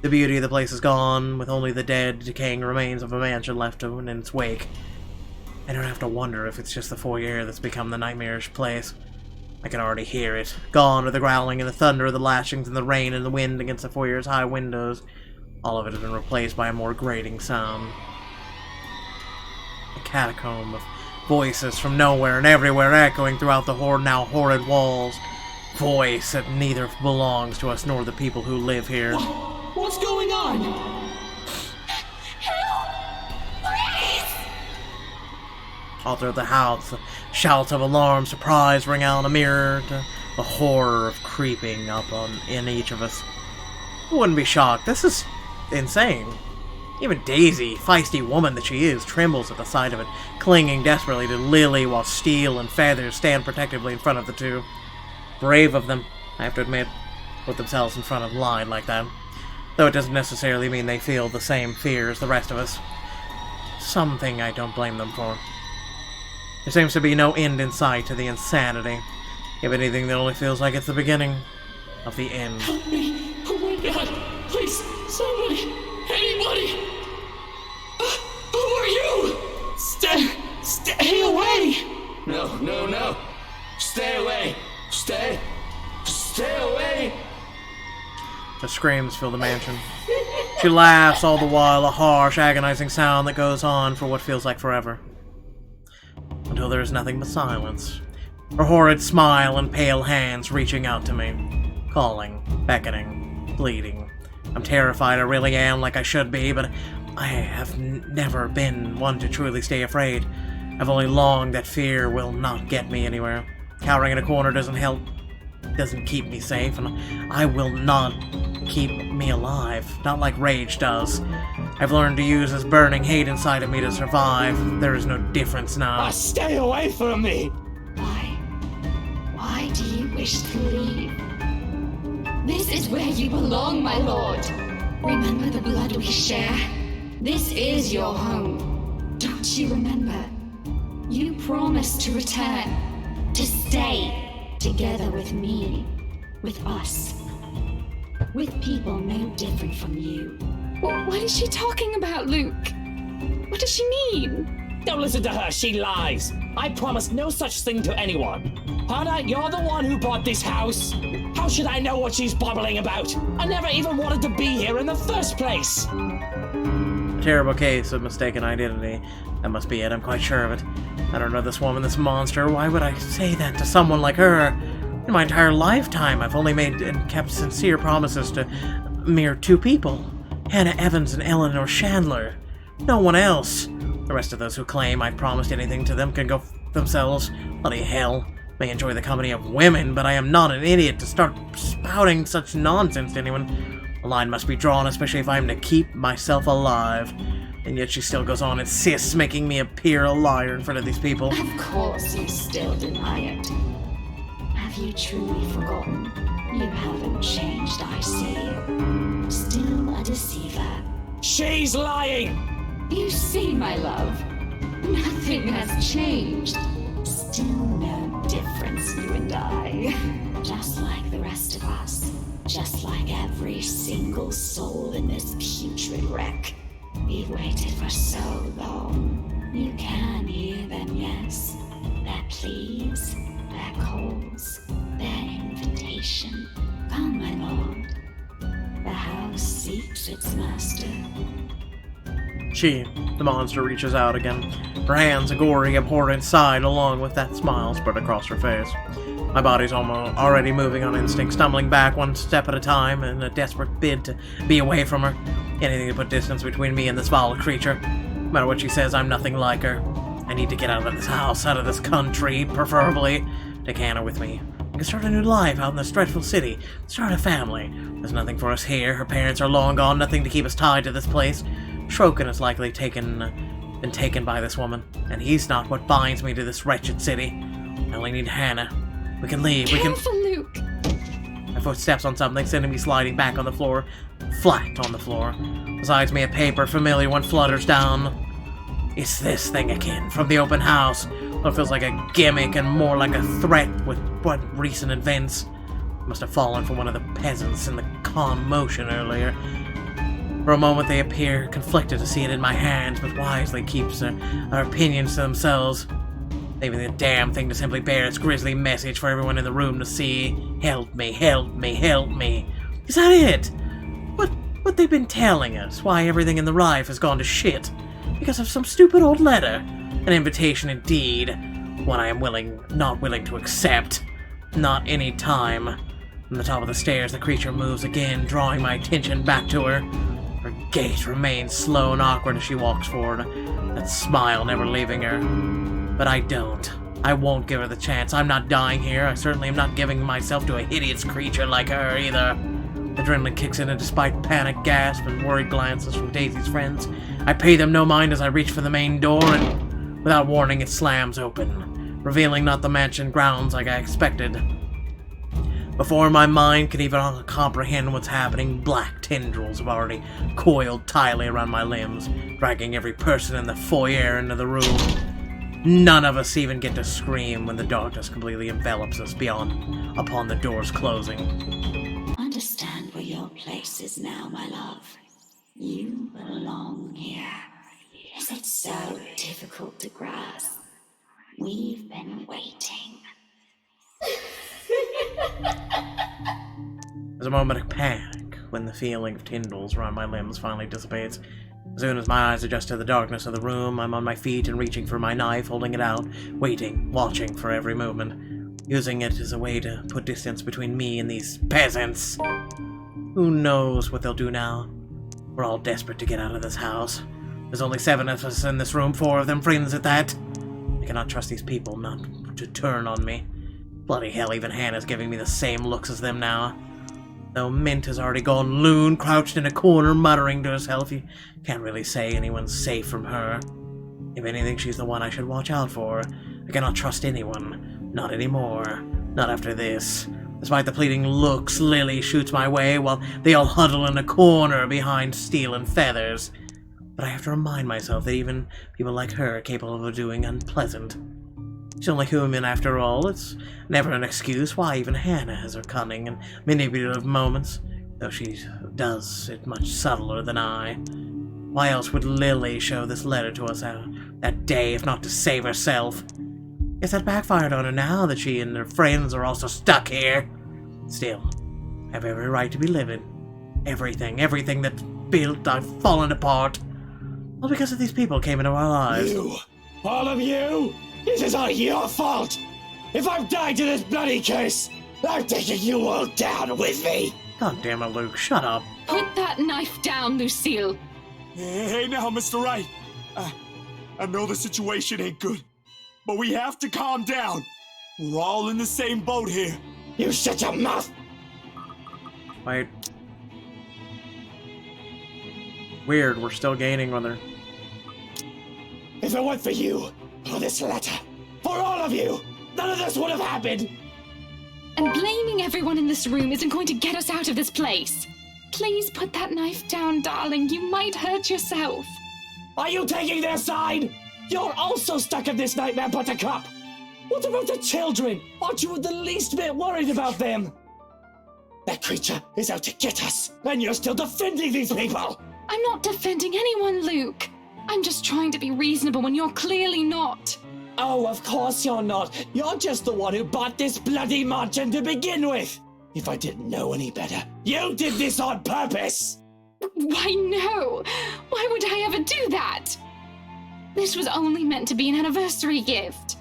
The beauty of the place is gone, with only the dead, decaying remains of a mansion left in its wake. I don't have to wonder if it's just the foyer that's become the nightmarish place. I can already hear it. Gone are the growling and the thunder of the lashings and the rain and the wind against the foyer's high windows. All of it has been replaced by a more grating sound. A catacomb of voices from nowhere and everywhere echoing throughout the now horrid walls. Voice that neither belongs to us nor the people who live here. What's going on? All through the house, shouts of alarm, surprise ring out, a mirror to the horror of creeping up in each of us. Who wouldn't be shocked? This is insane. Even Daisy, feisty woman that she is, trembles at the sight of it, clinging desperately to Lily while Steel and Feathers stand protectively in front of the two. Brave of them, I have to admit, put themselves in front of line like that. Though it doesn't necessarily mean they feel the same fear as the rest of us. Something I don't blame them for. There seems to be no end in sight to the insanity. If anything, it only feels like it's the beginning of the end. Help me! Oh my god! Please, somebody! Anybody! Who are you? Stay away! No. Stay away! Stay away! The screams fill the mansion. She laughs all the while, a harsh, agonizing sound that goes on for what feels like forever. Until there is nothing but silence. Her horrid smile and pale hands reaching out to me. Calling, beckoning, pleading. I'm terrified, I really am, like I should be, but I have never been one to truly stay afraid. I've only longed that fear will not get me anywhere. Cowering in a corner doesn't help, doesn't keep me safe, and I will not keep me alive, not like rage does. I've learned to use this burning hate inside of me to survive. There is no difference now. Stay away from me! Why do you wish to leave? This is where you belong, my lord. Remember the blood we share? This is your home. Don't you remember? You promised to return, to stay together with me, with us, with people no different from you. What is she talking about, Luke? What does she mean? Don't listen to her, she lies. I promised no such thing to anyone. Hannah, you're the one who bought this house. How should I know what she's babbling about? I never even wanted to be here in the first place. A terrible case of mistaken identity. That must be it, I'm quite sure of it. I don't know this woman, this monster. Why would I say that to someone like her? In my entire lifetime, I've only made and kept sincere promises to mere two people. Hannah Evans and Eleanor Chandler. No one else. The rest of those who claim I promised anything to them can go themselves. Bloody hell. May enjoy the company of women, but I am not an idiot to start spouting such nonsense to anyone. A line must be drawn, especially if I am to keep myself alive. And yet she still goes on and insists, making me appear a liar in front of these people. Of course you still deny it. Have you truly forgotten? You haven't changed, I see. Still a deceiver. She's lying! You see, my love, nothing has changed. Still no difference, you and I. Just like the rest of us. Just like every single soul in this putrid wreck. We've waited for so long. You can hear them, yes. Their pleas, their calls, their invitation. Come, my lord. The house seeks its master. She, the monster, reaches out again. Her hands, a gory, abhorrent side, along with that smile spread across her face. My body's already moving on instinct, stumbling back one step at a time in a desperate bid to be away from her. Anything to put distance between me and this vile creature. No matter what she says, I'm nothing like her. I need to get out of this house, out of this country, preferably. Take Hannah with me. I can start a new life out in this dreadful city. Start a family. There's nothing for us here. Her parents are long gone, nothing to keep us tied to this place. Shrokin is likely been taken by this woman, and he's not what binds me to this wretched city. I only need Hannah. We can leave. Careful, Luke. My foot steps on something, sending me sliding back on the floor, flat on the floor. Besides me, a paper, familiar one, flutters down. It's this thing again, from the open house. Well, it feels like a gimmick and more like a threat with what recent events. It must have fallen from one of the peasants in the calm motion earlier. For a moment they appear conflicted to see it in my hands, but wisely keeps our opinions to themselves, leaving the damn thing to simply bear its grisly message for everyone in the room to see. Help me, help me, help me. Is that it? What they've been telling us? Why everything in the life has gone to shit? Because of some stupid old letter? An invitation indeed. One I am not willing to accept. Not any time. From the top of the stairs, the creature moves again, drawing my attention back to her. Her gait remains slow and awkward as she walks forward, that smile never leaving her. But I don't. I won't give her the chance. I'm not dying here. I certainly am not giving myself to a hideous creature like her either. Adrenaline kicks in, and despite panic gasps and worried glances from Daisy's friends, I pay them no mind as I reach for the main door, and without warning it slams open, revealing not the mansion grounds like I expected. Before my mind could even comprehend what's happening, black tendrils have already coiled tightly around my limbs, dragging every person in the foyer into the room. None of us even get to scream when the darkness completely envelops us upon the doors closing. Understand where your place is now, my love. You belong here. Is it so difficult to grasp? We've been waiting. There's a moment of panic when the feeling of tendrils around my limbs finally dissipates. As soon as my eyes adjust to the darkness of the room, I'm on my feet and reaching for my knife, holding it out, waiting, watching for every movement, using it as a way to put distance between me and these peasants. Who knows what they'll do now? We're all desperate to get out of this house. There's only 7 of us in this room, 4 of them friends at that. I cannot trust these people not to turn on me. Bloody hell, even Hannah's giving me the same looks as them now. Though Mint has already gone loon, crouched in a corner, muttering to herself, you can't really say anyone's safe from her. If anything, she's the one I should watch out for. I cannot trust anyone. Not anymore. Not after this. Despite the pleading looks Lily shoots my way while they all huddle in a corner behind steel and feathers. But I have to remind myself that even people like her are capable of doing unpleasant. She's only human after all. It's never an excuse why even Hannah has her cunning and manipulative moments, though she does it much subtler than I. Why else would Lily show this letter to us that day if not to save herself? Guess that backfired on her now that she and her friends are also stuck here. Still, I have every right to be living. Everything that's built, I've fallen apart. All because of these people came into our lives. You! All of you! This is all your fault! If I've died to this bloody curse, I'm taking you all down with me! God damn it, Luke, shut up. Put that knife down, Lucille. Hey now, Mr. Wright. I know the situation ain't good, but we have to calm down. We're all in the same boat here. You shut your mouth! Wait. Weird, we're still gaining with her. If it weren't for you, for this letter, for all of you, none of this would have happened! And blaming everyone in this room isn't going to get us out of this place. Please put that knife down, darling. You might hurt yourself. Are you taking their side? You're also stuck in this nightmare, Buttercup! What about the children? Aren't you the least bit worried about them? That creature is out to get us, and you're still defending these people! I'm not defending anyone, Luke. I'm just trying to be reasonable when you're clearly not. Oh, of course you're not. You're just the one who bought this bloody mansion to begin with. If I didn't know any better, you did this on purpose! Why, no. Why would I ever do that? This was only meant to be an anniversary gift.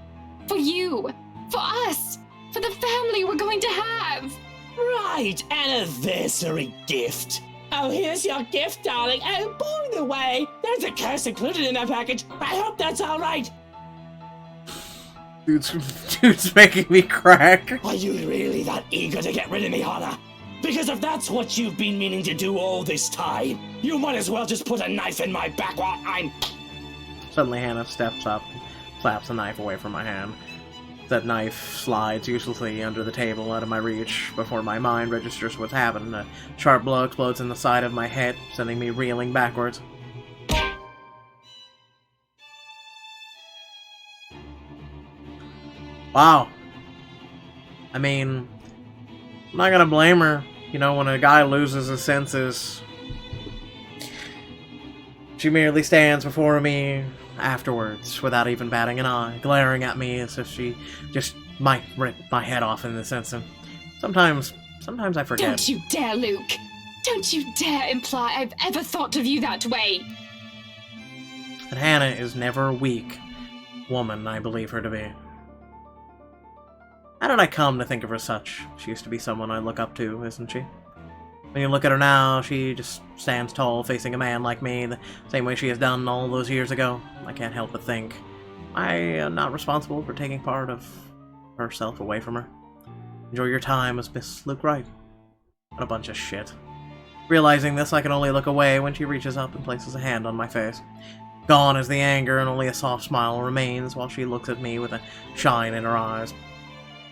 For you. For us. For the family we're going to have. Right, anniversary gift. Oh, here's your gift, darling. Oh, by the way, there's a curse included in that package. I hope that's all right. Dude's making me crack. Are you really that eager to get rid of me, Hannah? Because if that's what you've been meaning to do all this time, you might as well just put a knife in my back while I'm... Suddenly Hannah steps up, slaps the knife away from my hand. That knife slides uselessly under the table out of my reach before my mind registers what's happened. A sharp blow explodes in the side of my head, sending me reeling backwards. Wow. I mean, I'm not gonna blame her. You know, when a guy loses his senses, She merely stands before me afterwards, without even batting an eye, glaring at me as if she just might rip my head off in this instant. Sometimes I forget. Don't you dare, Luke! Don't you dare imply I've ever thought of you that way! But Hannah is never a weak woman, I believe her to be. How did I come to think of her such? She used to be someone I look up to, isn't she? When you look at her now, she just stands tall facing a man like me, the same way she has done all those years ago. I can't help but think, I am not responsible for taking part of herself away from her. Enjoy your time as Miss Luke Wright. What a bunch of shit. Realizing this, I can only look away when she reaches up and places a hand on my face. Gone is the anger, and only a soft smile remains while she looks at me with a shine in her eyes.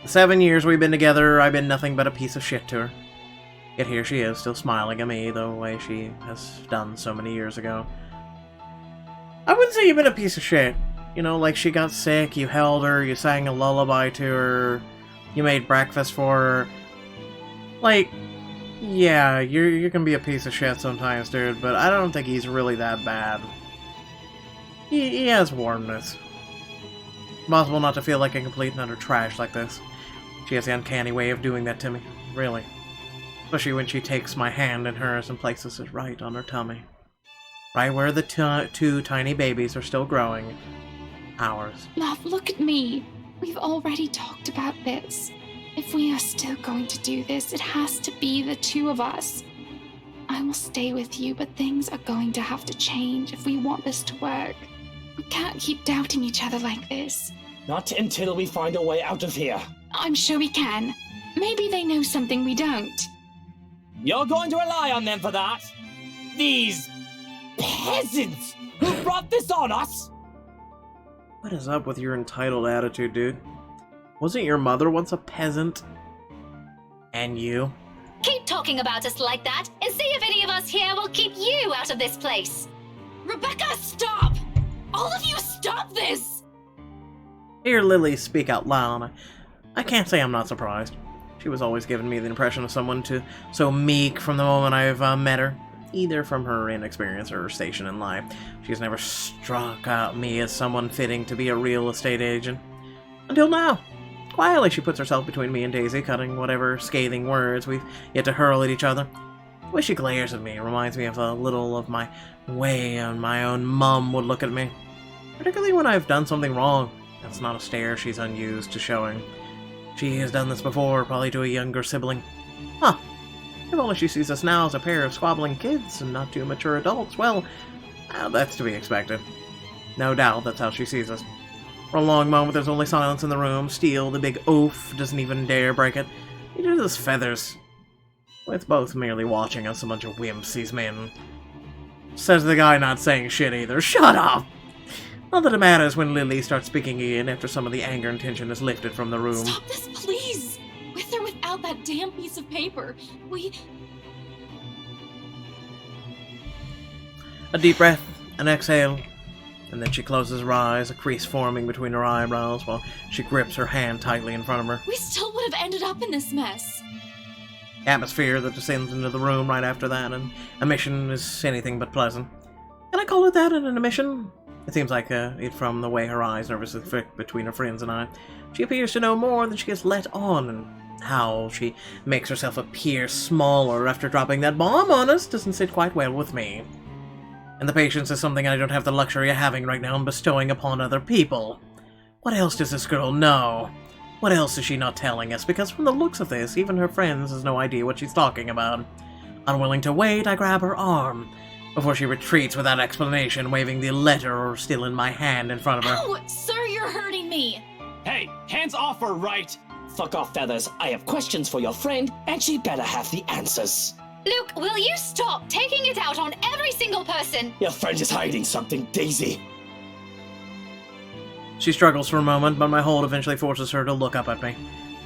The 7 years we've been together, I've been nothing but a piece of shit to her. Yet here she is, still smiling at me the way she has done so many years ago. I wouldn't say you've been a piece of shit. You know, like she got sick, you held her, you sang a lullaby to her, you made breakfast for her. Like, yeah, you can be a piece of shit sometimes, dude, but I don't think he's really that bad. He has warmness. Impossible not to feel like a complete and utter trash like this. She has the uncanny way of doing that to me, really. Especially when she takes my hand in hers and places it right on her tummy. Right where the two tiny babies are still growing. Ours. Love, look at me. We've already talked about this. If we are still going to do this, it has to be the two of us. I will stay with you, but things are going to have to change if we want this to work. We can't keep doubting each other like this. Not until we find a way out of here. I'm sure we can. Maybe they know something we don't. You're going to rely on them for that? These peasants who brought this on us? What is up with your entitled attitude, dude? Wasn't your mother once a peasant? And you? Keep talking about us like that, and see if any of us here will keep you out of this place. Rebecca, stop! All of you stop this! Hear Lily speak out loud. I can't say I'm not surprised. She was always giving me the impression of someone so meek from the moment I've met her, either from her inexperience or her station in life. She's never struck out me as someone fitting to be a real estate agent. Until now. Quietly, she puts herself between me and Daisy, cutting whatever scathing words we've yet to hurl at each other. The way she glares at me reminds me of a little of my way my own mum would look at me. Particularly when I've done something wrong. That's not a stare she's unused to showing. She has done this before, probably to a younger sibling. Huh. If only she sees us now as a pair of squabbling kids and not two mature adults, well, that's to be expected. No doubt that's how she sees us. For a long moment there's only silence in the room. Steele, the big oaf, doesn't even dare break it. He does his feathers. With both merely watching us, a bunch of wimps these men. Says the guy not saying shit either. Shut up! Not that it matters when Lily starts speaking again after some of the anger and tension is lifted from the room. Stop this, please! With or without that damn piece of paper, A deep breath, an exhale, and then she closes her eyes, a crease forming between her eyebrows while she grips her hand tightly in front of her. We still would have ended up in this mess. Atmosphere that descends into the room right after that, and emission is anything but pleasant. Can I call it that, an emission? It seems like it from the way her eyes nervously flick between her friends and I. She appears to know more than she gets let on, and how she makes herself appear smaller after dropping that bomb on us doesn't sit quite well with me. And the patience is something I don't have the luxury of having right now and bestowing upon other people. What else does this girl know? What else is she not telling us? Because from the looks of this, even her friends has no idea what she's talking about. Unwilling to wait, I grab her arm, before she retreats without explanation, waving the letter still in my hand in front of her. Ow! Sir, you're hurting me! Hey, hands off her, right? Fuck off, Feathers. I have questions for your friend, and she better have the answers. Luke, will you stop taking it out on every single person? Your friend is hiding something, Daisy. She struggles for a moment, but my hold eventually forces her to look up at me.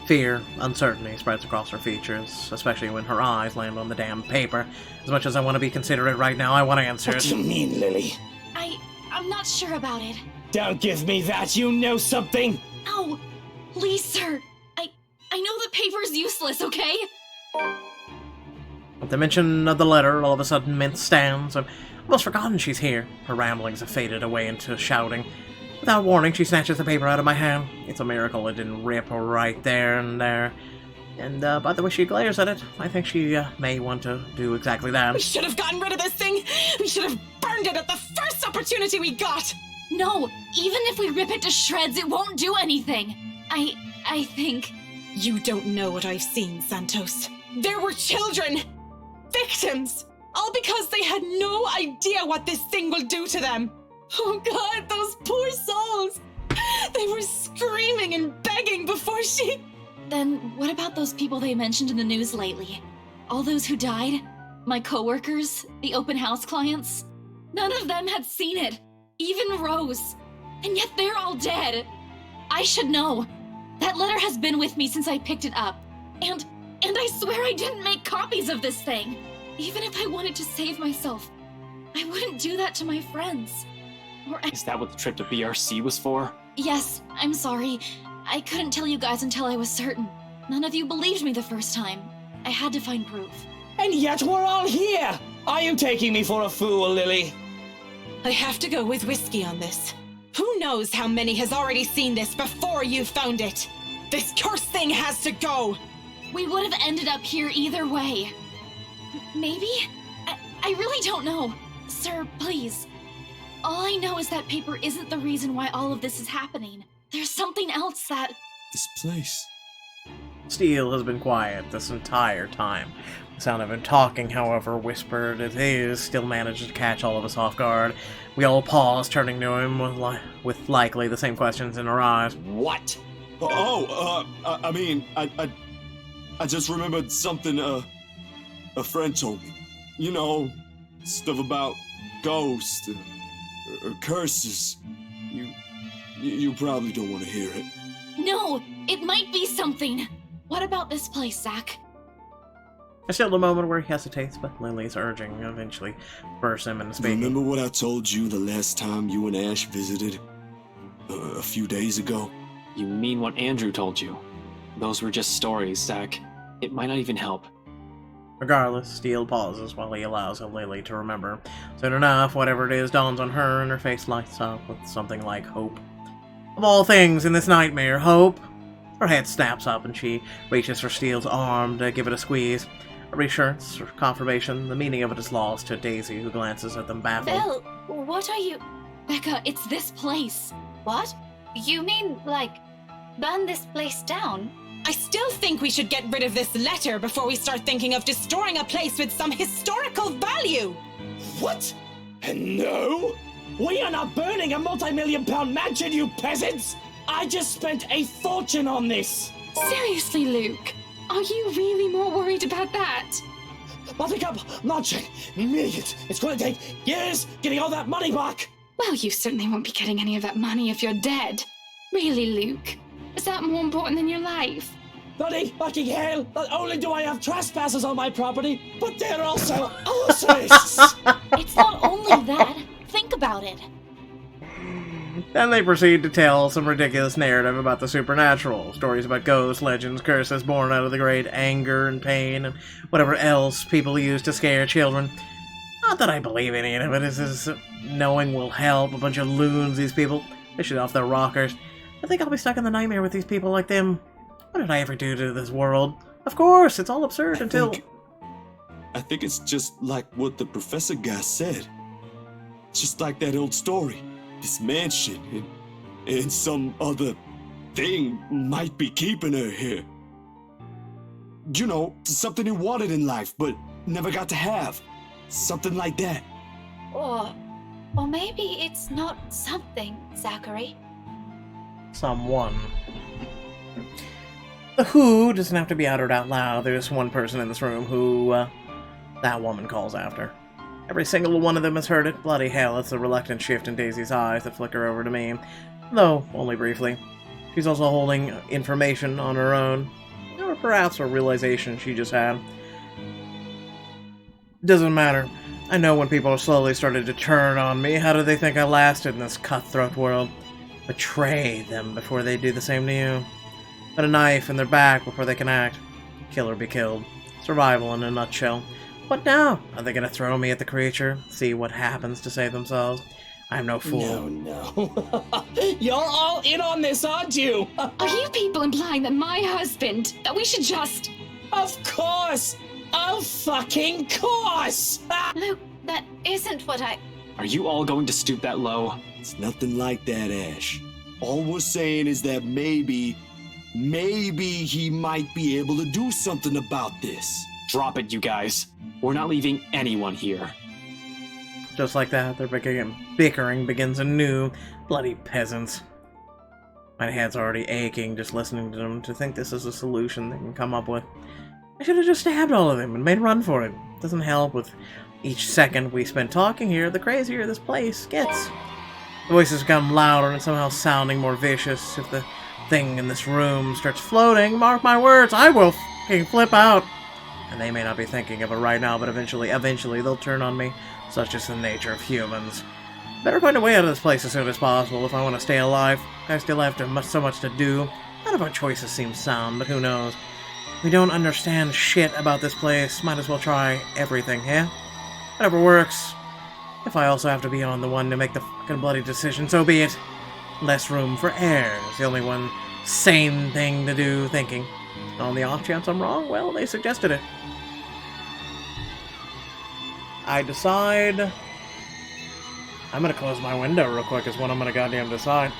Fear, uncertainty spreads across her features, especially when her eyes land on the damn paper. As much as I want to be considerate right now, I want answers. What do you mean, Lily? I'm not sure about it. Don't give me that, you know something! Ow! Please, sir. I know the paper's useless, okay? At the mention of the letter, all of a sudden Mint stands. I've almost forgotten she's here. Her ramblings have faded away into shouting. Without warning, she snatches the paper out of my hand. It's a miracle it didn't rip right there and there. And by the way she glares at it, I think she may want to do exactly that. We should have gotten rid of this thing! We should have burned it at the first opportunity we got! No, even if we rip it to shreds, it won't do anything. I think... You don't know what I've seen, Santos. There were children! Victims! All because they had no idea what this thing will do to them! Oh God, those poor souls! They were screaming and begging before she... Then what about those people they mentioned in the news lately? All those who died? My coworkers? The open house clients? None of them had seen it. Even Rose. And yet they're all dead. I should know. That letter has been with me since I picked it up. And I swear I didn't make copies of this thing. Even if I wanted to save myself, I wouldn't do that to my friends. Is that what the trip to BRC was for? Yes, I'm sorry. I couldn't tell you guys until I was certain. None of you believed me the first time. I had to find proof. And yet we're all here! Are you taking me for a fool, Lily? I have to go with whiskey on this. Who knows how many has already seen this before you found it? This cursed thing has to go! We would have ended up here either way. Maybe? I really don't know. Sir, please. All I know is that paper isn't the reason why all of this is happening. There's something else that... This place. Steele has been quiet this entire time. The sound of him talking, however whispered it is, still manages to catch all of us off guard. We all pause, turning to him with likely the same questions in our eyes. What? I just remembered something a friend told me. You know, stuff about ghosts or curses. You probably don't want to hear it. No, it might be something. What about this place, Zach? There's still a moment where he hesitates, but Lily's urging eventually bursts him into speaking. Remember what I told you the last time you and Ash visited? A few days ago? You mean what Andrew told you? Those were just stories, Zach. It might not even help. Regardless, Steele pauses while he allows Lily to remember. Soon enough, whatever it is dawns on her, and her face lights up with something like hope. Of all things in this nightmare, hope! Her head snaps up and she reaches for Steele's arm to give it a squeeze. A reassurance or confirmation, the meaning of it is lost to Daisy, who glances at them baffled. Bill, what are you... Becca, it's this place. What? You mean, like, burn this place down? I still think we should get rid of this letter before we start thinking of destroying a place with some historical value! What? No! We are not burning a multi-million-pound mansion, you peasants! I just spent a fortune on this! Seriously, Luke? Are you really more worried about that? Buttercup, Marching, millions! It's gonna take years getting all that money back! Well, you certainly won't be getting any of that money if you're dead. Really, Luke? Is that more important than your life? Bloody fucking hell! Not only do I have trespassers on my property, but they're also arsonists! It's not only that. Think about it. Then they proceed to tell some ridiculous narrative about the supernatural. Stories about ghosts, legends, curses born out of the great anger and pain, and whatever else people use to scare children. Not that I believe any of it. It's just knowing will help. A bunch of loons, these people. They should off their rockers. I think I'll be stuck in the nightmare with these people like them. What did I ever do to this world? Of course, it's all absurd until... I think it's just like what the professor guy said. Just like that old story. This mansion and some other thing might be keeping her here. You know, something he wanted in life, but never got to have. Something like that. Or maybe it's not something, Zachary. Someone. The who doesn't have to be uttered out loud. There's one person in this room who, that woman calls after. Every single one of them has heard it. Bloody hell, it's a reluctant shift in Daisy's eyes that flicker over to me. Though, only briefly. She's also holding information on her own. Or perhaps a realization she just had. Doesn't matter. I know when people are slowly starting to turn on me. How do they think I lasted in this cutthroat world? Betray them before they do the same to you. Put a knife in their back before they can act. Kill or be killed. Survival in a nutshell. What now? Are they gonna throw me at the creature? See what happens to save themselves? I'm no fool. No. You're all in on this, aren't you? Are you people implying that my husband, that we should just... Of course! Of fucking course! Luke, that isn't what I... Are you all going to stoop that low? It's nothing like that, Ash. All we're saying is that maybe he might be able to do something about this. Drop it, you guys. We're not leaving anyone here. Just like that, their bickering begins anew. Bloody peasants. My head's already aching just listening to them, to think this is a solution they can come up with. I should have just stabbed all of them and made a run for it. Doesn't help with each second we spend talking here, the crazier this place gets. The voices become louder and somehow sounding more vicious. If the thing in this room starts floating, mark my words, I will fucking flip out. And they may not be thinking of it right now, but eventually they'll turn on me. Such is the nature of humans. Better find a way out of this place as soon as possible if I want to stay alive. I still have so much to do. None of our choices seem sound, but who knows? We don't understand shit about this place. Might as well try everything, yeah? Whatever works. If I also have to be on the one to make the fucking bloody decision, so be it. Less room for error is the only one sane thing to do thinking. On the off chance I'm wrong, well, they suggested it. I decide... I'm gonna close my window real quick is what I'm gonna goddamn decide.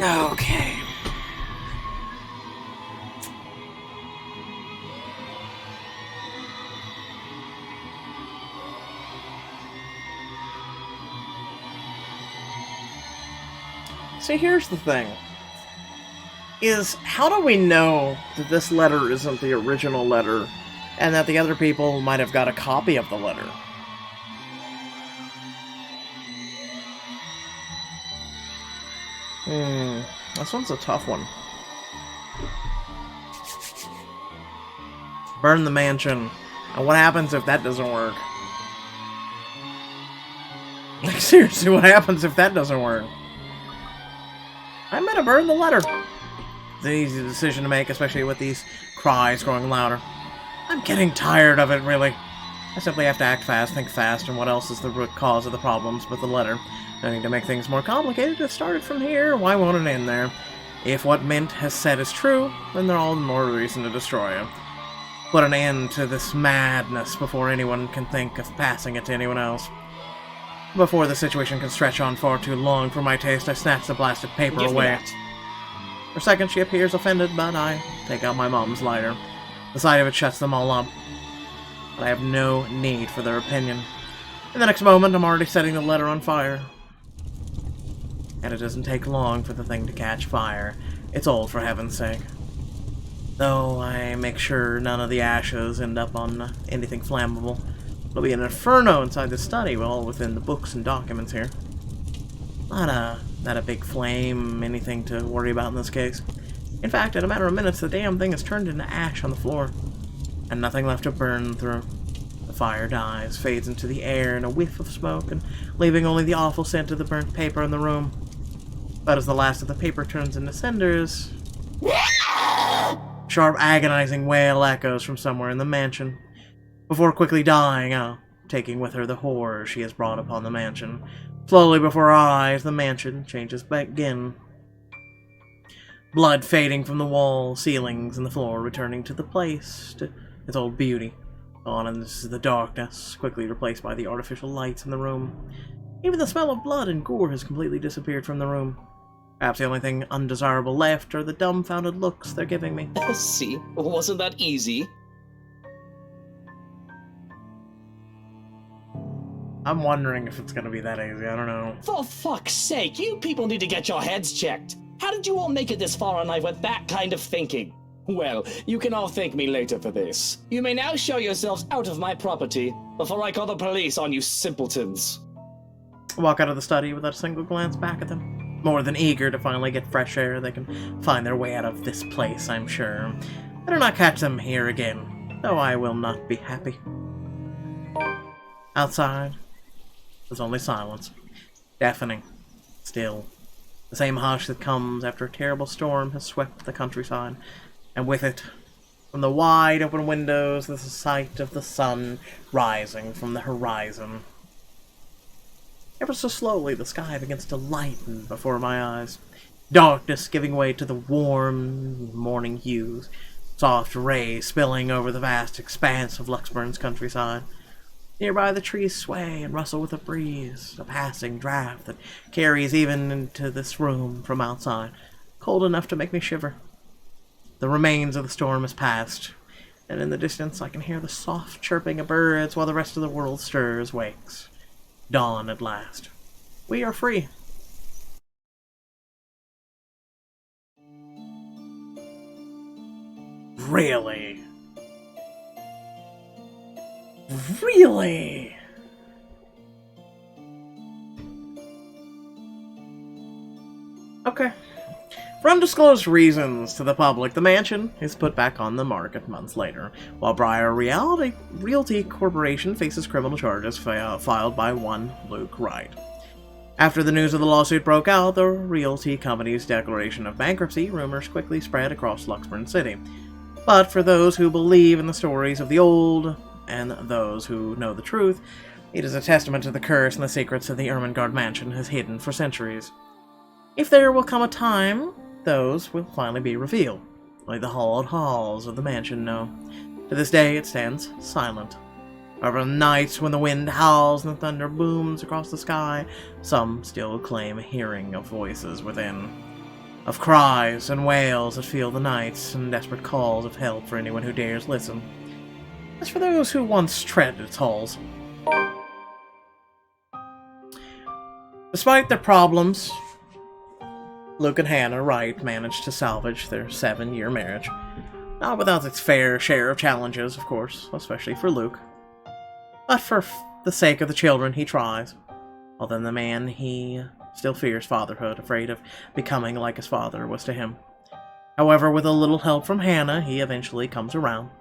Okay. So here's the thing. Is, how do we know that this letter isn't the original letter, and that the other people might have got a copy of the letter? This one's a tough one. Burn the mansion. And what happens if that doesn't work? Like, seriously, what happens if that doesn't work? I'm gonna burn the letter. It's an easy decision to make, especially with these cries growing louder. I'm getting tired of it, really. I simply have to act fast, think fast, and what else is the root cause of the problems but the letter? No need to make things more complicated. It started from here, why won't it end there? If what Mint has said is true, then they're all the more reason to destroy him. Put an end to this madness before anyone can think of passing it to anyone else. Before the situation can stretch on far too long for my taste, I snatch the blasted paper away. For a second, she appears offended, but I take out my mom's lighter. The sight of it shuts them all up. But I have no need for their opinion. In the next moment, I'm already setting the letter on fire. And it doesn't take long for the thing to catch fire. It's old, for heaven's sake. Though I make sure none of the ashes end up on anything flammable. It'll be an inferno inside the study, well within the books and documents here. Not a big flame, anything to worry about in this case. In fact, in a matter of minutes, the damn thing has turned into ash on the floor. And nothing left to burn through. The fire dies, fades into the air in a whiff of smoke, and leaving only the awful scent of the burnt paper in the room. But as the last of the paper turns into cinders... Sharp, agonizing wail echoes from somewhere in the mansion. Before quickly dying out, taking with her the horror she has brought upon the mansion. Slowly before our eyes, the mansion changes back again. Blood fading from the walls, ceilings, and the floor, returning to the place, to its old beauty. Gone into the darkness, quickly replaced by the artificial lights in the room. Even the smell of blood and gore has completely disappeared from the room. Perhaps the only thing undesirable left are the dumbfounded looks they're giving me. See? Wasn't that easy? I'm wondering if it's gonna be that easy, I don't know. For fuck's sake, you people need to get your heads checked. How did you all make it this far in life with that kind of thinking? Well, you can all thank me later for this. You may now show yourselves out of my property before I call the police on you simpletons. Walk out of the study without a single glance back at them. More than eager to finally get fresh air, they can find their way out of this place, I'm sure. Better not catch them here again, though I will not be happy. Outside, was only silence. Deafening. Still. The same hush that comes after a terrible storm has swept the countryside, and with it, from the wide open windows, the sight of the sun rising from the horizon. Ever so slowly, the sky begins to lighten before my eyes, darkness giving way to the warm morning hues, soft rays spilling over the vast expanse of Luxburn's countryside. Nearby, the trees sway and rustle with a breeze, a passing draft that carries even into this room from outside, cold enough to make me shiver. The remains of the storm has passed, and in the distance I can hear the soft chirping of birds while the rest of the world stirs, wakes. Dawn at last. We are free. Really? Really? Okay. For undisclosed reasons to the public, the mansion is put back on the market months later, while Briar Realty Corporation faces criminal charges filed by one Luke Wright. After the news of the lawsuit broke out, the realty company's declaration of bankruptcy, rumors quickly spread across Luxburn City. But for those who believe in the stories of the old, and those who know the truth, it is a testament to the curse and the secrets that the Ermengarde Mansion has hidden for centuries. If there will come a time, those will finally be revealed, like the hallowed halls of the mansion know. To this day, it stands silent. However, on nights when the wind howls and the thunder booms across the sky, some still claim a hearing of voices within, of cries and wails that fill the nights, and desperate calls of help for anyone who dares listen. As for those who once treaded its halls, despite their problems, Luke and Hannah Wright managed to salvage their 7-year marriage. Not without its fair share of challenges, of course, especially for Luke. But for the sake of the children, he tries. Although the man, he still fears fatherhood, afraid of becoming like his father was to him. However, with a little help from Hannah, he eventually comes around,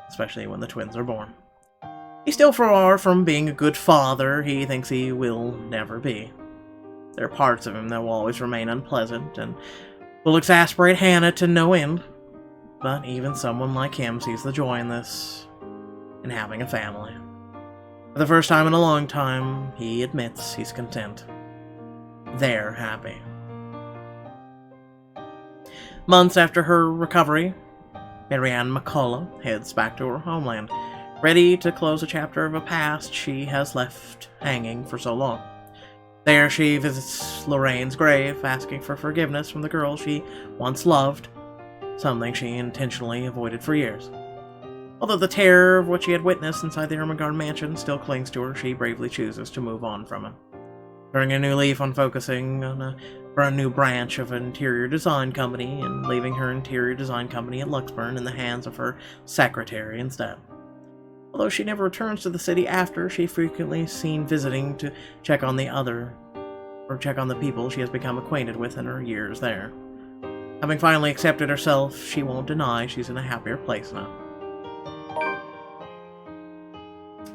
especially when the twins are born. He's still far from being a good father. He thinks he will never be. There are parts of him that will always remain unpleasant and will exasperate Hannah to no end. But even someone like him sees the joy in this, in having a family. For the first time in a long time, he admits he's content. They're happy. Months after her recovery, Marianne McCullough heads back to her homeland, ready to close a chapter of a past she has left hanging for so long. There she visits Lorraine's grave, asking for forgiveness from the girl she once loved, something she intentionally avoided for years. Although the terror of what she had witnessed inside the Ermengarde Mansion still clings to her, she bravely chooses to move on from it, turning a new leaf on focusing on a brand new branch of an interior design company and leaving her interior design company at Luxburn in the hands of her secretary instead. Although she never returns to the city after, she frequently is seen visiting to check on the people she has become acquainted with in her years there. Having finally accepted herself, she won't deny she's in a happier place now.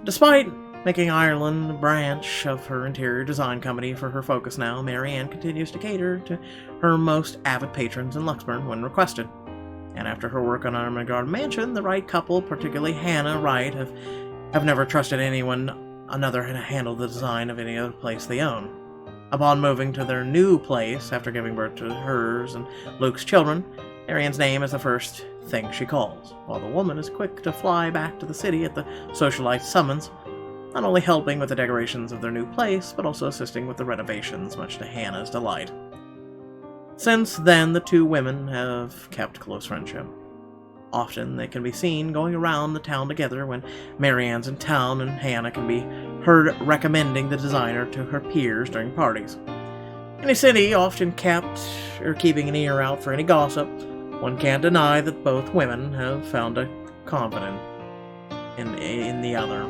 Despite making Ireland a branch of her interior design company for her focus now, Marianne continues to cater to her most avid patrons in Luxburn when requested. And after her work on Ermengarde Mansion, the Wright couple, particularly Hannah Wright, have never trusted anyone another to handle the design of any other place they own. Upon moving to their new place, after giving birth to hers and Luke's children, Marianne's name is the first thing she calls, while the woman is quick to fly back to the city at the socialite summons, not only helping with the decorations of their new place, but also assisting with the renovations, much to Hannah's delight. Since then, the two women have kept close friendship. Often they can be seen going around the town together when Marianne's in town, and Hannah can be heard recommending the designer to her peers during parties. In a city often keeping an ear out for any gossip, one can't deny that both women have found a confidant in the other.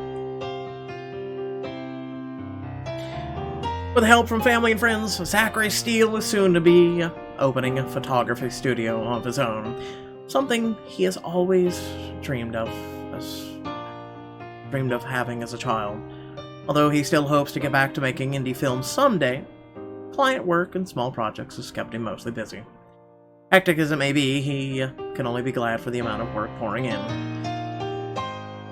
With help from family and friends, Zachary Steele is soon to be opening a photography studio of his own, something he has always dreamed of having as a child. Although he still hopes to get back to making indie films someday, client work and small projects has kept him mostly busy. Hectic as it may be, he can only be glad for the amount of work pouring in.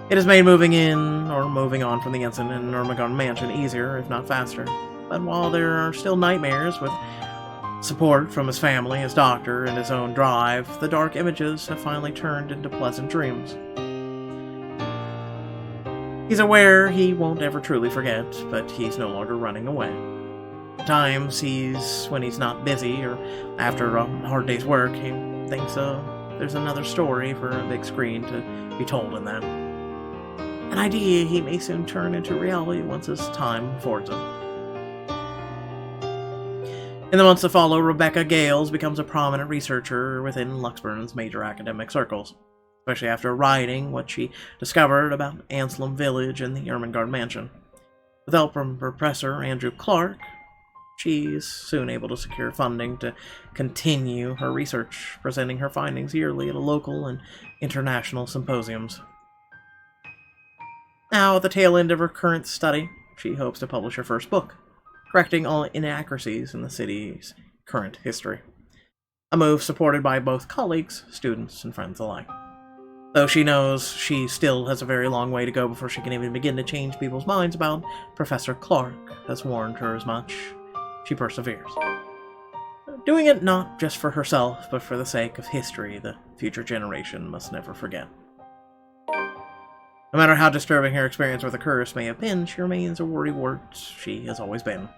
It has made moving in or moving on from the incident in Ermengarde Mansion easier, if not faster. But while there are still nightmares with support from his family, his doctor, and his own drive, the dark images have finally turned into pleasant dreams. He's aware he won't ever truly forget, but he's no longer running away. At times, when he's not busy or after a hard day's work, he thinks there's another story for a big screen to be told in that. An idea he may soon turn into reality once his time affords him. In the months that follow, Rebecca Gales becomes a prominent researcher within Luxburn's major academic circles, especially after writing what she discovered about Anselm Village and the Ermengarde Mansion. With help from Professor Andrew Clark, she's soon able to secure funding to continue her research, presenting her findings yearly at local and international symposiums. Now, at the tail end of her current study, she hopes to publish her first book, correcting all inaccuracies in the city's current history. A move supported by both colleagues, students, and friends alike. Though she knows she still has a very long way to go before she can even begin to change people's minds about Professor Clark has warned her as much, she perseveres. Doing it not just for herself, but for the sake of history the future generation must never forget. No matter how disturbing her experience with the curse may have been, she remains a worrywart she has always been.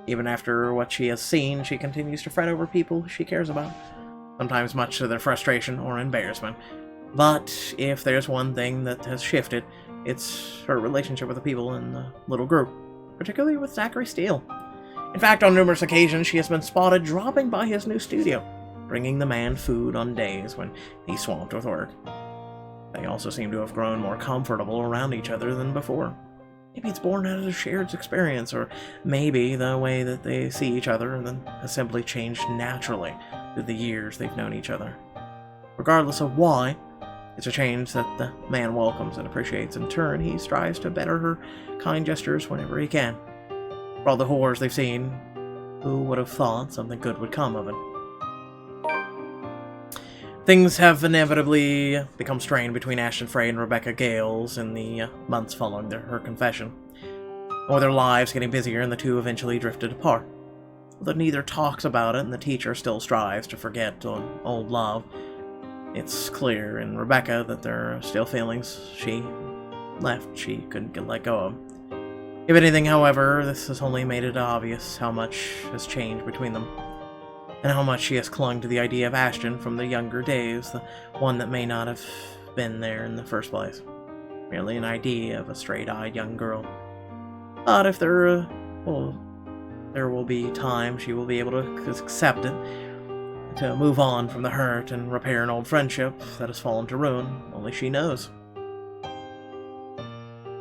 Even after what she has seen, she continues to fret over people she cares about, sometimes much to their frustration or embarrassment. But if there's one thing that has shifted, it's her relationship with the people in the little group, particularly with Zachary Steele. In fact, on numerous occasions, she has been spotted dropping by his new studio, bringing the man food on days when he's swamped with work. They also seem to have grown more comfortable around each other than before. Maybe it's born out of a shared experience, or maybe the way that they see each other has simply changed naturally through the years they've known each other. Regardless of why, it's a change that the man welcomes and appreciates. In turn, he strives to better her kind gestures whenever he can. For all the horrors they've seen, who would have thought something good would come of it? Things have inevitably become strained between Ashton Frey and Rebecca Gales in the months following her confession. With their lives getting busier, and the two eventually drifted apart. Although neither talks about it, and the teacher still strives to forget old love, it's clear in Rebecca that there are still feelings she couldn't let go of. If anything, however, this has only made it obvious how much has changed between them, and how much she has clung to the idea of Ashton from the younger days, the one that may not have been there in the first place. Merely an idea of a straight-eyed young girl. But if there will be time she will be able to accept it, to move on from the hurt and repair an old friendship that has fallen to ruin, only she knows.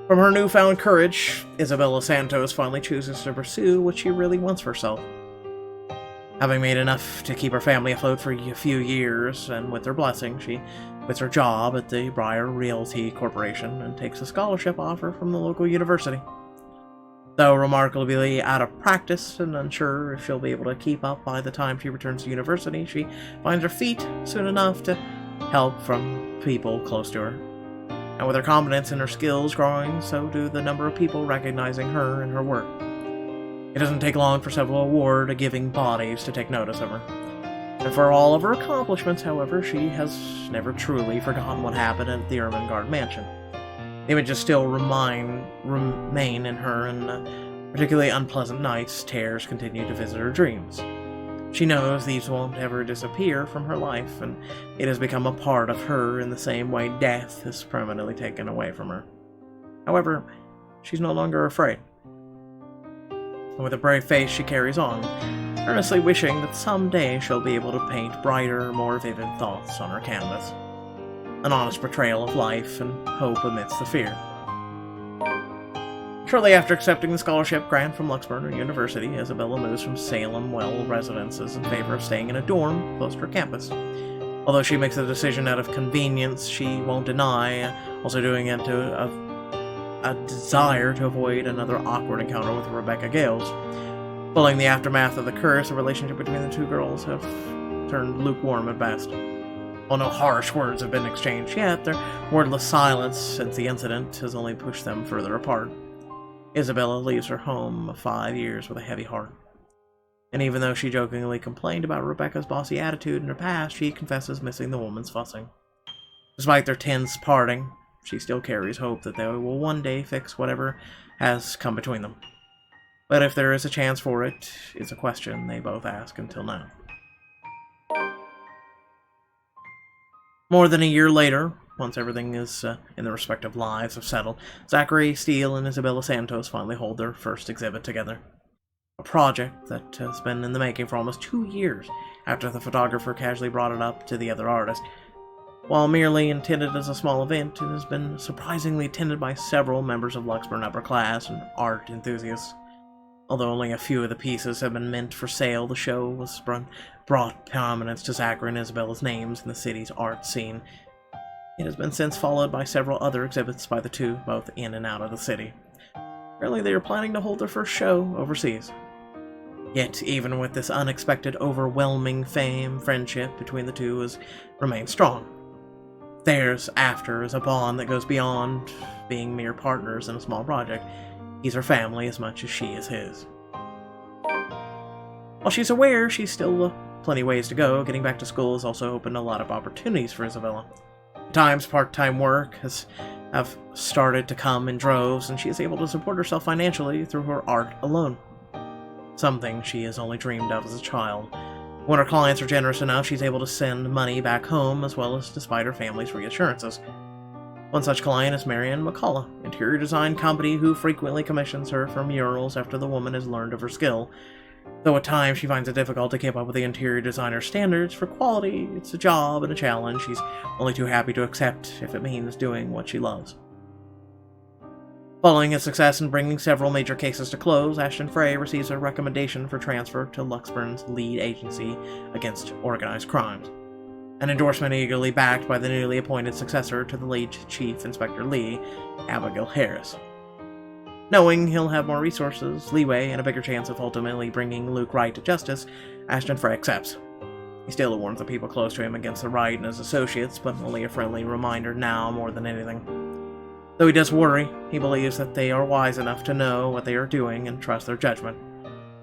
From her newfound courage, Isabella Santos finally chooses to pursue what she really wants for herself. Having made enough to keep her family afloat for a few years, and with her blessing, she quits her job at the Briar Realty Corporation and takes a scholarship offer from the local university. Though remarkably out of practice and unsure if she'll be able to keep up by the time she returns to university, she finds her feet soon enough to help from people close to her. And with her confidence in her skills growing, so do the number of people recognizing her and her work. It doesn't take long for several award-giving bodies to take notice of her. And for all of her accomplishments, however, she has never truly forgotten what happened at the Ermengarde Mansion. Images still remain in her, and particularly unpleasant nights, terrors continue to visit her dreams. She knows these won't ever disappear from her life, and it has become a part of her in the same way death is permanently taken away from her. However, she's no longer afraid. And with a brave face, she carries on, earnestly wishing that someday she'll be able to paint brighter, more vivid thoughts on her canvas. An honest portrayal of life and hope amidst the fear. Shortly after accepting the scholarship grant from Luxburn University, Isabella moves from Salem Well residences in favor of staying in a dorm close to her campus. Although she makes the decision out of convenience, she won't deny also doing it a desire to avoid another awkward encounter with Rebecca Gales. Following the aftermath of the curse, the relationship between the two girls have turned lukewarm at best. While no harsh words have been exchanged yet, their wordless silence since the incident has only pushed them further apart. Isabella leaves her home of 5 years with a heavy heart. And even though she jokingly complained about Rebecca's bossy attitude in her past, she confesses missing the woman's fussing. Despite their tense parting, she still carries hope that they will one day fix whatever has come between them. But if there is a chance for it, is a question they both ask until now. More than a year later, once everything is in their respective lives have settled, Zachary Steele and Isabella Santos finally hold their first exhibit together. A project that has been in the making for almost 2 years after the photographer casually brought it up to the other artist. While merely intended as a small event, it has been surprisingly attended by several members of Luxburn upper class and art enthusiasts. Although only a few of the pieces have been meant for sale, the show was brought prominence to Zachary and Isabella's names in the city's art scene. It has been since followed by several other exhibits by the two, both in and out of the city. Apparently they are planning to hold their first show overseas. Yet, even with this unexpected, overwhelming fame, friendship between the two has remained strong. Theirs, after, is a bond that goes beyond being mere partners in a small project. He's her family as much as she is his. While she's aware she's still plenty ways to go, getting back to school has also opened a lot of opportunities for Isabella. At times, part-time work have started to come in droves, and she is able to support herself financially through her art alone. Something she has only dreamed of as a child. When her clients are generous enough, she's able to send money back home, as well as despite her family's reassurances. One such client is Marianne McCullough, interior design company who frequently commissions her for murals after the woman has learned of her skill. Though at times she finds it difficult to keep up with the interior designer's standards for quality, it's a job and a challenge she's only too happy to accept if it means doing what she loves. Following his success in bringing several major cases to close, Ashton Frey receives a recommendation for transfer to Luxburn's lead agency against organized crimes. An endorsement eagerly backed by the newly appointed successor to the late Chief Inspector Lee, Abigail Harris. Knowing he'll have more resources, leeway, and a bigger chance of ultimately bringing Luke Wright to justice, Ashton Frey accepts. He still warns the people close to him against the Wright and his associates, but only a friendly reminder now more than anything. Though he does worry, he believes that they are wise enough to know what they are doing and trust their judgment.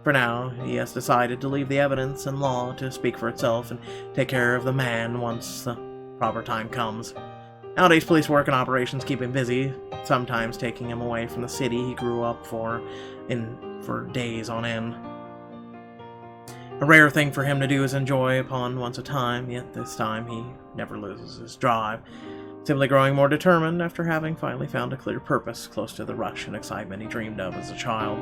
For now, he has decided to leave the evidence and law to speak for itself and take care of the man once the proper time comes. Nowadays, police work and operations keep him busy, sometimes taking him away from the city he grew up for days on end. A rare thing for him to do is enjoy upon once a time, yet this time he never loses his drive, simply growing more determined after having finally found a clear purpose close to the rush and excitement he dreamed of as a child.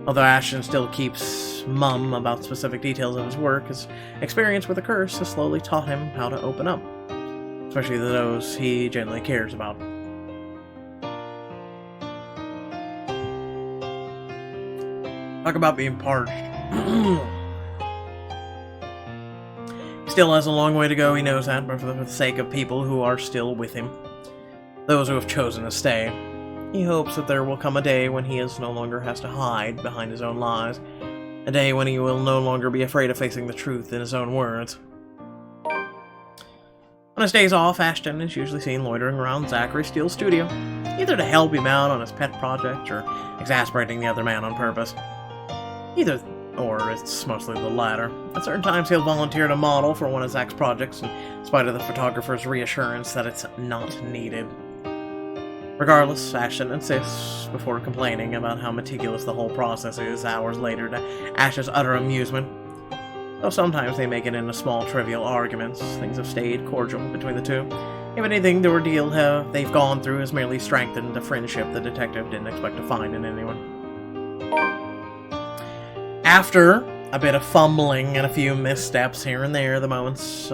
Although Ashton still keeps mum about specific details of his work, his experience with the curse has slowly taught him how to open up, especially to those he genuinely cares about. Talk about being parched. Still has a long way to go, he knows that, but for the sake of people who are still with him, those who have chosen to stay, he hopes that there will come a day when he no longer has to hide behind his own lies, a day when he will no longer be afraid of facing the truth in his own words. On his days off, Ashton is usually seen loitering around Zachary Steele's studio, either to help him out on his pet project or exasperating the other man on purpose. Or it's mostly the latter. At certain times he'll volunteer to model for one of Zach's projects, in spite of the photographer's reassurance that it's not needed. Regardless, Ashton insists, before complaining about how meticulous the whole process is hours later, to Ash's utter amusement. Though sometimes they make it into small, trivial arguments, things have stayed cordial between the two. If anything, the ordeal they've gone through has merely strengthened a friendship the detective didn't expect to find in anyone. After a bit of fumbling and a few missteps here and there, the moments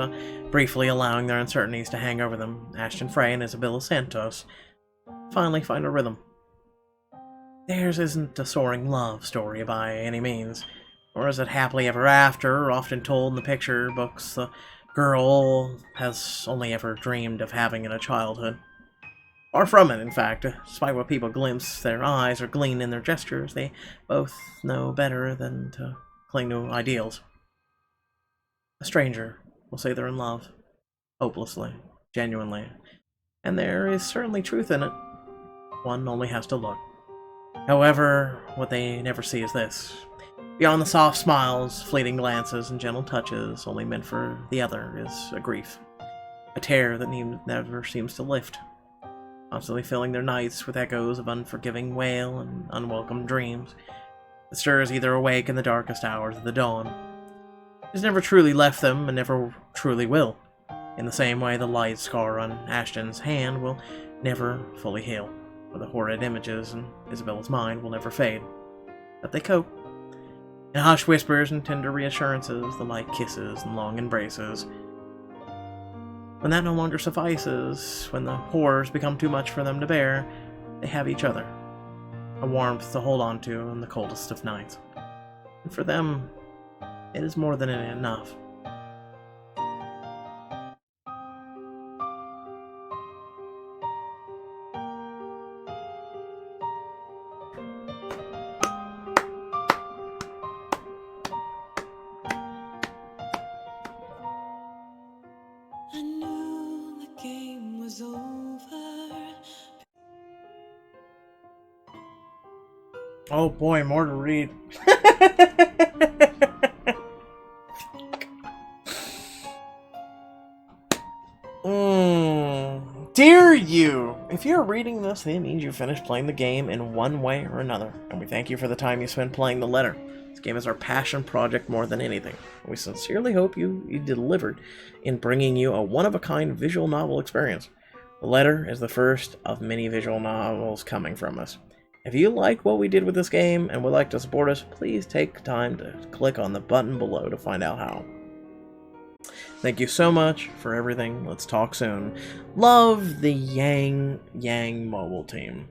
briefly allowing their uncertainties to hang over them, Ashton Frey and Isabella Santos finally find a rhythm. Theirs isn't a soaring love story by any means, nor is it happily ever after, often told in the picture books the girl has only ever dreamed of having in a childhood. Far from it, in fact. Despite what people glimpse their eyes or glean in their gestures, they both know better than to cling to ideals. A stranger will say they're in love, hopelessly, genuinely, and there is certainly truth in it. One only has to look. However, what they never see is this. Beyond the soft smiles, fleeting glances, and gentle touches, only meant for the other is a grief. A tear that never seems to lift, constantly filling their nights with echoes of unforgiving wail and unwelcome dreams. It stirs either awake in the darkest hours of the dawn. It has never truly left them, and never truly will. In the same way the light scar on Ashton's hand will never fully heal, or the horrid images in Isabella's mind will never fade. But they cope. In hushed whispers and tender reassurances, the light kisses and long embraces. When that no longer suffices, when the horrors become too much for them to bear, they have each other. A warmth to hold on to in the coldest of nights. And for them, it is more than enough. I knew the game was over. Oh boy, more to read. Dear you! If you're reading this, it means you finished playing the game in one way or another, and we thank you for the time you spent playing the letter. This game is our passion project more than anything. We sincerely hope you delivered in bringing you a one-of-a-kind visual novel experience. The letter is the first of many visual novels coming from us. If you like what we did with this game and would like to support us, please take time to click on the button below to find out how. Thank you so much for everything. Let's talk soon. Love the Yang mobile team.